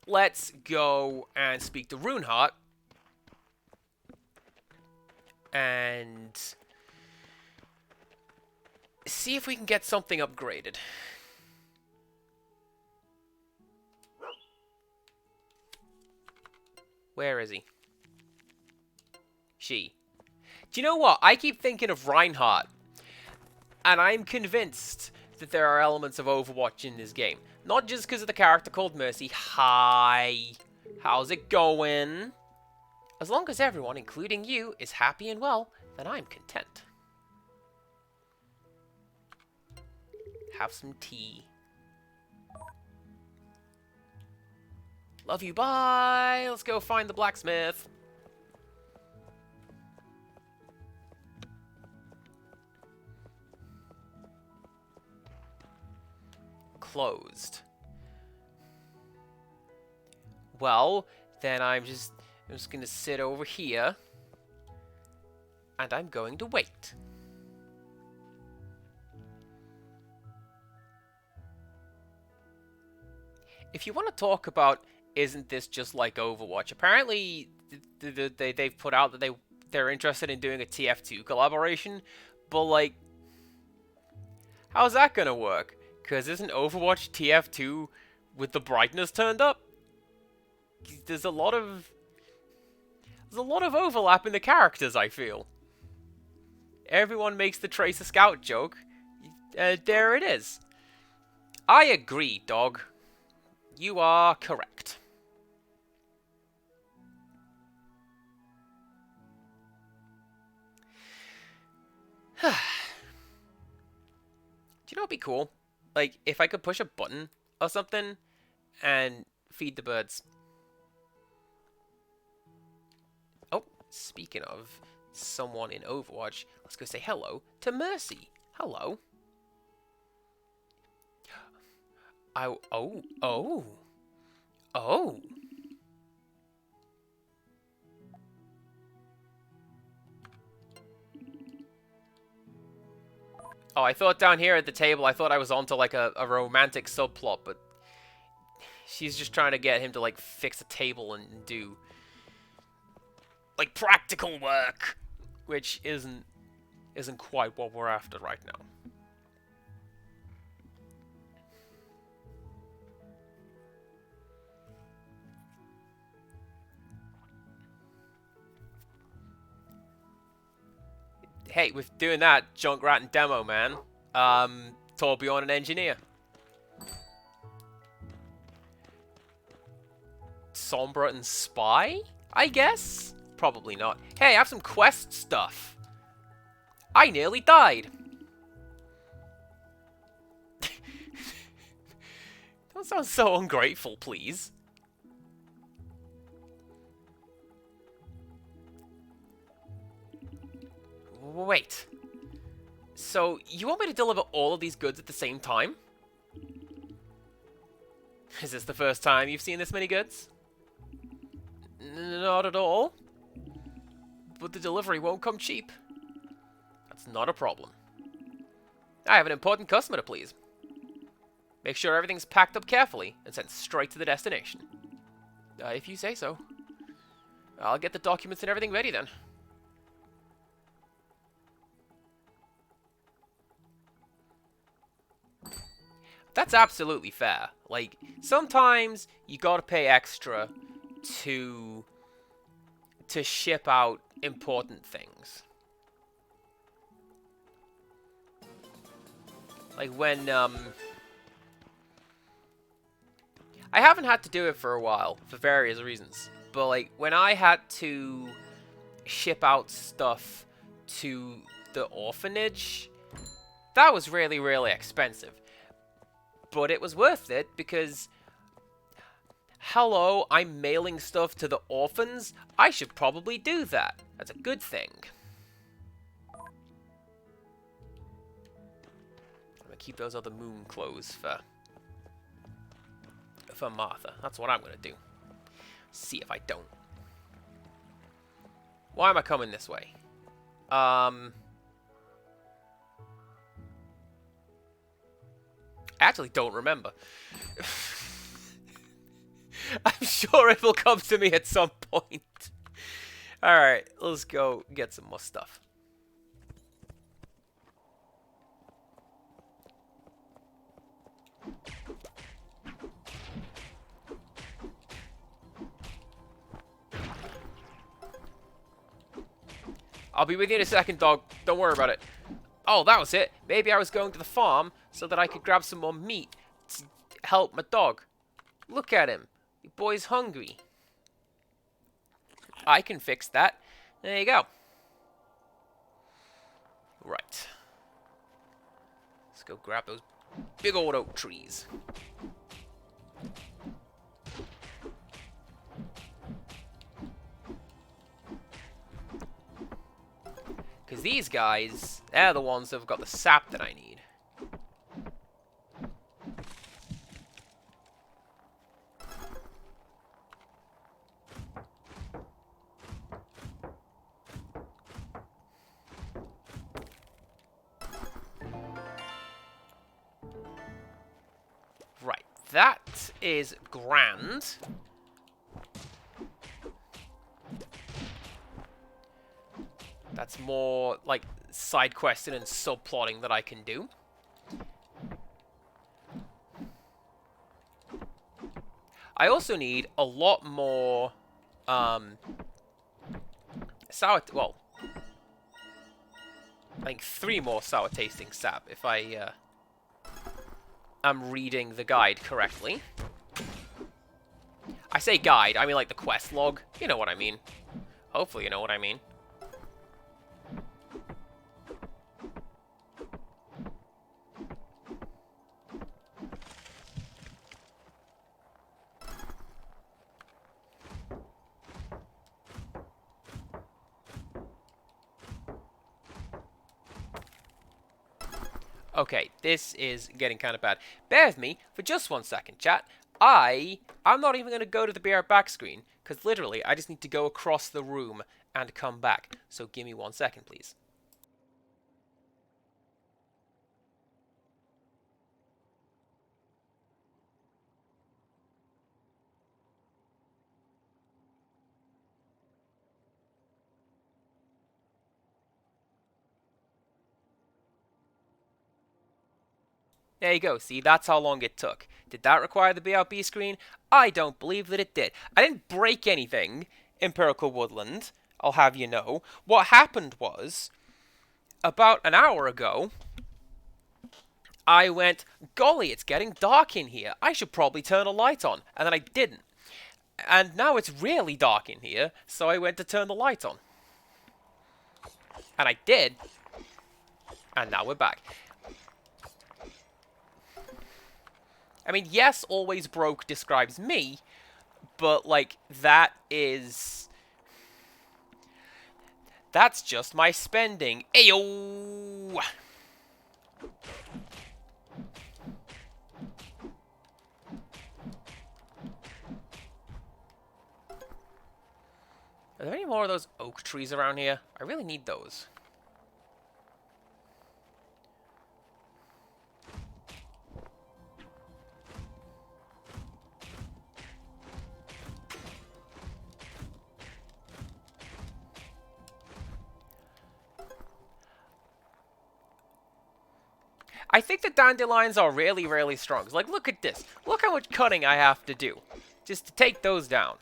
Let's go and speak to Runeheart. And see if we can get something upgraded. Where is he? She. Do you know what? I keep thinking of Reinhardt. And I'm convinced that there are elements of Overwatch in this game. Not just because of the character called Mercy. Hi. How's it going? As long as everyone, including you, is happy and well, then I'm content. Have some tea. Love you, bye! Let's go find the blacksmith. Closed. Well, then I'm just gonna sit over here. And I'm going to wait. If you want to talk about, isn't this just like Overwatch? Apparently, they've put out that they're interested in doing a TF2 collaboration, but like, how's that gonna work? Because isn't Overwatch TF2 with the brightness turned up? There's a lot of overlap in the characters, I feel. Everyone makes the Tracer Scout joke. There it is. I agree, dog. You are correct. you know what'd be cool? Like, if I could push a button or something and feed the birds. Oh, speaking of someone in Overwatch, let's go say hello to Mercy. Hello. Oh. Oh, I thought down here at the table, I thought I was onto like a romantic subplot, but she's just trying to get him to like fix a table and do like practical work, which isn't quite what we're after right now. Hey, with doing that, Junkrat and Demo Man, Torbjorn an engineer. Sombra and Spy, I guess? Probably not. Hey, I have some quest stuff. I nearly died. Don't sound so ungrateful, please. Wait. So, you want me to deliver all of these goods at the same time? Is this the first time you've seen this many goods? Not at all. But the delivery won't come cheap. That's not a problem. I have an important customer to please. Make sure everything's packed up carefully and sent straight to the destination. If you say so. I'll get the documents and everything ready then. That's absolutely fair. Like, sometimes you gotta pay extra to ship out important things. Like when, I haven't had to do it for a while, for various reasons. But, like, when I had to ship out stuff to the orphanage, that was really, really expensive. But it was worth it because, hello, I'm mailing stuff to the orphans. I should probably do that. That's a good thing. I'm gonna keep those other moon clothes for Martha. That's what I'm gonna do. See if I don't. Why am I coming this way? I actually don't remember. I'm sure it will come to me at some point. Alright, let's go get some more stuff. I'll be with you in a second, dog. Don't worry about it. Oh, that was it. Maybe I was going to the farm so that I could grab some more meat to help my dog. Look at him. The boy's hungry. I can fix that. There you go. Right. Let's go grab those big old oak trees. Because these guys, they're the ones that have got the sap that I need. Right, that is grand. That's more, like, side questing and subplotting that I can do. I also need a lot more, sour... Well, I think 3 more sour tasting sap, if I, am reading the guide correctly. I say guide, I mean, like, the quest log. You know what I mean. Hopefully you know what I mean. Okay, this is getting kind of bad. Bear with me for just 1 second, chat. I'm not even going to go to the BR back screen, because literally, I just need to go across the room and come back. So give me 1 second, please. There you go. See, that's how long it took. Did that require the BRB screen? I don't believe that it did. I didn't break anything, Empirical Woodland, I'll have you know. What happened was, about an hour ago, I went, golly, it's getting dark in here. I should probably turn a light on. And then I didn't. And now it's really dark in here, so I went to turn the light on. And I did. And now we're back. I mean, yes, always broke describes me, but, like, that's just my spending. Ayo! Are there any more of those oak trees around here? I really need those. I think the dandelions are really, really strong. Like, look at this. Look how much cutting I have to do just to take those down.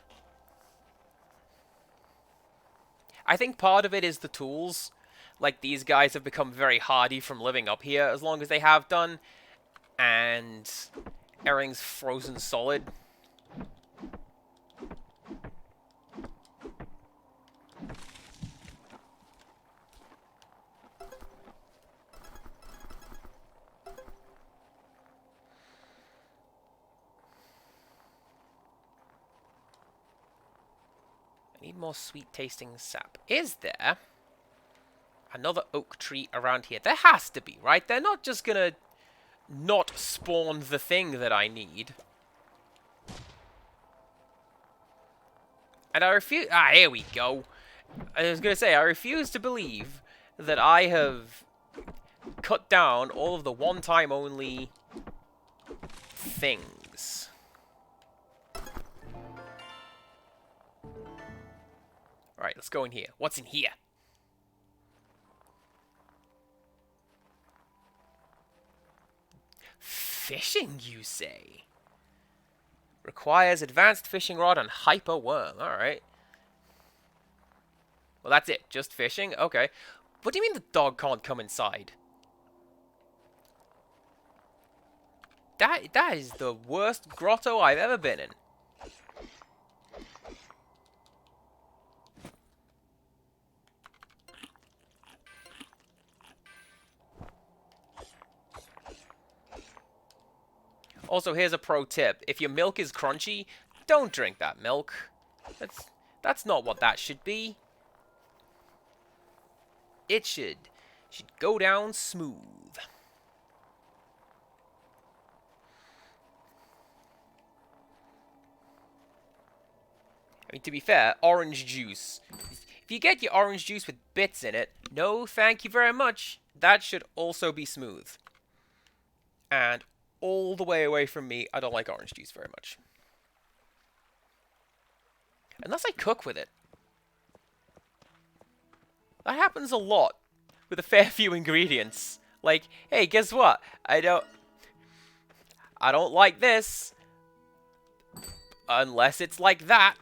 I think part of it is the tools. Like, these guys have become very hardy from living up here as long as they have done. And everything's frozen solid. Need more sweet tasting sap. Is there another oak tree around here? There has to be, right? They're not just gonna not spawn the thing that I need. And I refuse... Ah, here we go. I was gonna say, I refuse to believe that I have cut down all of the one-time only things. Alright, let's go in here. What's in here? Fishing, you say? Requires advanced fishing rod and hyper worm. Alright. Well, that's it. Just fishing? Okay. What do you mean the dog can't come inside? That is the worst grotto I've ever been in. Also, here's a pro tip. If your milk is crunchy, don't drink that milk. That's not what that should be. It should go down smooth. I mean, to be fair, orange juice. If you get your orange juice with bits in it, no thank you very much. That should also be smooth. And all the way away from me, I don't like orange juice very much. Unless I cook with it. That happens a lot with a fair few ingredients. Like, hey, guess what? I don't like this. Unless it's like that.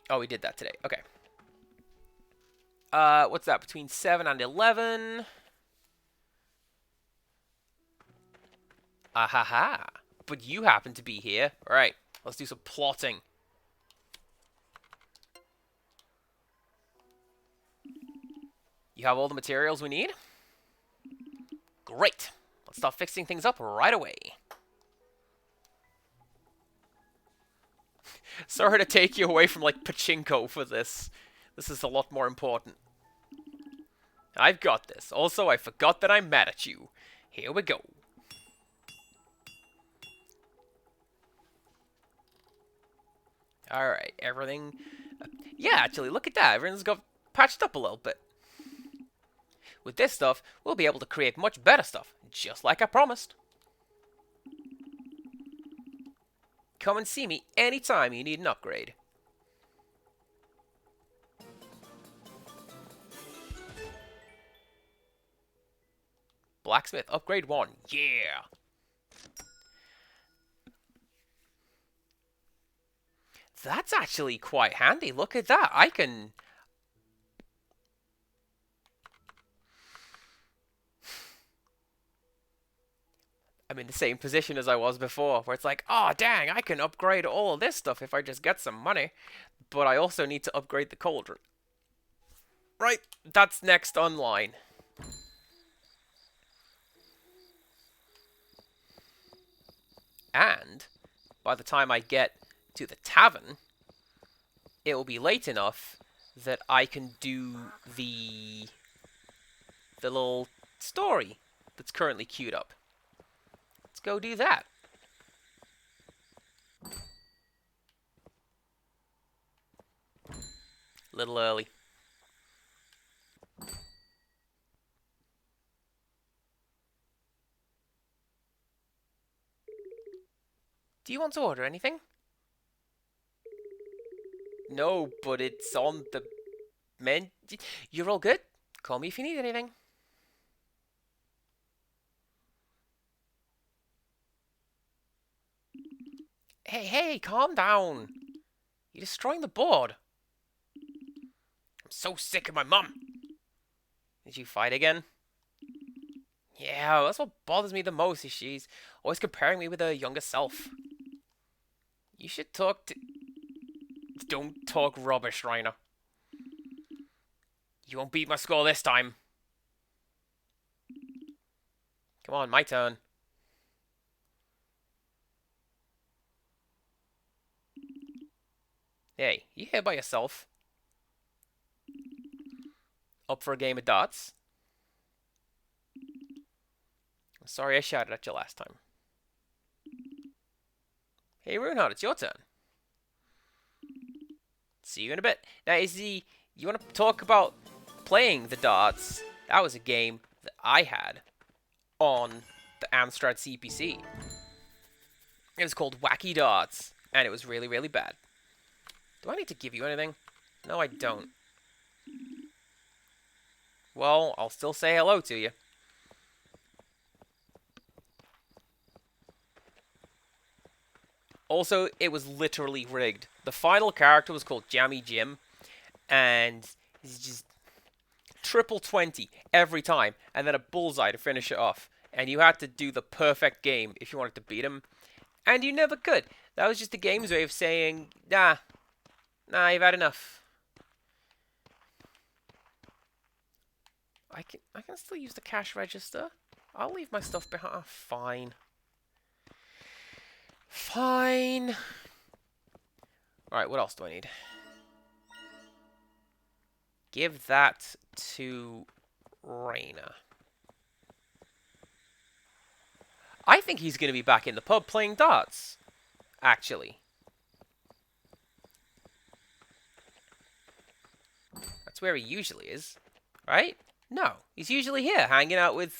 Oh, we did that today. Okay. What's that? Between 7 and 11. Ahaha. But you happen to be here. Alright, let's do some plotting. You have all the materials we need? Great. Let's start fixing things up right away. Sorry to take you away from, like, pachinko for this. This is a lot more important. I've got this. Also, I forgot that I'm mad at you. Here we go. Alright, everything... Yeah, actually, look at that. Everything's got patched up a little bit. With this stuff, we'll be able to create much better stuff, just like I promised. Come and see me anytime you need an upgrade. Blacksmith, upgrade 1. Yeah! That's actually quite handy. Look at that. I'm in the same position as I was before, where it's like, oh, dang, I can upgrade all of this stuff if I just get some money. But I also need to upgrade the cauldron. Right, that's next online. And by the time I get to the tavern, it will be late enough that I can do the little story that's currently queued up. Let's go do that. A little early. Do you want to order anything? No, but it's on the menu. You're all good? Call me if you need anything. Hey, calm down. You're destroying the board. I'm so sick of my mum. Did you fight again? Yeah, that's what bothers me the most is she's always comparing me with her younger self. You should talk to... Don't talk rubbish, Rainer. You won't beat my score this time. Come on, my turn. Hey, you here by yourself? Up for a game of darts? I'm sorry I shouted at you last time. Hey, Runehard, it's your turn. See you in a bit. Now, you want to talk about playing the darts? That was a game that I had on the Amstrad CPC. It was called Wacky Darts, and it was really, really bad. Do I need to give you anything? No, I don't. Well, I'll still say hello to you. Also, it was literally rigged. The final character was called Jammy Jim, and he's just triple 20 every time, and then a bullseye to finish it off. And you had to do the perfect game if you wanted to beat him, and you never could. That was just the game's way of saying, nah, you've had enough. I can still use the cash register. I'll leave my stuff behind. Fine. Fine. Alright, what else do I need? Give that to Rainer. I think he's going to be back in the pub playing darts. Actually. That's where he usually is. Right? No. He's usually here, hanging out with,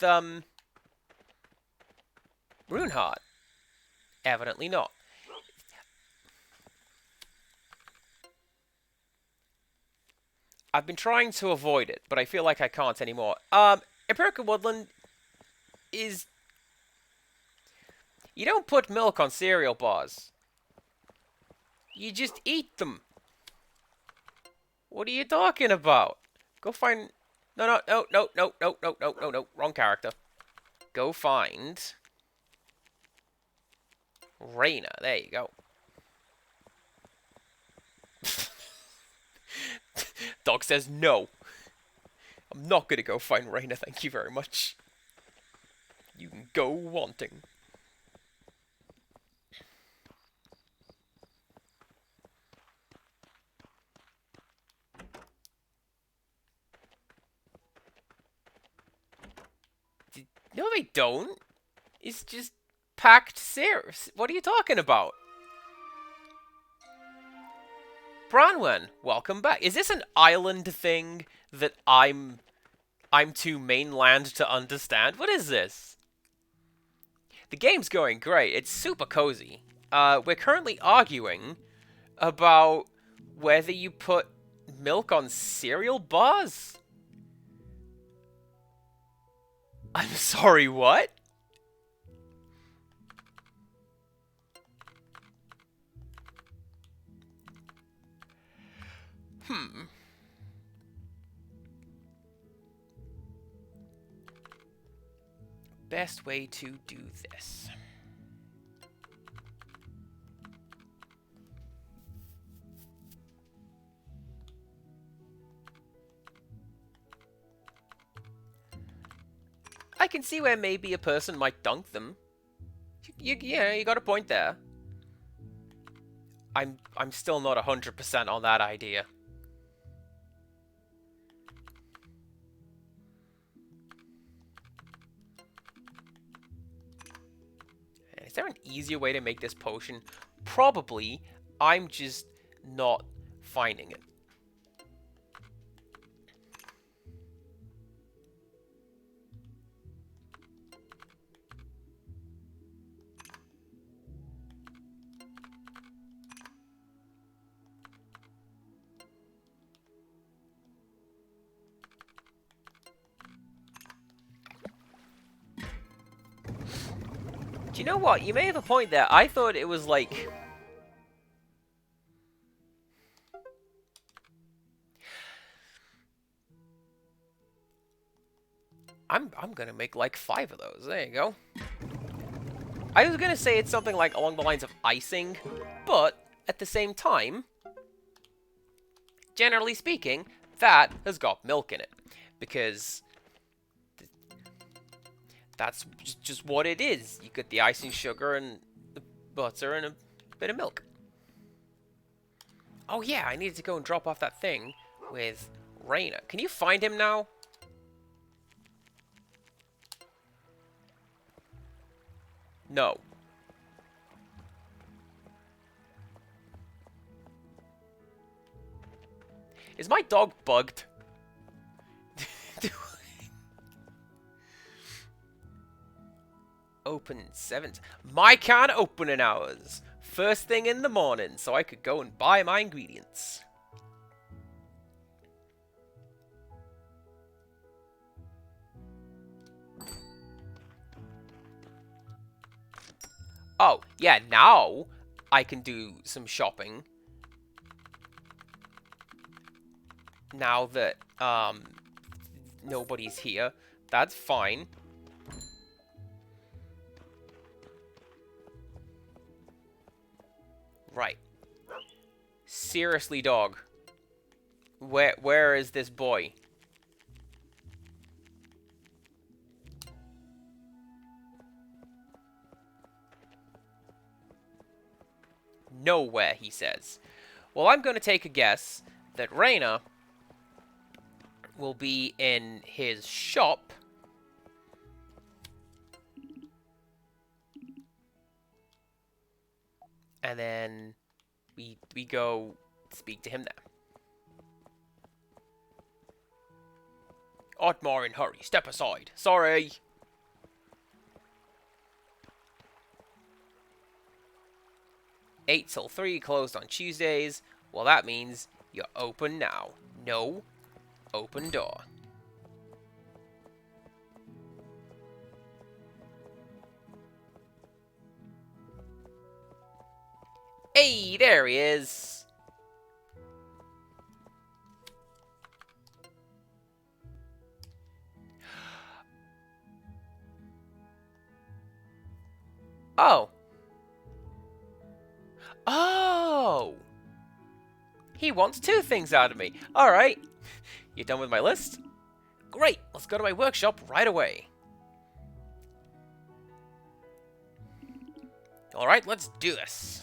Runehard. Evidently not. I've been trying to avoid it, but I feel like I can't anymore. Empirical Woodland is... You don't put milk on cereal bars. You just eat them. What are you talking about? Go find... No. Wrong character. Go find... Rainer. There you go. Dog says no. I'm not gonna go find Rainer, thank you very much. You can go wanting. No, they don't. It's just packed syrup. What are you talking about? Branwen, welcome back. Is this an island thing that I'm too mainland to understand? What is this? The game's going great. It's super cozy. We're currently arguing about whether you put milk on cereal bars. I'm sorry, what? Best way to do this. I can see where maybe a person might dunk them. Yeah, you got a point there. I'm still not 100% on that idea. Is there an easier way to make this potion? Probably. I'm just not finding it. Do you know what? You may have a point there. I thought it was like... I'm gonna make like 5 of those. There you go. I was gonna say it's something like along the lines of icing, but at the same time, generally speaking, that has got milk in it. Because that's just what it is. You get the icing sugar and the butter and a bit of milk. Oh yeah, I needed to go and drop off that thing with Raina. Can you find him now? No. Is my dog bugged? Open 7. My can opening hours. First thing in the morning, so I could go and buy my ingredients. Oh, yeah, now I can do some shopping. Now that, nobody's here. That's fine. Right. Seriously, dog. Where is this boy? Nowhere, he says. Well, I'm going to take a guess that Raina will be in his shop. And then we go speak to him there. Otmar, hurry, step aside. Sorry. Eight till 3, closed on Tuesdays. Well, that means you're open now. No open door. Hey, there he is. Oh. Oh. He wants 2 things out of me. Alright. You done with my list? Great. Let's go to my workshop right away. Alright, let's do this.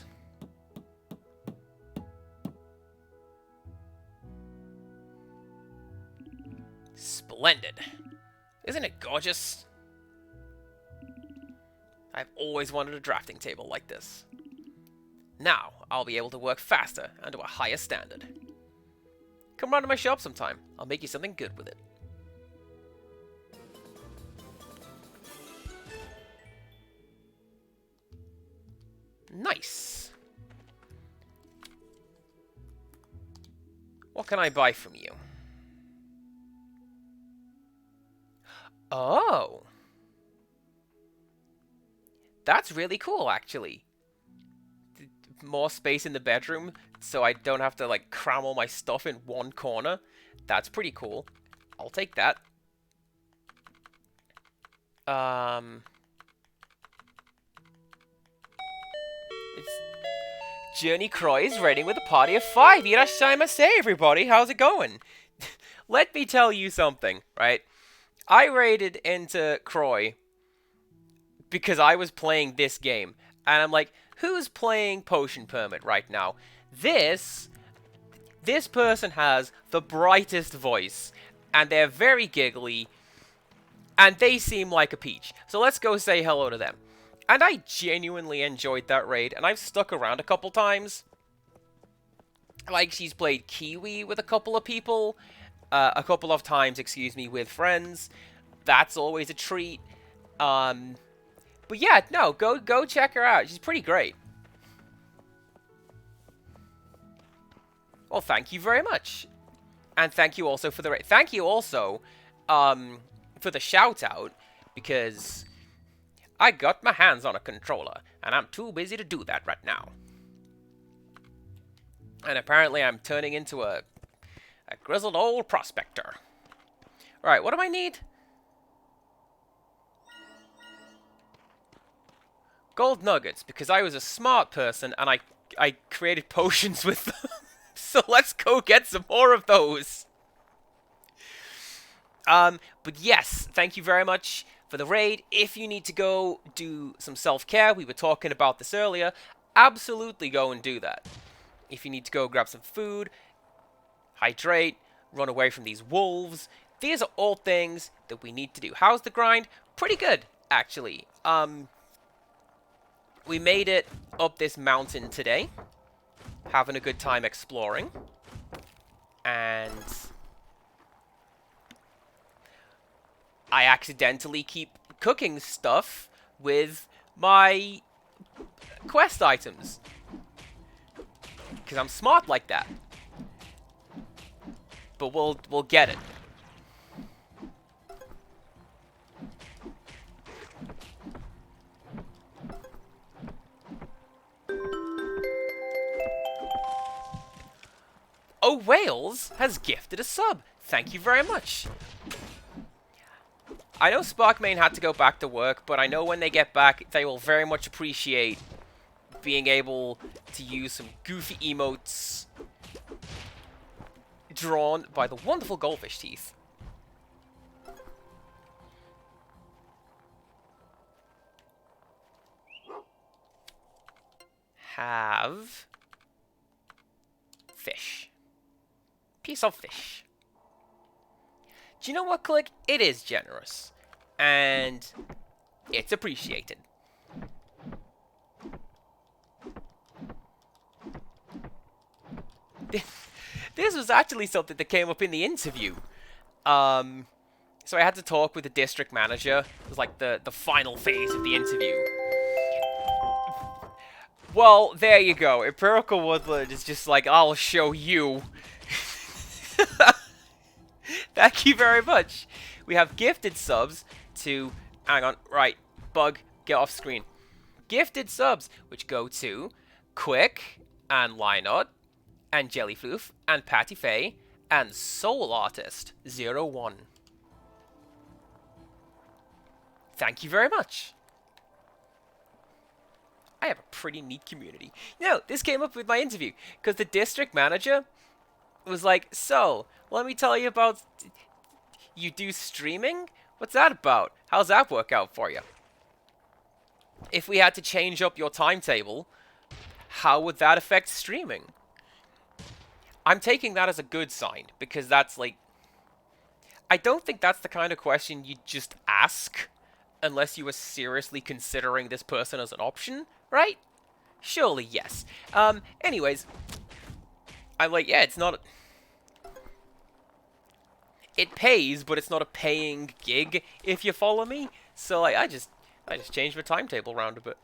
Splendid. Isn't it gorgeous? I've always wanted a drafting table like this. Now, I'll be able to work faster and to a higher standard. Come round to my shop sometime. I'll make you something good with it. Nice. What can I buy from you? Oh. That's really cool, actually. More space in the bedroom, so I don't have to, like, cram all my stuff in one corner. That's pretty cool. I'll take that. It's Journey Croy's raiding with a party of 5. Irashaimase, everybody. How's it going? Let me tell you something, right? I raided into Croy because I was playing this game, and I'm like, who's playing Potion Permit right now? This person has the brightest voice, and they're very giggly, and they seem like a peach. So let's go say hello to them. And I genuinely enjoyed that raid, and I've stuck around a couple times. Like, she's played Kiwi with a couple of people, a couple of times, excuse me, with friends. That's always a treat. But yeah, no, go check her out. She's pretty great. Well, thank you very much. And thank you also for the raid. Thank you also for the shout-out, because I got my hands on a controller, and I'm too busy to do that right now. And apparently I'm turning into a grizzled old prospector. Alright, what do I need? Gold nuggets, because I was a smart person, and I created potions with them. So let's go get some more of those. But yes, thank you very much for the raid. If you need to go do some self-care, we were talking about this earlier, absolutely go and do that. If you need to go grab some food, hydrate, run away from these wolves, these are all things that we need to do. How's the grind? Pretty good, actually. We made it up this mountain today, having a good time exploring, and I accidentally keep cooking stuff with my quest items, because I'm smart like that. But we'll get it. Oh, Wales has gifted a sub. Thank you very much. I know Sparkmain had to go back to work, but I know when they get back, they will very much appreciate being able to use some goofy emotes drawn by the wonderful goldfish teeth. Have fish. Piece of fish. Do you know what, Click? It is generous. And it's appreciated. This was actually something that came up in the interview. So I had to talk with the district manager. It was like the final phase of the interview. Well, there you go. Empirical Woodland is just like, I'll show you. Thank you very much. We have gifted subs to... Hang on. Right. Bug. Get off screen. Gifted subs, which go to Quick and Lynott and Jellyfloof and Patty Faye and Soul Artist 01. Thank you very much. I have a pretty neat community. You know, this came up with my interview, because the district manager was like, so, let me tell you about... You do streaming? What's that about? How's that work out for you? If we had to change up your timetable, how would that affect streaming? I'm taking that as a good sign, because that's like... I don't think that's the kind of question you just ask Unless you were seriously considering this person as an option, right? Surely, yes. Anyways, I'm like, yeah, it's not... It pays, but it's not a paying gig, if you follow me. So, like, I just changed my timetable around a bit.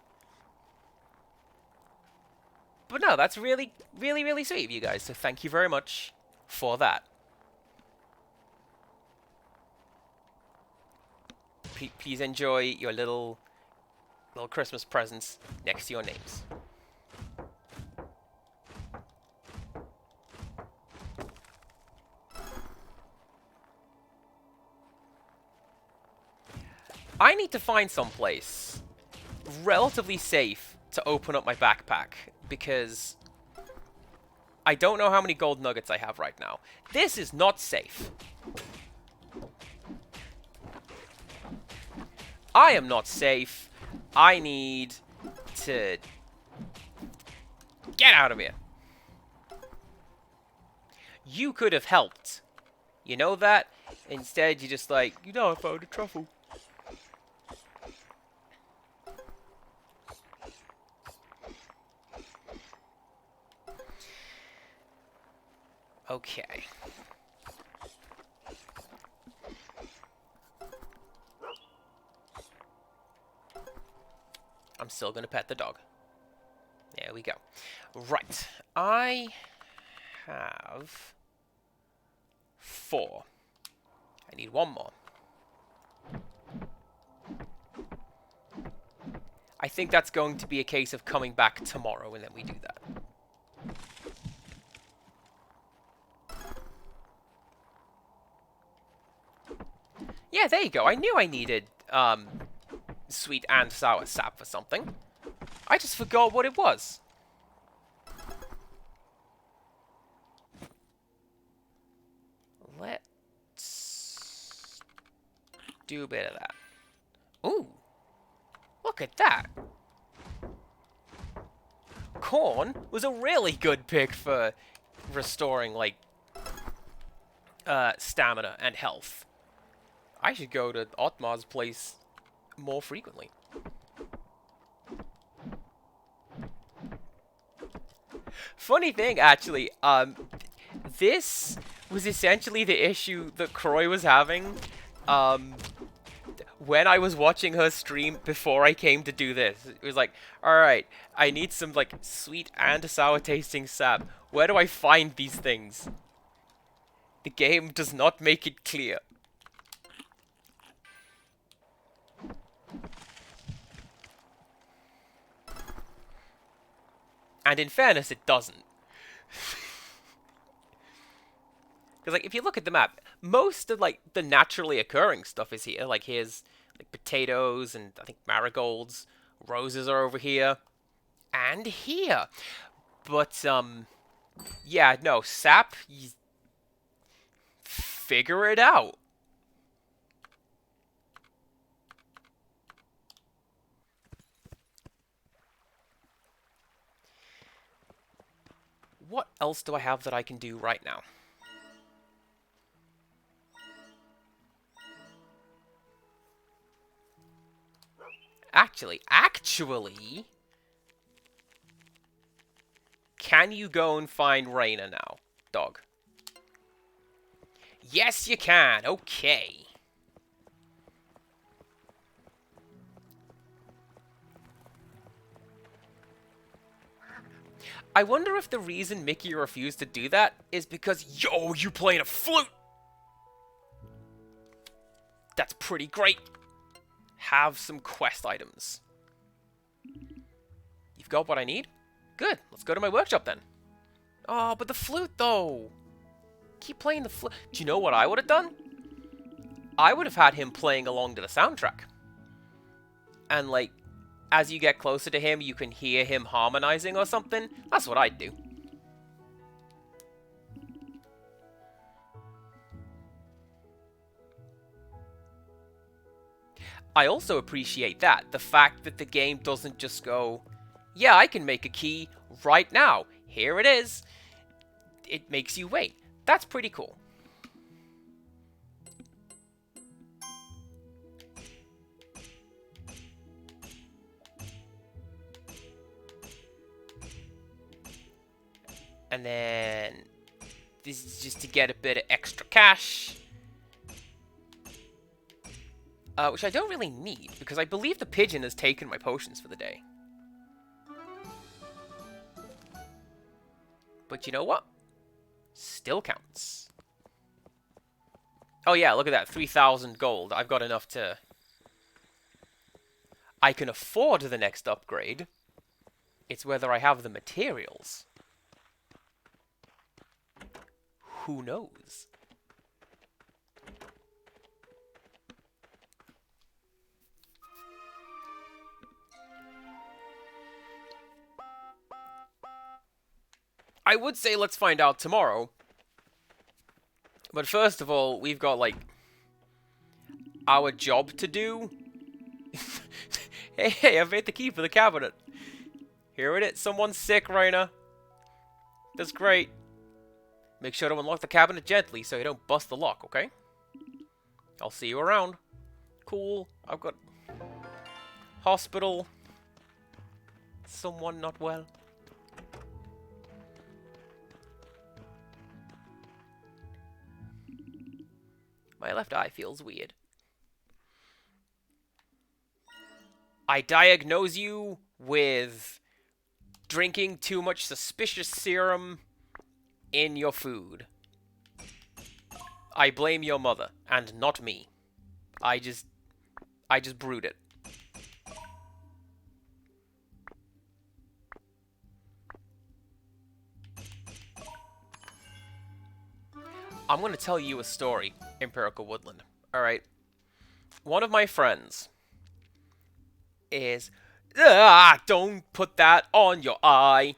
But no, that's really, really, really sweet of you guys, so thank you very much for that. Please enjoy your little Christmas presents next to your names. I need to find someplace relatively safe to open up my backpack, because I don't know how many gold nuggets I have right now. This is not safe. I am not safe. I need to get out of here. You could have helped. You know that? Instead, you just like, you know, I found a truffle. Okay. I'm still gonna pet the dog. There we go. Right. I have 4. I need 1 more. I think that's going to be a case of coming back tomorrow, and then we do that. Yeah, there you go. I knew I needed sweet and sour sap for something. I just forgot what it was. Let's do a bit of that. Ooh, look at that. Corn was a really good pick for restoring, like, stamina and health. I should go to Otmar's place more frequently. Funny thing, actually, this was essentially the issue that Croy was having, when I was watching her stream before I came to do this. It was like, alright, I need some, like, sweet and sour tasting sap. Where do I find these things? The game does not make it clear. And in fairness, it doesn't. Because, like, if you look at the map, most of, like, the naturally occurring stuff is here. Like, here's, like, potatoes and, I think, marigolds. Roses are over here. And here. But, yeah, no, sap, figure it out. What else do I have that I can do right now? Actually, can you go and find Raina now, dog? Yes, you can. Okay. I wonder if the reason Mickey refused to do that is because, yo, you playing a flute! That's pretty great. Have some quest items. You've got what I need? Good. Let's go to my workshop then. Oh, but the flute, though. Keep playing the flute. Do you know what I would have done? I would have had him playing along to the soundtrack. And, like, as you get closer to him, you can hear him harmonizing or something. That's what I'd do. I also appreciate that. The fact that the game doesn't just go, yeah, I can make a key right now. Here it is. It makes you wait. That's pretty cool. And then this is just to get a bit of extra cash. Which I don't really need, because I believe the pigeon has taken my potions for the day. But you know what? Still counts. Oh yeah, look at that. 3,000 gold. I've got enough to... I can afford the next upgrade. It's whether I have the materials. Who knows? I would say let's find out tomorrow. But first of all, we've got, like, our job to do. Hey, I've made the key for the cabinet. Here it is. Someone's sick, Raina. That's great. Make sure to unlock the cabinet gently so you don't bust the lock, okay? I'll see you around. Cool. I've got... hospital. Someone not well. My left eye feels weird. I diagnose you with drinking too much suspicious serum in your food. I blame your mother, and not me. I just brewed it. I'm gonna tell you a story, Empirical Woodland. Alright. One of my friends is... don't put that on your eye.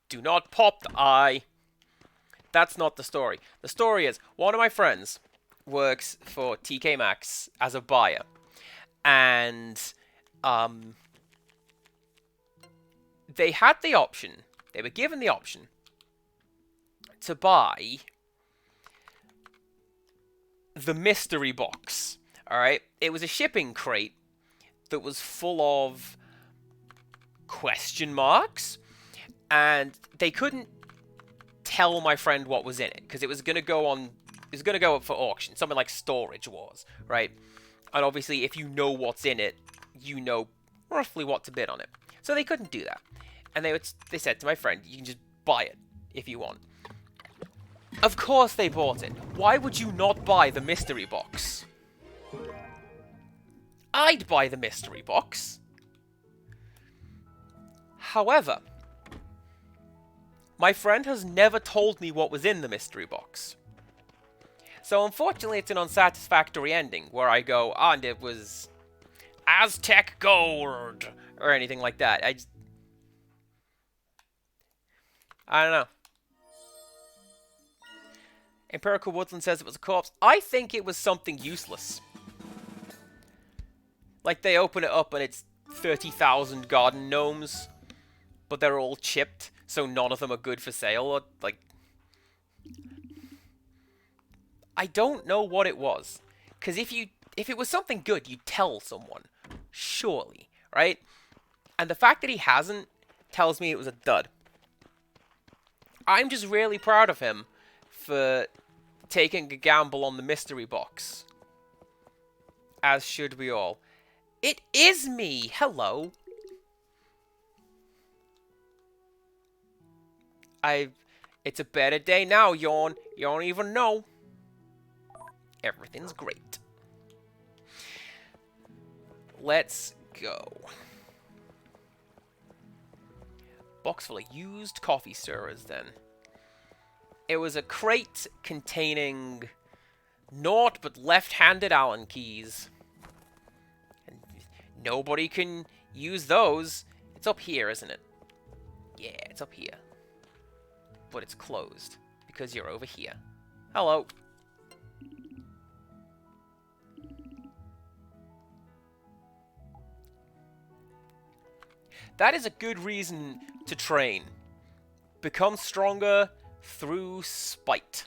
Do not pop the eye. That's not the story. The story is, one of my friends works for TK Maxx as a buyer. And, they had the option, they were given the option to buy the mystery box. Alright? It was a shipping crate that was full of question marks, and they couldn't tell my friend what was in it because it was going to go on, it was going to go up for auction, something like Storage Wars, right? And obviously if you know what's in it, you know roughly what to bid on it. So they couldn't do that. And they said to my friend, you can just buy it if you want. Of course they bought it. Why would you not buy the mystery box? I'd buy the mystery box. However, my friend has never told me what was in the mystery box. So unfortunately it's an unsatisfactory ending where I go, and it was Aztec gold or anything like that. I don't know. Empirical Woodland says it was a corpse. I think it was something useless. Like, they open it up and it's 30,000 garden gnomes, but they're all chipped, so none of them are good for sale. Or, like, I don't know what it was. Because if it was something good, you'd tell someone. Surely, right? And the fact that he hasn't tells me it was a dud. I'm just really proud of him for taking a gamble on the mystery box. As should we all. It is me! Hello! It's a better day now, Yawn. You don't even know. Everything's great. Let's go. Box full of used coffee stirrers, then. It was a crate containing naught but left-handed Allen keys. And nobody can use those. It's up here, isn't it? Yeah, it's up here. But it's closed because you're over here. Hello. That is a good reason to train. Become stronger through spite.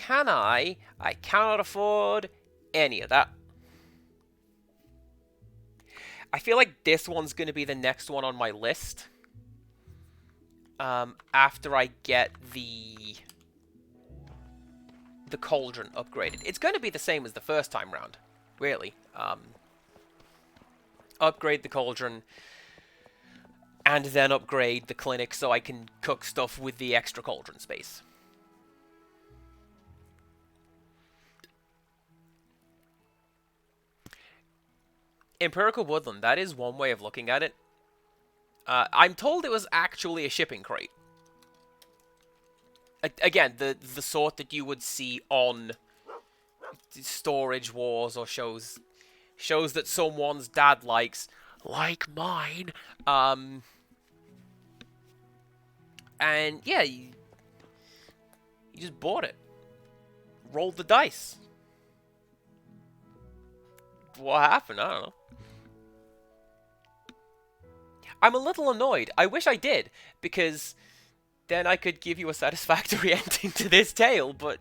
can I? I cannot afford any of that. I feel like this one's going to be the next one on my list. After I get the cauldron upgraded. It's going to be the same as the first time round, really. Upgrade the cauldron, and then upgrade the clinic so I can cook stuff with the extra cauldron space. Empirical Woodland, that is one way of looking at it. I'm told it was actually a shipping crate. Again, the sort that you would see on Storage Wars or shows that someone's dad likes, like mine. And yeah, you just bought it. Rolled the dice. What happened? I don't know. I'm a little annoyed. I wish I did, because then I could give you a satisfactory ending to this tale, but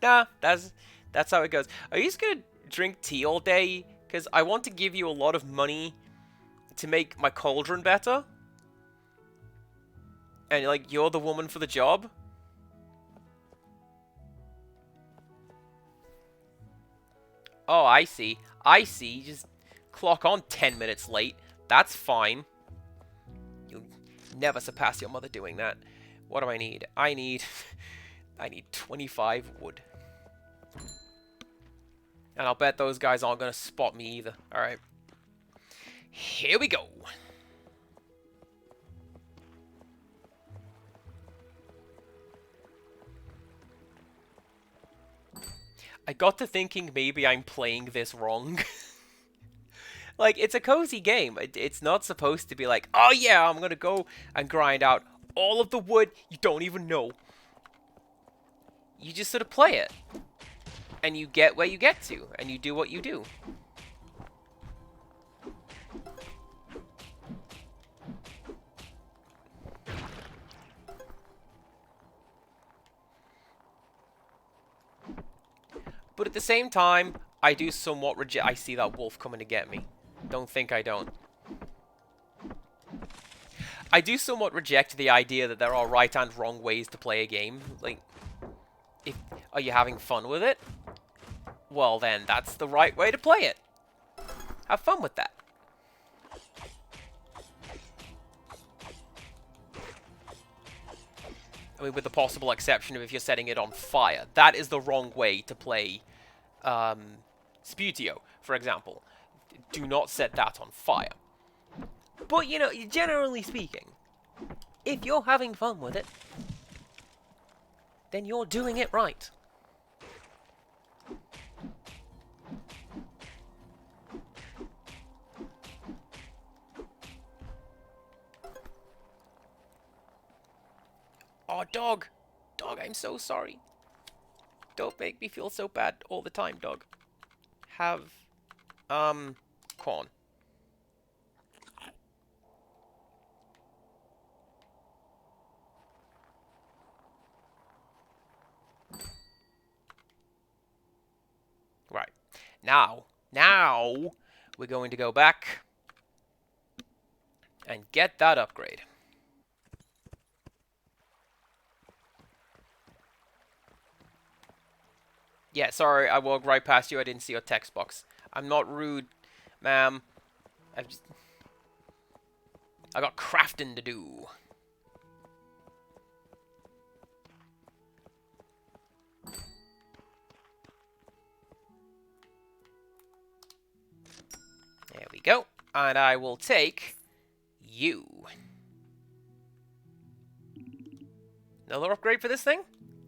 nah, that's how it goes. Are you just gonna drink tea all day? Because I want to give you a lot of money to make my cauldron better. And, like, you're the woman for the job? Oh, I see. I see. Just clock on 10 minutes late. That's fine. You'll never surpass your mother doing that. What do I need? I need 25 wood. And I'll bet those guys aren't going to spot me either. Alright. Here we go. I got to thinking maybe I'm playing this wrong. Like, it's a cozy game. It's not supposed to be like, oh yeah, I'm gonna go and grind out all of the wood you don't even know. You just sort of play it. And you get where you get to. And you do what you do. But at the same time, I do somewhat reject... I see that wolf coming to get me. Don't think I don't. I do somewhat reject the idea that there are right and wrong ways to play a game. Like, are you having fun with it? Well, then, that's the right way to play it. Have fun with that. I mean, with the possible exception of if you're setting it on fire. That is the wrong way to play Sputio, for example. Do not set that on fire. But, you know, generally speaking, if you're having fun with it, then you're doing it right. Oh, dog. Dog, I'm so sorry. Don't make me feel so bad all the time, dog. Have, corn. Right. Now, we're going to go back and get that upgrade. Yeah, sorry, I walked right past you. I didn't see your text box. I'm not rude, ma'am. I got crafting to do. There we go. And I will take you. Another upgrade for this thing?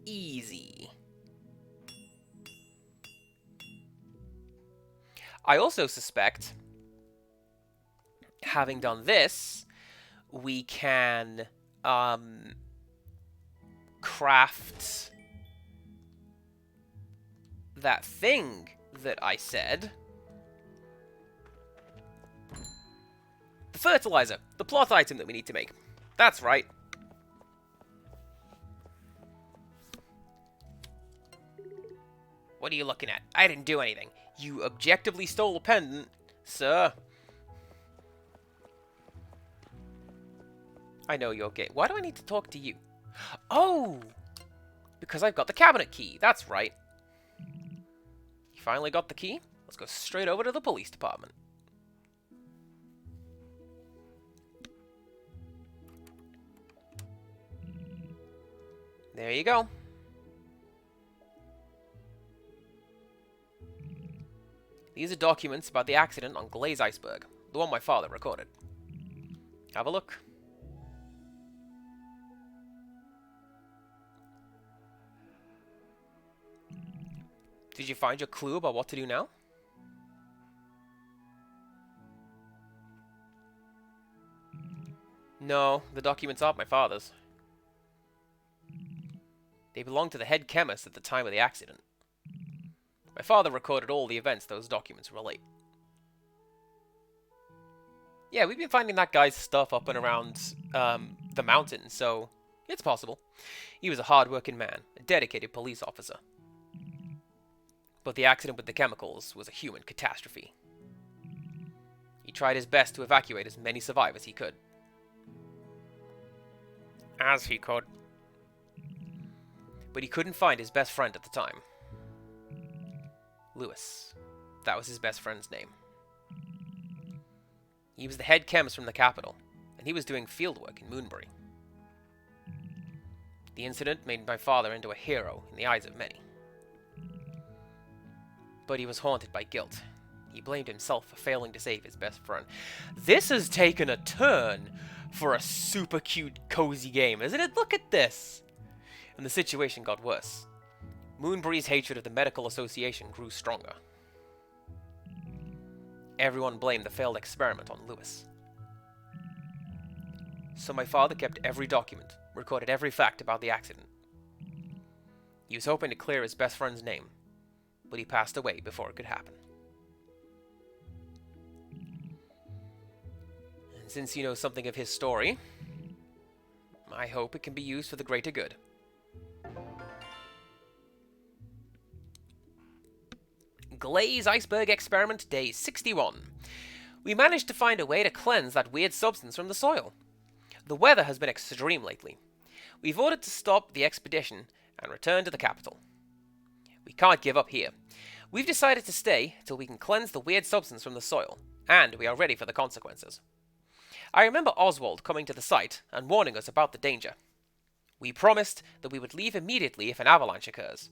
Easy. I also suspect, having done this, we can craft that thing that I said. The fertilizer, the plot item that we need to make. That's right. What are you looking at? I didn't do anything. You objectively stole a pendant, sir. I know you're gay. Why do I need to talk to you? Oh! Because I've got the cabinet key. That's right. You finally got the key? Let's go straight over to the police department. There you go. These are documents about the accident on Glaze Iceberg, the one my father recorded. Have a look. Did you find your clue about what to do now? No, the documents aren't my father's. They belong to the head chemist at the time of the accident. My father recorded all the events those documents relate. Yeah, we've been finding that guy's stuff up and around the mountain, so it's possible. He was a hard-working man, a dedicated police officer. But the accident with the chemicals was a human catastrophe. He tried his best to evacuate as many survivors as he could. As he could. But he couldn't find his best friend at the time. Lewis. That was his best friend's name. He was the head chemist from the capital, and he was doing fieldwork in Moonbury. The incident made my father into a hero in the eyes of many. But he was haunted by guilt. He blamed himself for failing to save his best friend. This has taken a turn for a super cute, cozy game, isn't it? Look at this! And the situation got worse. Moonbury's hatred of the medical association grew stronger. Everyone blamed the failed experiment on Lewis. So my father kept every document, recorded every fact about the accident. He was hoping to clear his best friend's name, but he passed away before it could happen. And since you know something of his story, I hope it can be used for the greater good. Glaze Iceberg Experiment Day 61. We managed to find a way to cleanse that weird substance from the soil. The weather has been extreme lately. We've ordered to stop the expedition and return to the capital. We can't give up here. We've decided to stay till we can cleanse the weird substance from the soil, and we are ready for the consequences. I remember Oswald coming to the site and warning us about the danger. We promised that we would leave immediately if an avalanche occurs.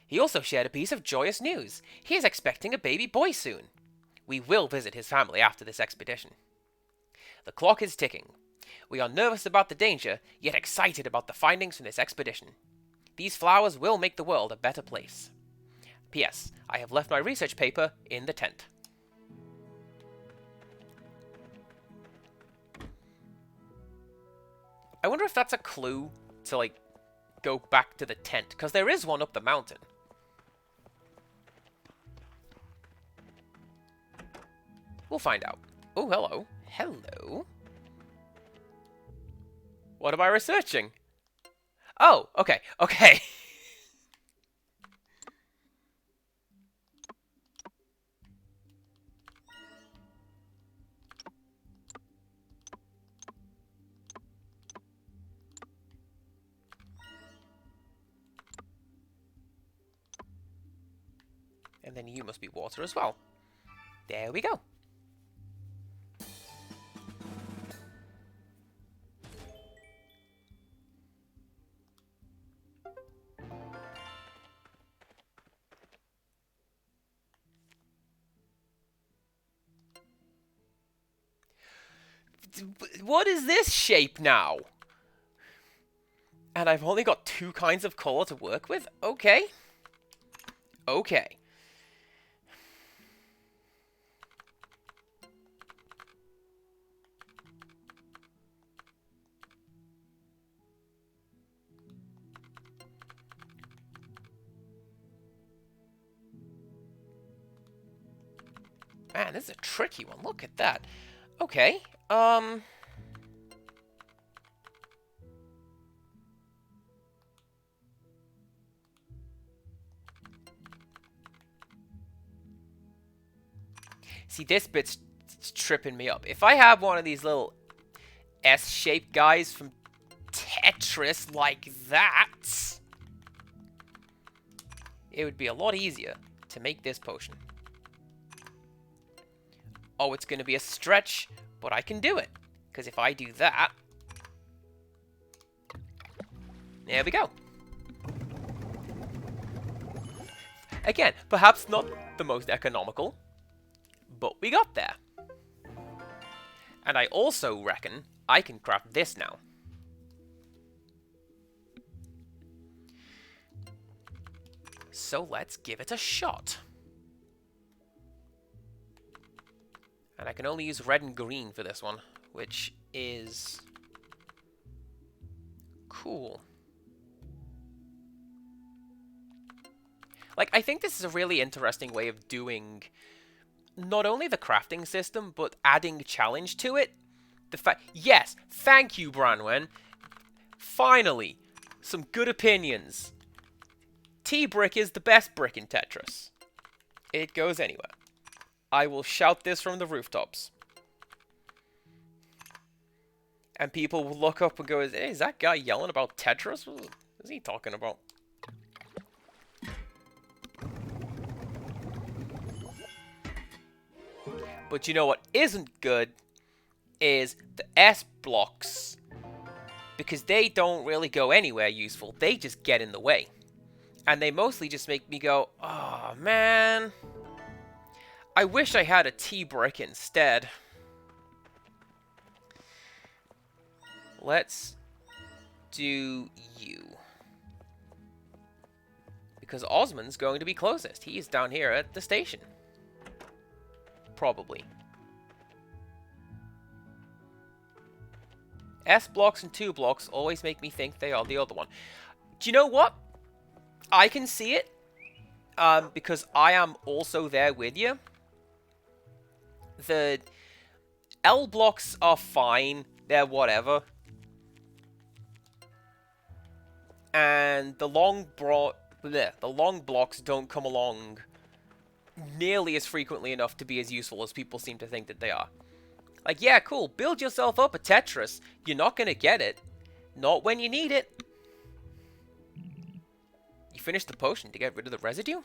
He also shared a piece of joyous news. He is expecting a baby boy soon. We will visit his family after this expedition. The clock is ticking. We are nervous about the danger, yet excited about the findings from this expedition. These flowers will make the world a better place. P.S. I have left my research paper in the tent. I wonder if that's a clue to, like, go back to the tent, because there is one up the mountain. We'll find out. Oh, hello. Hello. What am I researching? Oh, okay, okay. And then you must be water as well. There we go. What is this shape now? And I've only got 2 kinds of color to work with? Okay. Okay. Man, this is a tricky one. Look at that. Okay. See, this bit's tripping me up. If I have one of these little S-shaped guys from Tetris like that, it would be a lot easier to make this potion. Oh, it's going to be a stretch, but I can do it. Because if I do that... There we go. Again, perhaps not the most economical, but we got there. And I also reckon I can craft this now. So let's give it a shot. And I can only use red and green for this one, which is cool. Like, I think this is a really interesting way of doing not only the crafting system, but adding challenge to it. Yes, thank you, Branwen. Finally, some good opinions. T-brick is the best brick in Tetris. It goes anywhere. I will shout this from the rooftops. And people will look up and go, hey, is that guy yelling about Tetris? What is he talking about? But you know what isn't good is the S blocks. Because they don't really go anywhere useful. They just get in the way. And they mostly just make me go, oh man. I wish I had a T-brick instead. Let's do you. Because Osmond's going to be closest. He's down here at the station. Probably. S blocks and 2 blocks always make me think they are the other one. Do you know what? I can see it. Because I am also there with you. The L blocks are fine. They're whatever. And the long blocks don't come along nearly as frequently enough to be as useful as people seem to think that they are. Like, yeah, cool. Build yourself up a Tetris. You're not going to get it. Not when you need it. You finished the potion to get rid of the residue?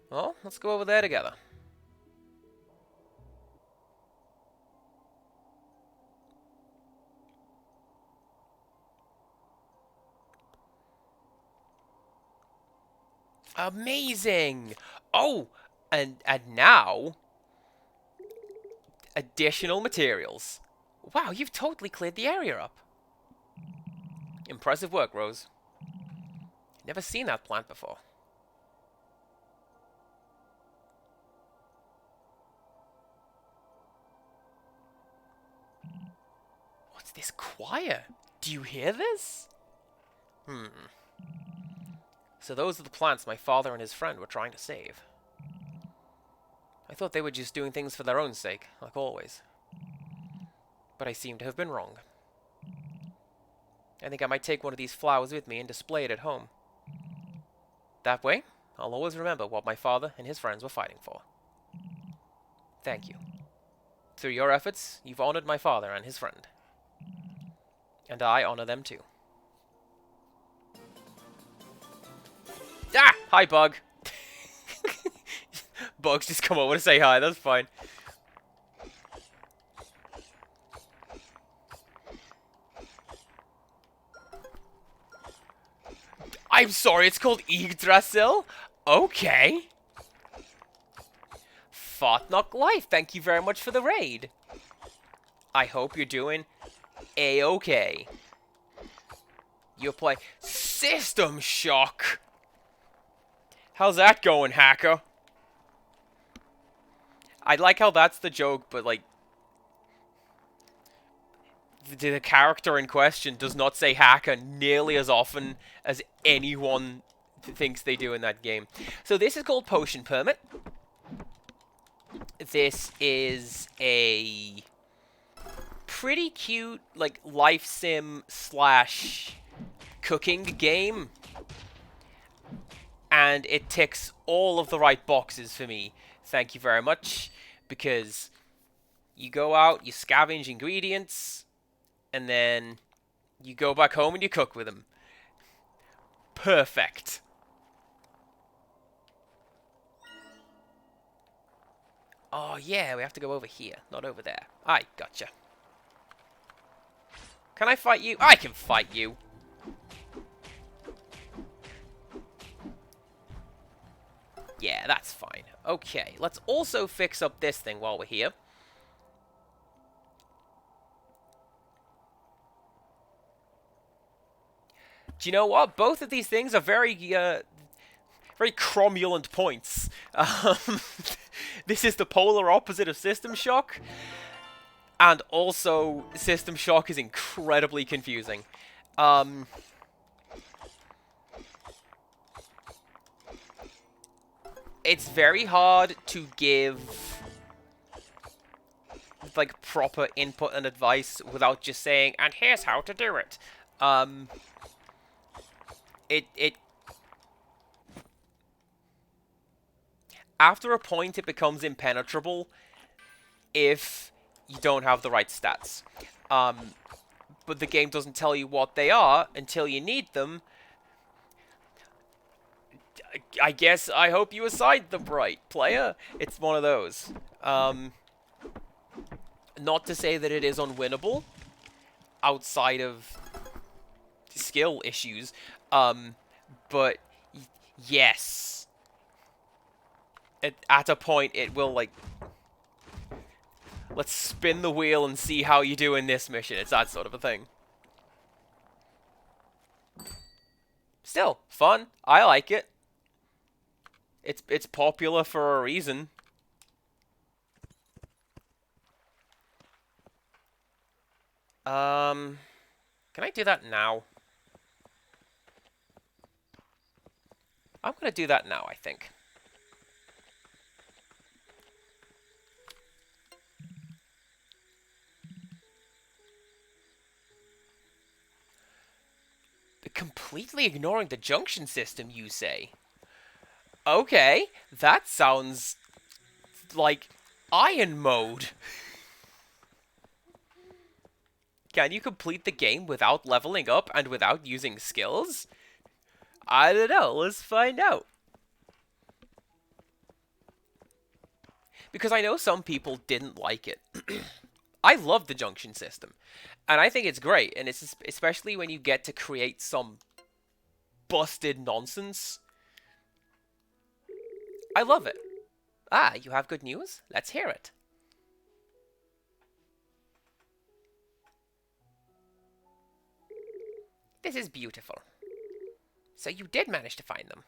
Well, let's go over there together. Amazing! Oh, and now, additional materials. Wow, you've totally cleared the area up. Impressive work, Rose. Never seen that plant before. What's this choir? Do you hear this? So those are the plants my father and his friend were trying to save. I thought they were just doing things for their own sake, like always. But I seem to have been wrong. I think I might take one of these flowers with me and display it at home. That way, I'll always remember what my father and his friends were fighting for. Thank you. Through your efforts, you've honored my father and his friend. And I honor them too. Ah! Hi, Bug. Bugs just come over to say hi, that's fine. I'm sorry, it's called Yggdrasil? Okay. Thought-knock Life, thank you very much for the raid. I hope you're doing A-okay. You're playing System Shock. How's that going, hacker? I like how that's the joke, but like... The character in question does not say hacker nearly as often as anyone thinks they do in that game. So this is called Potion Permit. This is a pretty cute, like, life sim slash cooking game. And it ticks all of the right boxes for me. Thank you very much. Because you go out, you scavenge ingredients, and then you go back home and you cook with them. Perfect. Oh, yeah, we have to go over here, not over there. I gotcha. Can I fight you? I can fight you. Yeah, that's fine. Okay, let's also fix up this thing while we're here. Do you know what? Both of these things are very cromulent points. This is the polar opposite of System Shock. And also, System Shock is incredibly confusing. It's very hard to give like proper input and advice without just saying, and here's how to do it. It after a point it becomes impenetrable if you don't have the right stats. But the game doesn't tell you what they are until you need them. I guess I hope you assigned them right, player. It's one of those. Not to say that it is unwinnable outside of skill issues, but yes. At a point, it will, like, let's spin the wheel and see how you do in this mission. It's that sort of a thing. Still, fun. I like it. It's popular for a reason. Can I do that now? I'm gonna do that now, I think. Completely ignoring the junction system, you say? Okay, that sounds like Iron Mode. Can you complete the game without leveling up and without using skills? I don't know, let's find out. Because I know some people didn't like it. I love the junction system. And I think it's great, and it's especially when you get to create some busted nonsense. I love it. Ah, you have good news? Let's hear it. This is beautiful. So you did manage to find them.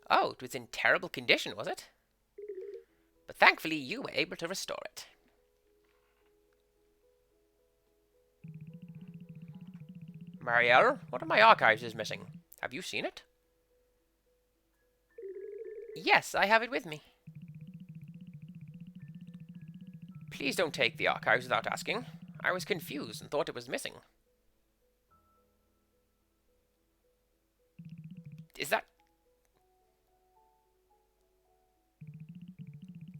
Oh, it was in terrible condition, was it? But thankfully you were able to restore it. Marielle, one of my archives is missing. Have you seen it? Yes, I have it with me. Please don't take the archives without asking. I was confused and thought it was missing. Is that...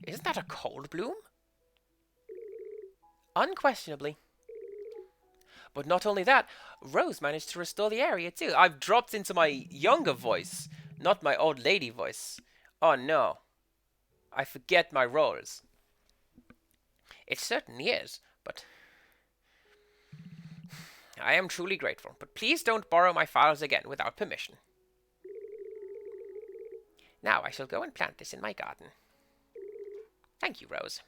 Isn't that a cold bloom? Unquestionably. But not only that, Rose managed to restore the area too. I've dropped into my younger voice, not my old lady voice. Oh no. I forget my roles. It certainly is, but... I am truly grateful, but please don't borrow my files again without permission. Now I shall go and plant this in my garden. Thank you, Rose.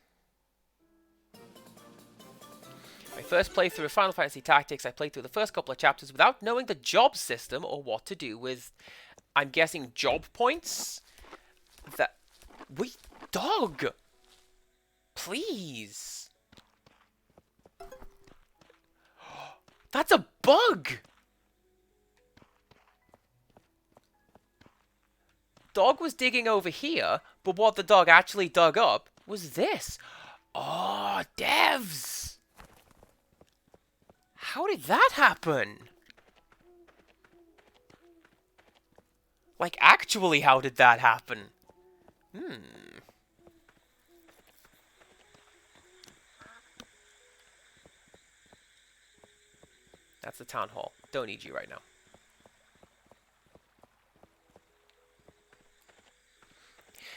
My first playthrough of Final Fantasy Tactics, I played through the first couple of chapters without knowing the job system or what to do with, I'm guessing, job points? That... Wait, dog! Please! That's a bug! Dog was digging over here, but what the dog actually dug up was this. Oh, devs! How did that happen? Like, actually, how did that happen? That's the town hall. Don't need you right now.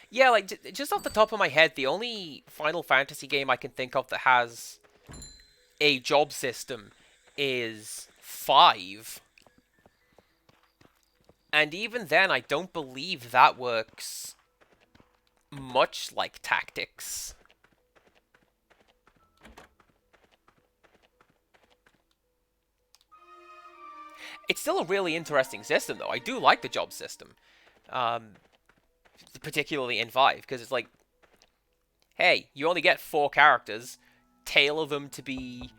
Yeah, like, just off the top of my head, the only Final Fantasy game I can think of that has a job system is 5. And even then, I don't believe that works much like Tactics. It's still a really interesting system, though. I do like the job system. Um, Particularly in 5, because it's like, hey, you only get 4 characters, tailor them to be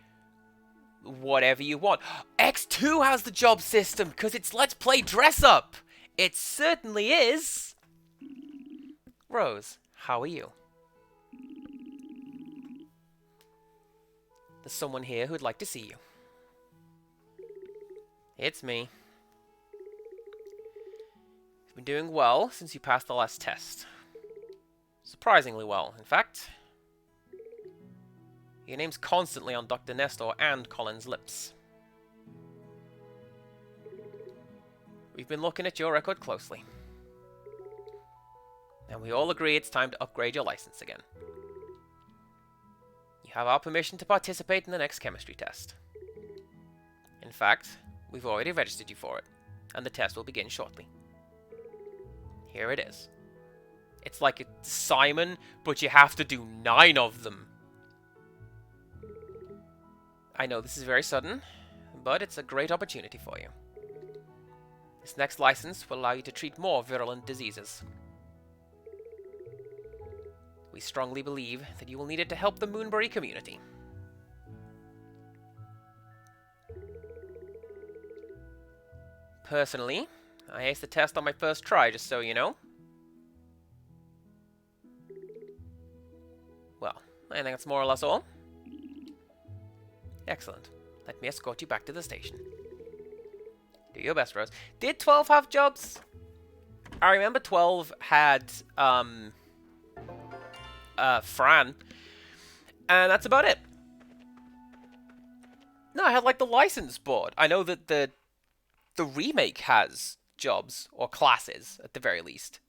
whatever you want. X2 has the job system, because it's Let's Play Dress Up! It certainly is! Rose, how are you? There's someone here who'd like to see you. It's me. You've been doing well since you passed the last test. Surprisingly well, in fact. Your name's constantly on Dr. Nestor and Colin's lips. We've been looking at your record closely. And we all agree it's time to upgrade your license again. You have our permission to participate in the next chemistry test. In fact, we've already registered you for it, and the test will begin shortly. Here it is. It's like a Simon, but you have to do 9 of them. I know this is very sudden, but it's a great opportunity for you. This next license will allow you to treat more virulent diseases. We strongly believe that you will need it to help the Moonbury community. Personally, I aced the test on my first try, just so you know. Well, I think that's more or less all. Excellent. Let me escort you back to the station. Do your best, Rose. Did 12 have jobs? I remember 12 had, Fran. And that's about it. No, I had, like, the license board. I know that the remake has jobs, or classes, at the very least.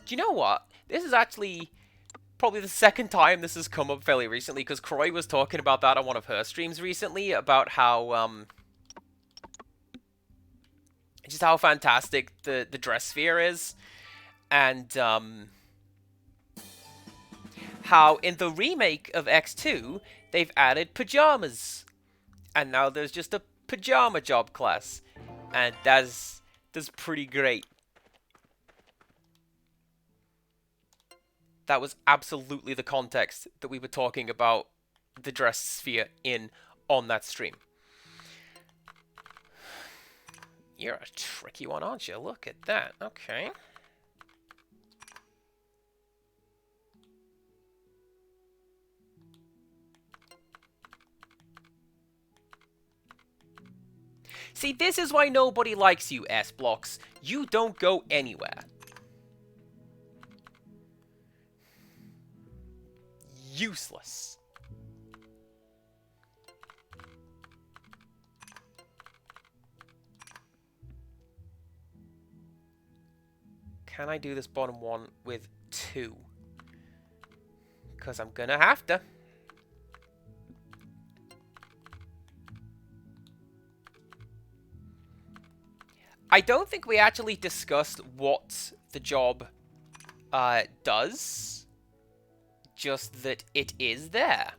Do you know what? This is actually probably the second time this has come up fairly recently, because Croy was talking about that on one of her streams recently, about how, just how fantastic the dress sphere is, and, how in the remake of X2, they've added pajamas, and now there's just a pajama job class, and that's pretty great. That was absolutely the context that we were talking about the dress sphere in on that stream. You're a tricky one, aren't you? Look at that. Okay. See, this is why nobody likes you, S-Blocks. You don't go anywhere. Useless. Can I do this bottom one with 2? Because I'm gonna have to. I don't think we actually discussed what the job does. Just that it is there.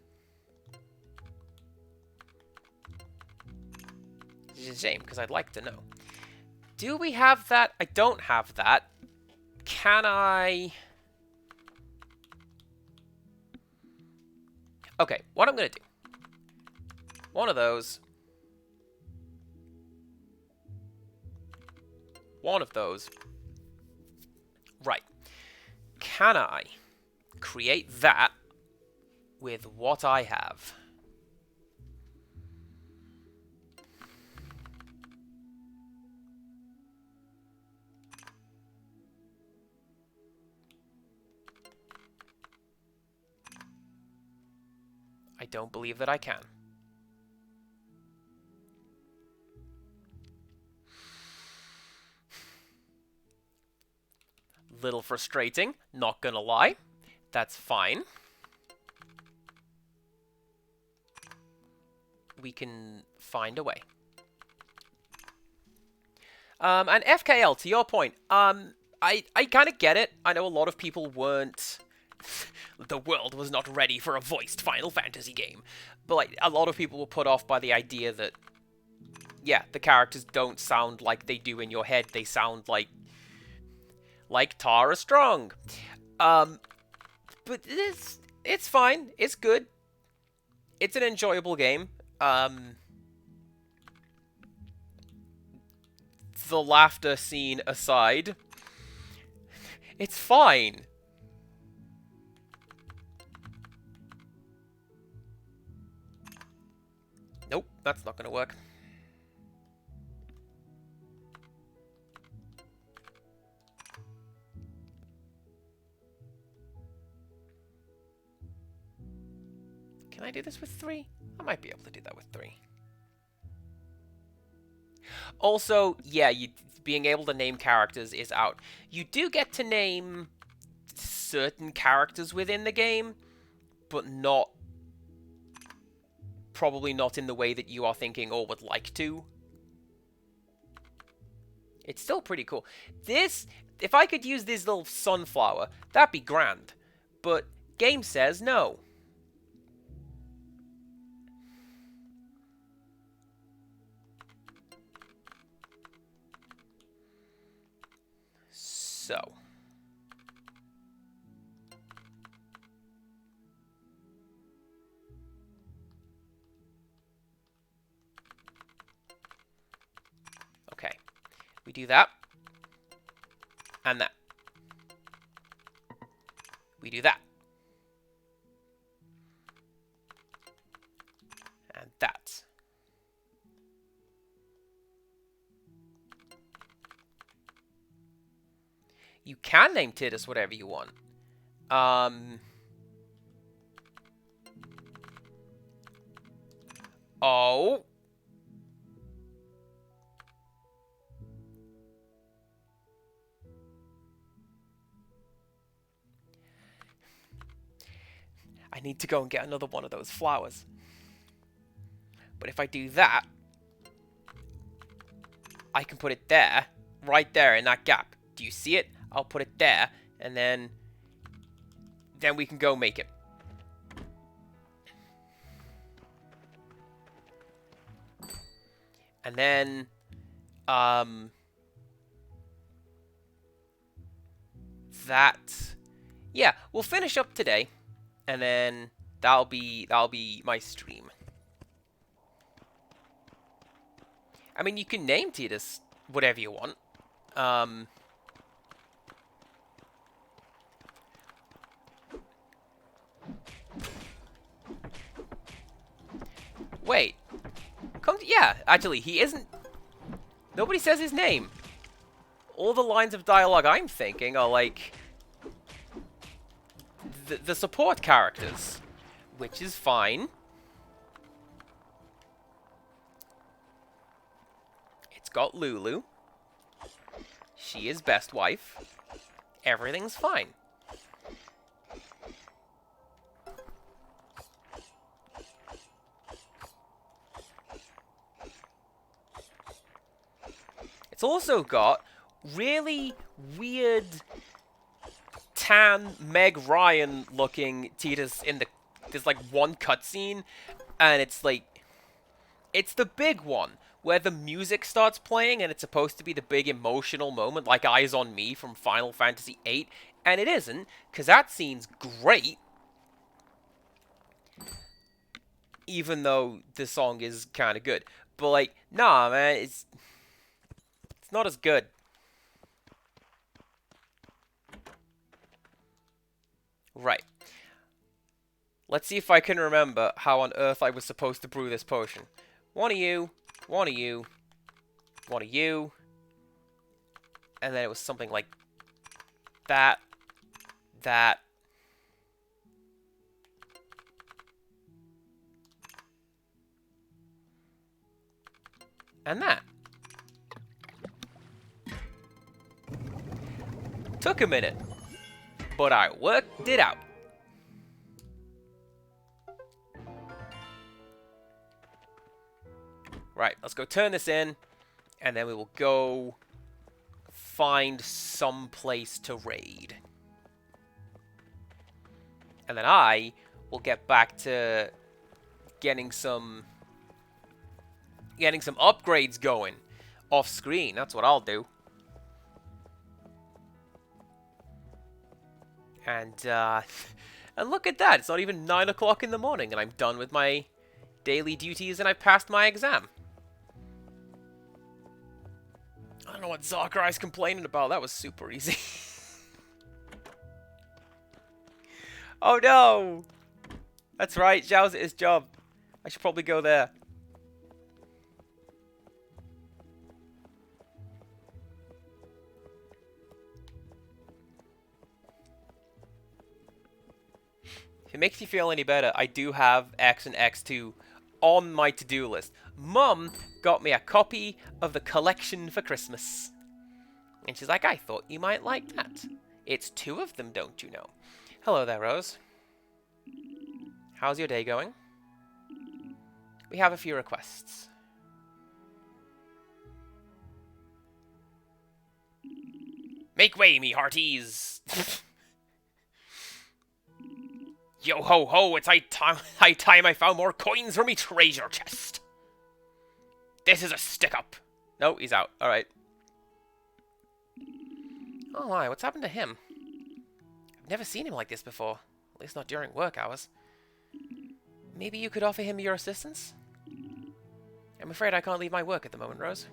It's a shame, because I'd like to know. Do we have that? I don't have that. Can I... Okay, what I'm going to do. One of those. one of those. Right. Can I create that with what I have? I don't believe that I can. Little frustrating, not gonna lie. That's fine. We can find a way. And FKL, to your point, I kind of get it. I know a lot of people weren't... the world was not ready for a voiced Final Fantasy game. But like, a lot of people were put off by the idea that, yeah, the characters don't sound like they do in your head. They sound like Tara Strong. But it's fine. It's good. It's an enjoyable game. The laughter scene aside, it's fine. Nope, that's not gonna work. Can I do this with 3? I might be able to do that with 3. Also, yeah, being able to name characters is out. You do get to name certain characters within the game, but not... probably not in the way that you are thinking or would like to. It's still pretty cool. This... if I could use this little sunflower, that'd be grand. But game says no. So. Okay. We do that. And that. We do that. And that. You can name Tidus whatever you want. Oh. I need to go and get another one of those flowers. But if I do that, I can put it there, right there in that gap. Do you see it? I'll put it there, and then we can go make it. And then, yeah, we'll finish up today, and then that'll be my stream. I mean, you can name Tidus whatever you want. Wait. Yeah, actually, he isn't... nobody says his name. All the lines of dialogue I'm thinking are, like... the support characters. Which is fine. It's got Lulu. She is best wife. Everything's fine. It's also got really weird tan Meg Ryan looking Tidus in the... there's like one cutscene, and it's like... it's the big one, where the music starts playing and it's supposed to be the big emotional moment, like Eyes on Me from Final Fantasy VIII, and it isn't, because that scene's great, even though the song is kind of good. But like, nah, man, it's not as good. Right. Let's see if I can remember how on earth I was supposed to brew this potion. One of you, one of you, one of you, and then it was something like that, that, and that. Took a minute, but I worked it out. Right, let's go turn this in, and then we will go find some place to raid. And then I will get back to getting some upgrades going off screen. That's what I'll do. And and look at that. It's not even 9 o'clock in the morning, and I'm done with my daily duties, and I passed my exam. I don't know what Zakarai's complaining about. That was super easy. Oh no! That's right, Zhao's at his job. I should probably go there. If it makes you feel any better, I do have X and X2 on my to-do list. Mum got me a copy of the collection for Christmas. And she's like, I thought you might like that. It's 2 of them, don't you know? Hello there, Rose. How's your day going? We have a few requests. Make way, me hearties! Yo ho ho, it's high time I found more coins for me treasure chest. This is a stick-up. No, he's out. Alright. Oh my, what's happened to him? I've never seen him like this before. At least not during work hours. Maybe you could offer him your assistance? I'm afraid I can't leave my work at the moment, Rose.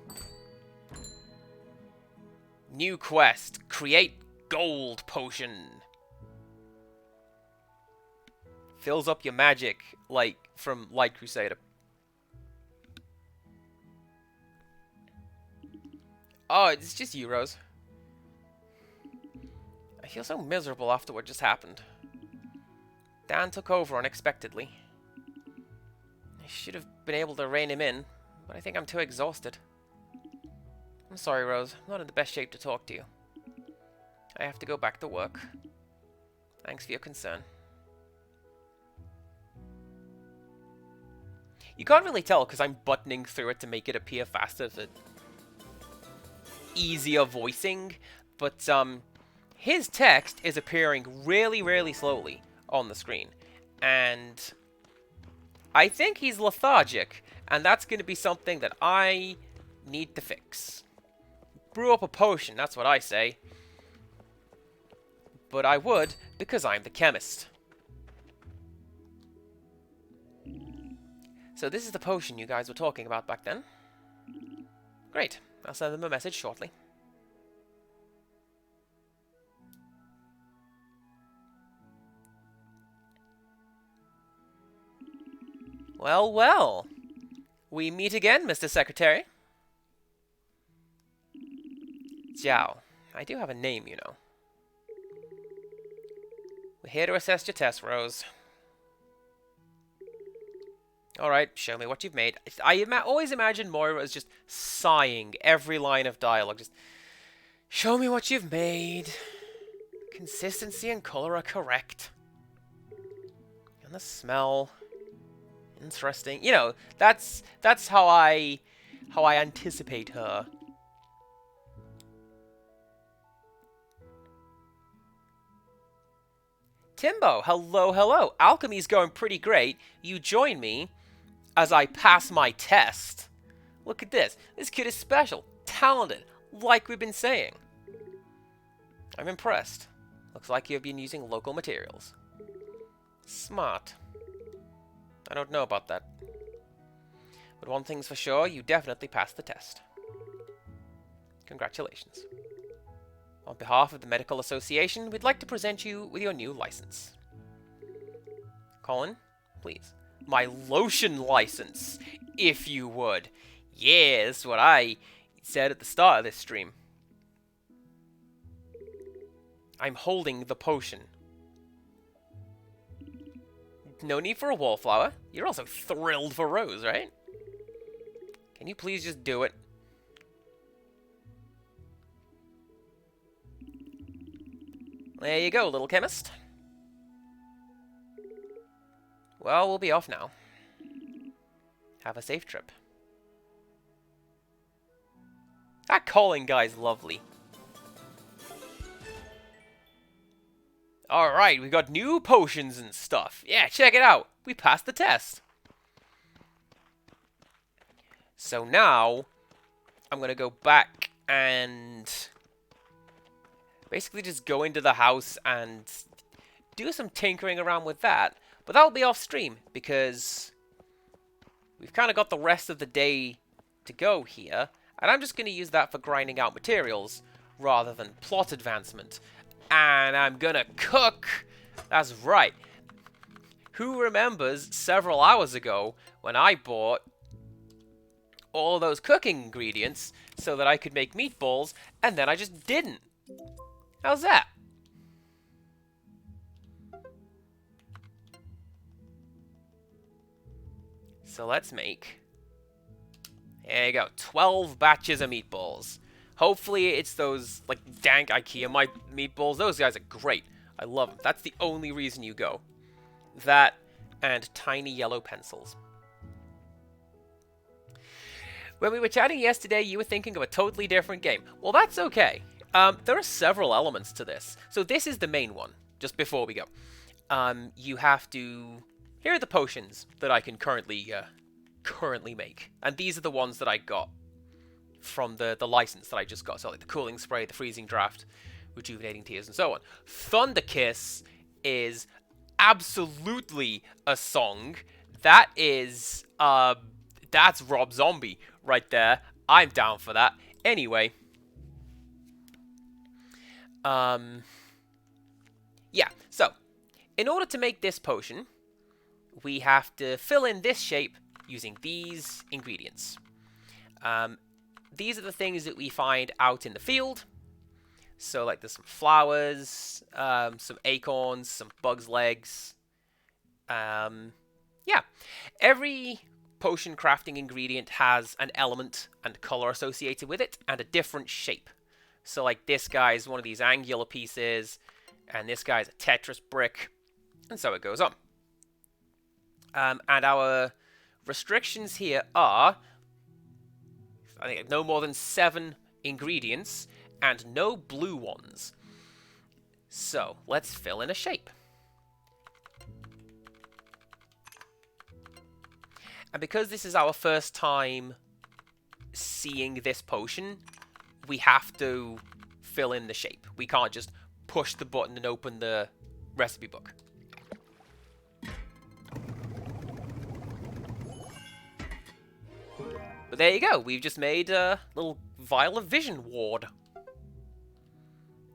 New quest. Create gold potion. Fills up your magic, like from Light Crusader. Oh, it's just you, Rose. I feel so miserable after what just happened. Dan took over unexpectedly. I should have been able to rein him in, but I think I'm too exhausted. I'm sorry, Rose. I'm not in the best shape to talk to you. I have to go back to work. Thanks for your concern. You can't really tell because I'm buttoning through it to make it appear faster for easier voicing, but his text is appearing really, really slowly on the screen, and I think he's lethargic, and that's going to be something that I need to fix. Brew up a potion, that's what I say. But I would, because I'm the chemist. So this is the potion you guys were talking about back then. Great. I'll send them a message shortly. Well, well. We meet again, Mr. Secretary. Zhao. I do have a name, you know. We're here to assess your test, Rose. Alright, show me what you've made. I always imagine Moira as just sighing every line of dialogue. Just, show me what you've made. Consistency and color are correct. And the smell. Interesting. You know, that's how I anticipate her. Timbo, hello, hello. Alchemy's going pretty great. You join me as I pass my test. Look at this. This kid is special, talented, like we've been saying. I'm impressed. Looks like you've been using local materials. Smart. I don't know about that. But one thing's for sure, you definitely passed the test. Congratulations. On behalf of the Medical Association, we'd like to present you with your new license. Colin, please. My lotion license, if you would. Yeah, that's what I said at the start of this stream. I'm holding the potion. No need for a wallflower. You're also thrilled for Rose, right? Can you please just do it? There you go, little chemist. Well, we'll be off now. Have a safe trip. That Colin guy's lovely. Alright, we got new potions and stuff. Yeah, check it out. We passed the test. So now, I'm going to go back and basically just go into the house and do some tinkering around with that. But that'll be off stream because we've kind of got the rest of the day to go here. And I'm just going to use that for grinding out materials rather than plot advancement. And I'm going to cook. That's right. Who remembers several hours ago when I bought all those cooking ingredients so that I could make meatballs, and then I just didn't? How's that? So let's make, there you go, 12 batches of meatballs. Hopefully it's those, like, dank IKEA meatballs. Those guys are great. I love them. That's the only reason you go. That and tiny yellow pencils. When we were chatting yesterday, you were thinking of a totally different game. Well, that's okay. There are several elements to this. So this is the main one, just before we go. You have to... Here are the potions that I can currently make. And these are the ones that I got from the license that I just got. So like the cooling spray, the freezing draft, rejuvenating tears, and so on. Thunder Kiss is absolutely a song. That is, that's Rob Zombie right there. I'm down for that. Anyway. Yeah, so, in order to make this potion, we have to fill in this shape using these ingredients. These are the things that we find out in the field. So, like, there's some flowers, some acorns, some bug's legs. Yeah. Every potion crafting ingredient has an element and color associated with it, and a different shape. So, like, this guy is one of these angular pieces, and this guy's a Tetris brick, and so it goes on. And our restrictions here are, I think, no more than 7 ingredients, and no blue ones. So, let's fill in a shape. And because this is our first time seeing this potion, we have to fill in the shape. We can't just push the button and open the recipe book. But there you go. We've just made a little vial of Vision Ward.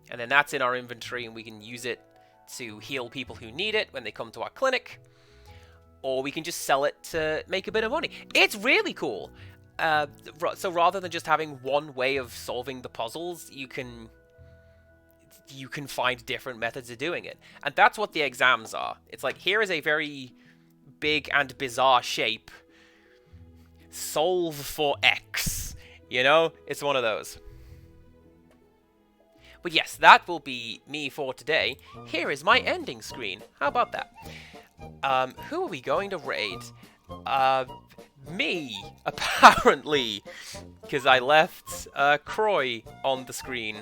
And then that's in our inventory, and we can use it to heal people who need it when they come to our clinic. Or we can just sell it to make a bit of money. It's really cool. So rather than just having one way of solving the puzzles, you can find different methods of doing it. And that's what the exams are. It's like, here is a very big and bizarre shape. Solve for X. You know? It's one of those. But yes, that will be me for today. Here is my ending screen. How about that? Who are we going to raid? Me, apparently. Because I left Croy on the screen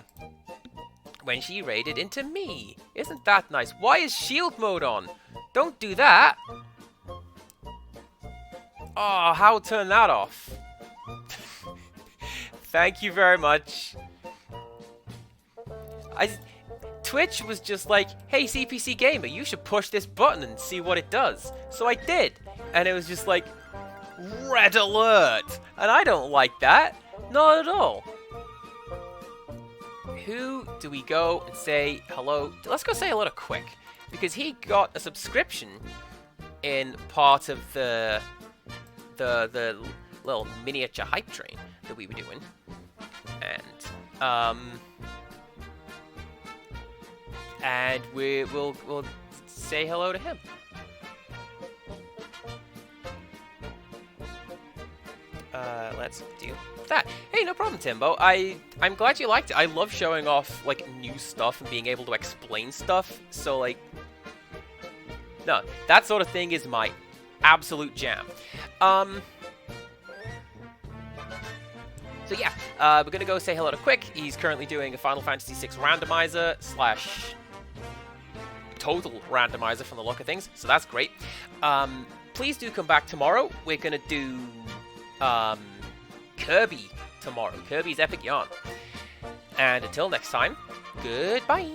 when she raided into me. Isn't that nice? Why is shield mode on? Don't do that. Oh, how to turn that off? Thank you very much. Twitch was just like, hey, CPC Gamer, you should push this button and see what it does. So I did. And it was just like, red alert. And I don't like that. Not at all. who do we go and say hello? Let's go say hello to Quick, because he got a subscription in part of the little miniature hype train that we were doing, and we'll say hello to him. Let's do that. Hey, no problem, Timbo. I'm glad you liked it. I love showing off like new stuff and being able to explain stuff. So like, no, that sort of thing is my absolute jam. So yeah, we're gonna go say hello to Quick. He's currently doing a Final Fantasy VI randomizer / total randomizer from the look of things. So that's great. Please do come back tomorrow. We're gonna do Kirby tomorrow. Kirby's Epic Yarn. And until next time, goodbye.